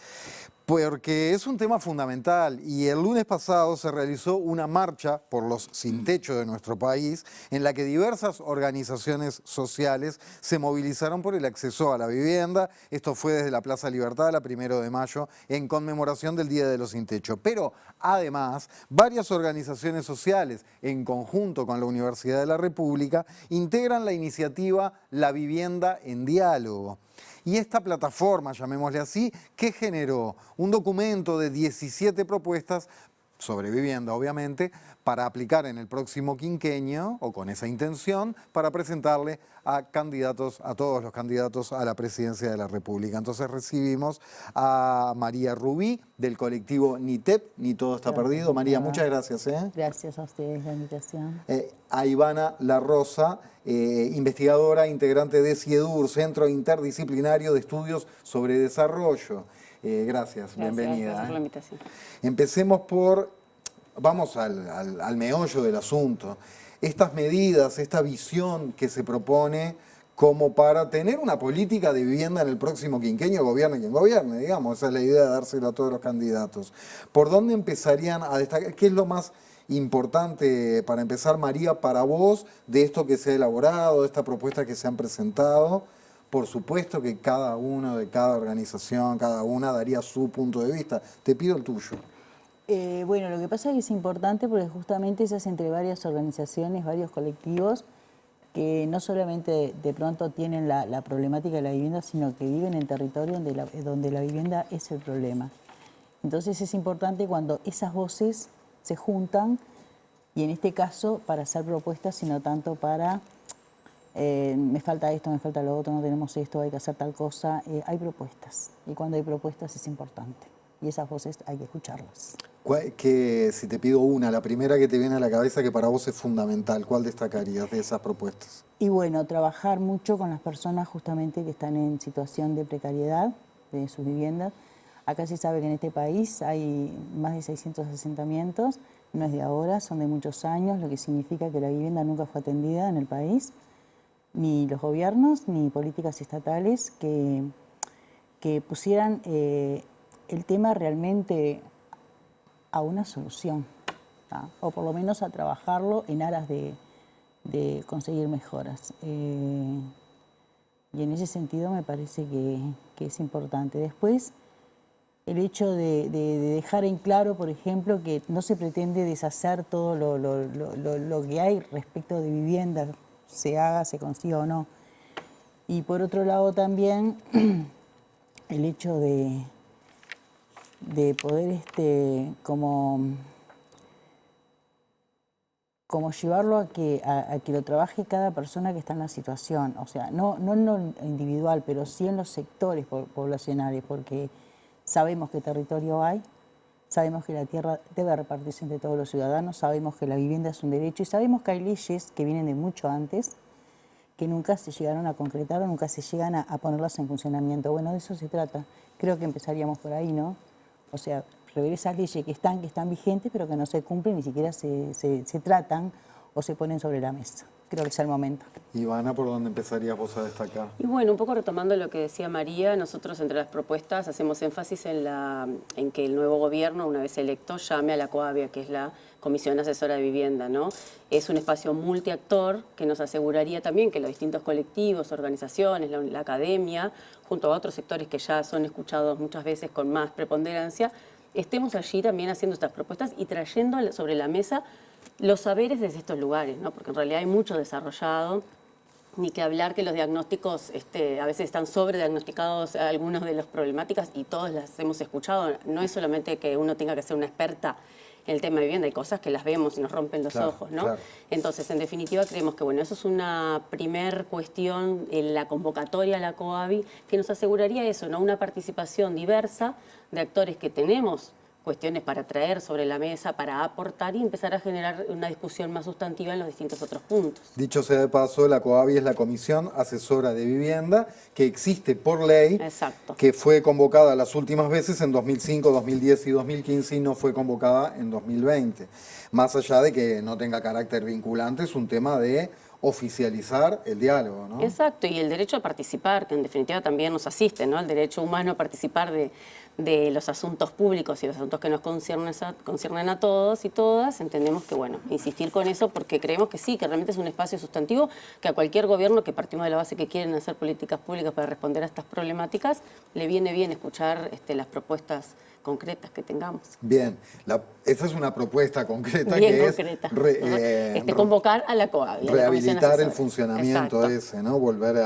Porque es un tema fundamental y el lunes pasado se realizó una marcha por los sin techo de nuestro país en la que diversas organizaciones sociales se movilizaron por el acceso a la vivienda. Esto fue desde la Plaza Libertad, la 1 de mayo, en conmemoración del Día de los Sin Techo. Pero además, varias organizaciones sociales, en conjunto con la Universidad de la República, integran la iniciativa La Vivienda en Diálogo. Y esta plataforma, llamémosle así, que generó un documento de 17 propuestas sobre vivienda, obviamente, para aplicar en el próximo quinquenio, o con esa intención, para presentarle a todos los candidatos a la presidencia de la República. Entonces recibimos a María Rubí, del colectivo NITEP, Ni Todo Está Perdido. María, muchas gracias. Gracias a ustedes por la invitación. A Ivana La Rosa, investigadora, integrante de CIEDUR, Centro Interdisciplinario de Estudios sobre Desarrollo. Gracias, bienvenida. Gracias por la invitación. Empecemos vamos al meollo del asunto. Estas medidas, esta visión que se propone como para tener una política de vivienda en el próximo quinquenio, gobierne quien gobierne, digamos, esa es la idea de dárselo a todos los candidatos. ¿Por dónde empezarían a destacar? ¿Qué es lo más importante para empezar, María, para vos, de esto que se ha elaborado, de esta propuesta que se han presentado? Por supuesto que cada uno de cada organización, cada una daría su punto de vista. Te pido el tuyo. Bueno, lo que pasa es que es importante porque justamente se hace entre varias organizaciones, varios colectivos, que no solamente de pronto tienen la problemática de la vivienda, sino que viven en territorio donde la vivienda es el problema. Entonces es importante cuando esas voces se juntan, y en este caso para hacer propuestas, sino tanto para... me falta esto, me falta lo otro, no tenemos esto, hay que hacer tal cosa. Hay propuestas, y cuando hay propuestas es importante, y esas voces hay que escucharlas. Si te pido una, la primera que te viene a la cabeza que para vos es fundamental, ¿cuál destacarías de esas propuestas? Y bueno, trabajar mucho con las personas justamente que están en situación de precariedad de sus viviendas. Acá se sabe que en este país hay más de 600 asentamientos, no es de ahora, son de muchos años, lo que significa que la vivienda nunca fue atendida en el país. Ni los gobiernos, ni políticas estatales que pusieran el tema realmente a una solución, ¿tá? O por lo menos a trabajarlo en aras de conseguir mejoras. Y en ese sentido me parece que es importante. Después, el hecho de dejar en claro, por ejemplo, que no se pretende deshacer todo lo que hay respecto de vivienda, se haga, se consiga o no. Y por otro lado también el hecho de poder como llevarlo a que lo trabaje cada persona que está en la situación, o sea, no en lo individual, pero sí en los sectores poblacionales, porque sabemos qué territorio hay, sabemos que la tierra debe repartirse entre todos los ciudadanos, sabemos que la vivienda es un derecho y sabemos que hay leyes que vienen de mucho antes que nunca se llegaron a concretar o nunca se llegan a ponerlas en funcionamiento. Bueno, de eso se trata. Creo que empezaríamos por ahí, ¿no? O sea, rever esas leyes que están vigentes pero que no se cumplen, ni siquiera se tratan o se ponen sobre la mesa. Creo que es el momento. Ivana, ¿por dónde empezarías vos a destacar? Y bueno, un poco retomando lo que decía María, nosotros entre las propuestas hacemos énfasis en que el nuevo gobierno, una vez electo, llame a la COAVIA, que es la Comisión Asesora de Vivienda, ¿no? Es un espacio multiactor que nos aseguraría también que los distintos colectivos, organizaciones, la academia, junto a otros sectores que ya son escuchados muchas veces con más preponderancia, estemos allí también haciendo estas propuestas y trayendo sobre la mesa los saberes desde estos lugares, ¿no? Porque en realidad hay mucho desarrollado, ni que hablar que los diagnósticos a veces están sobrediagnosticados algunas de las problemáticas y todas las hemos escuchado. No es solamente que uno tenga que ser una experta en el tema de vivienda, hay cosas que las vemos y nos rompen los ojos, ¿no? Claro. Entonces, en definitiva, creemos que bueno, eso es una primer cuestión en la convocatoria a la COAVI que nos aseguraría eso, ¿no? Una participación diversa de actores que tenemos cuestiones para traer sobre la mesa, para aportar y empezar a generar una discusión más sustantiva en los distintos otros puntos. Dicho sea de paso, la COAVI es la Comisión Asesora de Vivienda que existe por ley, Exacto. que fue convocada las últimas veces en 2005, 2010 y 2015 y no fue convocada en 2020. Más allá de que no tenga carácter vinculante, es un tema de oficializar el diálogo, ¿no? Exacto, y el derecho a participar, que en definitiva también nos asiste, ¿no? El derecho humano a participar de los asuntos públicos y los asuntos que nos conciernen a todos y todas. Entendemos que, bueno, insistir con eso porque creemos que sí, que realmente es un espacio sustantivo que a cualquier gobierno, que partimos de la base que quieren hacer políticas públicas para responder a estas problemáticas, le viene bien escuchar las propuestas concretas que tengamos. Bien, esa es una propuesta concreta bien que concreta. es convocar a la COAVI. rehabilitar el funcionamiento Exacto. ese, ¿no? Volver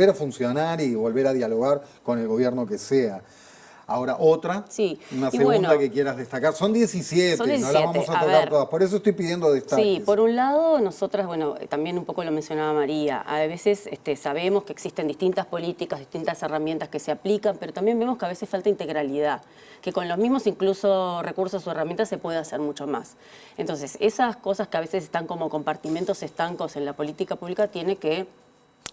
a funcionar y volver a dialogar con el gobierno que sea. Ahora, una segunda que quieras destacar. Son 17, no las vamos a tocar todas. Por eso estoy pidiendo destaques. Sí, por un lado, nosotras, bueno, también un poco lo mencionaba María, a veces sabemos que existen distintas políticas, distintas herramientas que se aplican, pero también vemos que a veces falta integralidad, que con los mismos incluso recursos o herramientas se puede hacer mucho más. Entonces, esas cosas que a veces están como compartimentos estancos en la política pública tiene que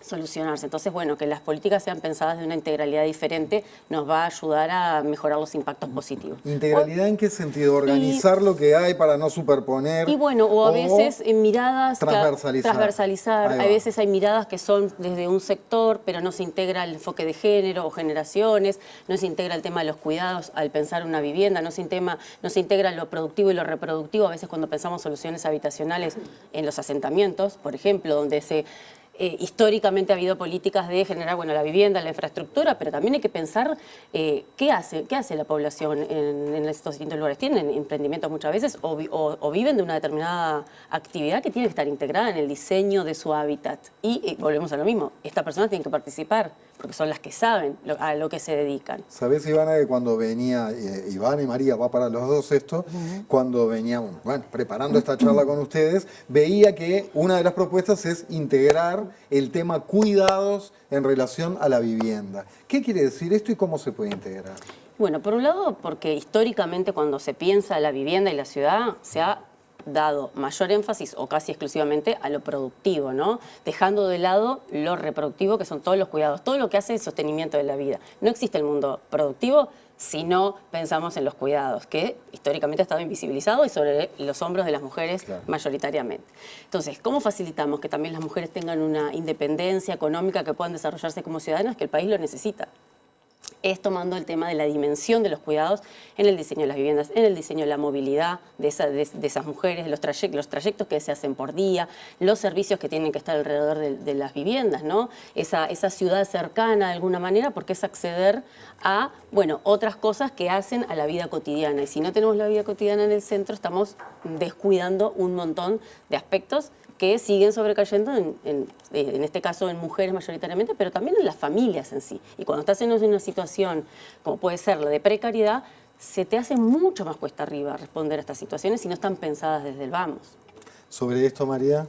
solucionarse. Entonces, bueno, que las políticas sean pensadas de una integralidad diferente nos va a ayudar a mejorar los impactos positivos. ¿Integralidad en qué sentido? Organizar lo que hay para no superponer. Y bueno, o a veces en miradas... Transversalizar. A veces hay miradas que son desde un sector, pero no se integra el enfoque de género o generaciones, no se integra el tema de los cuidados al pensar una vivienda, no se integra lo productivo y lo reproductivo. A veces cuando pensamos soluciones habitacionales en los asentamientos, por ejemplo, donde históricamente ha habido políticas de generar la vivienda, la infraestructura, pero también hay que pensar qué hace la población en estos distintos lugares. Tienen emprendimientos muchas veces o viven de una determinada actividad que tiene que estar integrada en el diseño de su hábitat. Y volvemos a lo mismo, estas personas tienen que participar porque son las que saben a lo que se dedican. ¿Sabés, Ivana, que cuando venía, Ivana y María, va para los dos esto, cuando veníamos, preparando esta charla con ustedes, veía que una de las propuestas es integrar el tema cuidados en relación a la vivienda. ¿Qué quiere decir esto y cómo se puede integrar? Bueno, por un lado, porque históricamente cuando se piensa la vivienda y la ciudad, se ha dado mayor énfasis o casi exclusivamente a lo productivo, ¿no? Dejando de lado lo reproductivo, que son todos los cuidados, todo lo que hace el sostenimiento de la vida. No existe el mundo productivo si no pensamos en los cuidados, que históricamente ha estado invisibilizado y sobre los hombros de las mujeres mayoritariamente. Entonces, ¿cómo facilitamos que también las mujeres tengan una independencia económica, que puedan desarrollarse como ciudadanas, que el país lo necesita? Es tomando el tema de la dimensión de los cuidados en el diseño de las viviendas, en el diseño de la movilidad de esas mujeres, los trayectos que se hacen por día, los servicios que tienen que estar alrededor de las viviendas, ¿no? Esa ciudad cercana de alguna manera, porque es acceder a, otras cosas que hacen a la vida cotidiana. Y si no tenemos la vida cotidiana en el centro, estamos descuidando un montón de aspectos que siguen sobrecayendo, en este caso en mujeres mayoritariamente, pero también en las familias en sí. Y cuando estás en una situación como puede ser la de precariedad, se te hace mucho más cuesta arriba responder a estas situaciones si no están pensadas desde el vamos. ¿Sobre esto, María?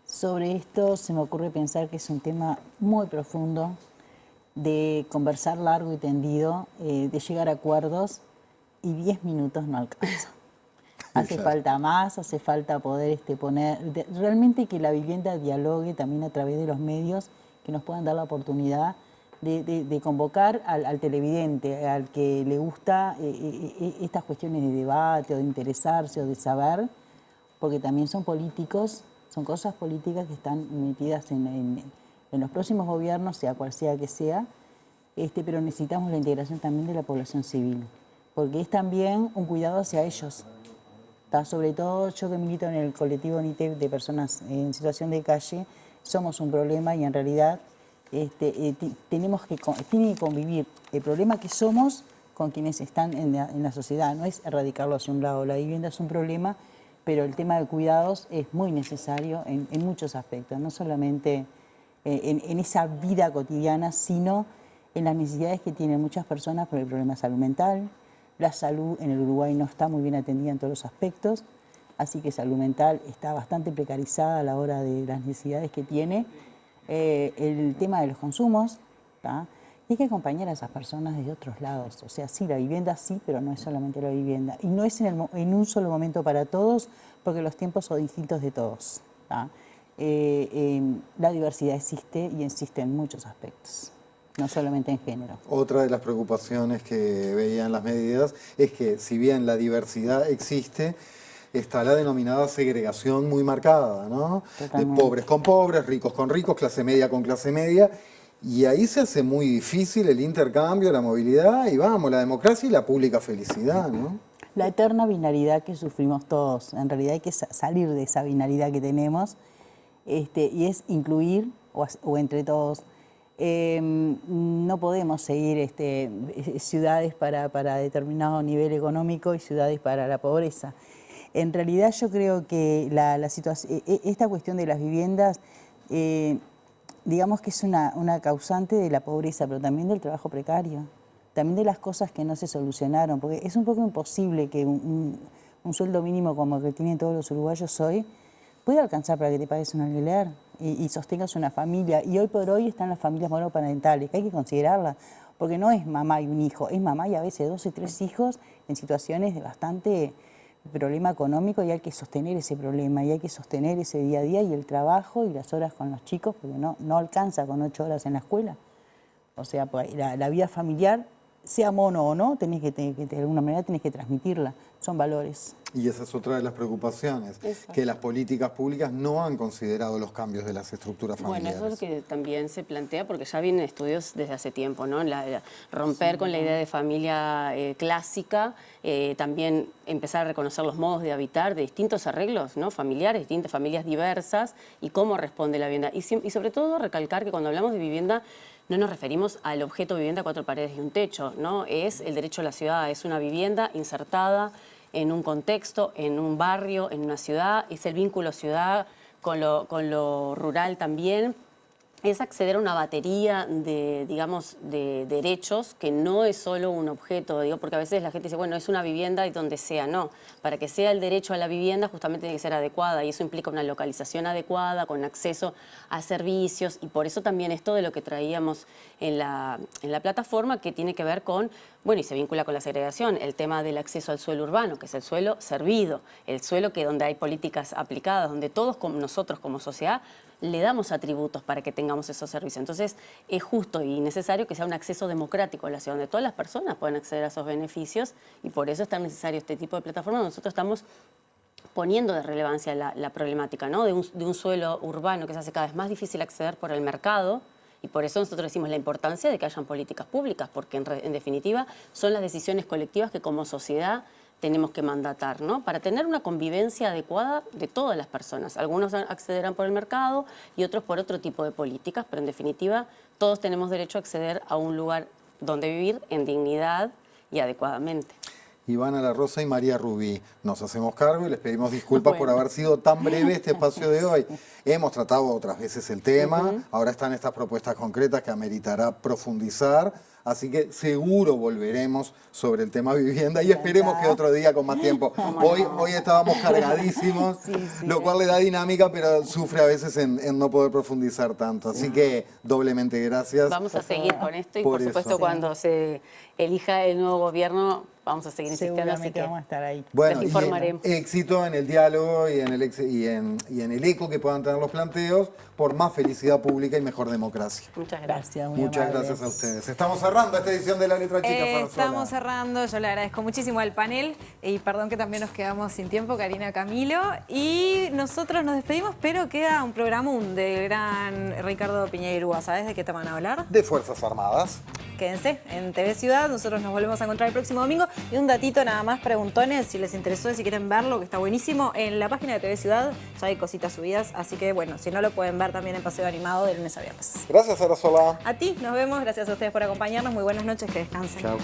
Sobre esto se me ocurre pensar que es un tema muy profundo, de conversar largo y tendido, de llegar a acuerdos, y 10 minutos no alcanzan. Hace falta más, hace falta poder realmente que la vivienda dialogue también a través de los medios que nos puedan dar la oportunidad de convocar al televidente, al que le gusta estas cuestiones de debate o de interesarse o de saber, porque también son políticos, son cosas políticas que están metidas en los próximos gobiernos, sea cual sea que sea, pero necesitamos la integración también de la población civil, porque es también un cuidado hacia ellos. Sobre todo yo que milito en el colectivo NITEP de personas en situación de calle, somos un problema y en realidad tiene que convivir el problema que somos con quienes están en la sociedad. No es erradicarlo hacia un lado, la vivienda es un problema, pero el tema de cuidados es muy necesario en muchos aspectos, no solamente en esa vida cotidiana, sino en las necesidades que tienen muchas personas por el problema de salud mental. La salud en el Uruguay no está muy bien atendida en todos los aspectos, así que salud mental está bastante precarizada a la hora de las necesidades que tiene. El tema de los consumos, ¿tá? hay que acompañar a esas personas desde otros lados. O sea, sí, la vivienda sí, pero no es solamente la vivienda. Y no es en un solo momento para todos, porque los tiempos son distintos de todos. ¿Tá? La diversidad existe y existe en muchos aspectos, no solamente en género. Otra de las preocupaciones que veían las medidas es que si bien la diversidad existe, está la denominada segregación muy marcada, ¿no? De pobres con pobres, ricos con ricos, clase media con clase media, y ahí se hace muy difícil el intercambio, la movilidad, y vamos, la democracia y la pública felicidad, ¿no? La eterna binaridad que sufrimos todos, en realidad hay que salir de esa binaridad que tenemos, y es incluir, o entre todos. No podemos seguir ciudades para determinado nivel económico y ciudades para la pobreza. En realidad yo creo que esta cuestión de las viviendas, digamos que es una causante de la pobreza, pero también del trabajo precario, también de las cosas que no se solucionaron, porque es un poco imposible que un sueldo mínimo como el que tienen todos los uruguayos hoy pueda alcanzar para que te pagues un alquiler y sostengas una familia. Y hoy por hoy están las familias monoparentales, que hay que considerarlas, porque no es mamá y un hijo, es mamá y a veces 2 y 3 hijos en situaciones de bastante problema económico, y hay que sostener ese problema, y hay que sostener ese día a día y el trabajo y las horas con los chicos, porque no alcanza con 8 horas en la escuela. O sea, la vida familiar, sea mono o no, de alguna manera tenés que transmitirla, son valores. Y esa es otra de las preocupaciones, que las políticas públicas no han considerado los cambios de las estructuras familiares. Bueno, eso es lo que también se plantea, porque ya vienen estudios desde hace tiempo, ¿no? Romper con la idea de familia clásica, también empezar a reconocer los modos de habitar de distintos arreglos, ¿no? Familiares, distintas familias diversas, y cómo responde la vivienda. Y sobre todo recalcar que cuando hablamos de vivienda, no nos referimos al objeto vivienda 4 paredes y un techo, ¿no? Es el derecho a la ciudad, es una vivienda insertada en un contexto, en un barrio, en una ciudad, es el vínculo ciudad con lo rural también. Es acceder a una batería de, digamos, de derechos que no es solo un objeto, digo, porque a veces la gente dice, bueno, es una vivienda y donde sea, no. Para que sea el derecho a la vivienda justamente tiene que ser adecuada, y eso implica una localización adecuada, con acceso a servicios, y por eso también esto de lo que traíamos en la plataforma, que tiene que ver con, bueno, y se vincula con la segregación, el tema del acceso al suelo urbano, que es el suelo servido, el suelo que donde hay políticas aplicadas, donde todos nosotros como sociedad le damos atributos para que tengamos esos servicios. Entonces, es justo y necesario que sea un acceso democrático a la ciudad, donde todas las personas puedan acceder a esos beneficios, y por eso es tan necesario este tipo de plataformas. Nosotros estamos poniendo de relevancia la problemática, ¿no? de un suelo urbano que se hace cada vez más difícil acceder por el mercado, y por eso nosotros decimos la importancia de que hayan políticas públicas, porque en definitiva son las decisiones colectivas que como sociedad tenemos que mandatar, ¿no? Para tener una convivencia adecuada de todas las personas. Algunos accederán por el mercado y otros por otro tipo de políticas, pero en definitiva todos tenemos derecho a acceder a un lugar donde vivir en dignidad y adecuadamente. Ivana La Rosa y María Rubí, nos hacemos cargo y les pedimos disculpas por haber sido tan breve este espacio de hoy. Hemos tratado otras veces el tema, ahora están estas propuestas concretas que ameritará profundizar, así que seguro volveremos sobre el tema vivienda, y esperemos que otro día con más tiempo. Hoy estábamos cargadísimos, lo cual le da dinámica, pero sufre a veces en no poder profundizar tanto. Así que doblemente gracias. Vamos a seguir con esto, y por supuesto cuando se elija el nuevo gobierno vamos a seguir insistiendo, así que vamos a estar ahí. Bueno, les informaremos. Éxito en el diálogo y en el eco que puedan tener los planteos por más felicidad pública y mejor democracia. Muchas gracias. Muchas gracias a ustedes. Estamos cerrando esta edición de La Letra Chica. Estamos cerrando, yo le agradezco muchísimo al panel, y perdón que también nos quedamos sin tiempo, Karina, Camilo, y nosotros nos despedimos, pero queda un programa del gran Ricardo Piñeirúa. ¿Sabes de qué te van a hablar? De Fuerzas Armadas. Quédense en TV Ciudad, nosotros nos volvemos a encontrar el próximo domingo. Y un datito nada más, preguntones, si les interesó, si quieren verlo, que está buenísimo, en la página de TV Ciudad ya hay cositas subidas, así que bueno, si no lo pueden ver también en Paseo Animado de lunes a viernes. Gracias, Arazola. A ti, nos vemos, gracias a ustedes por acompañarnos, muy buenas noches, que descansen. Chao.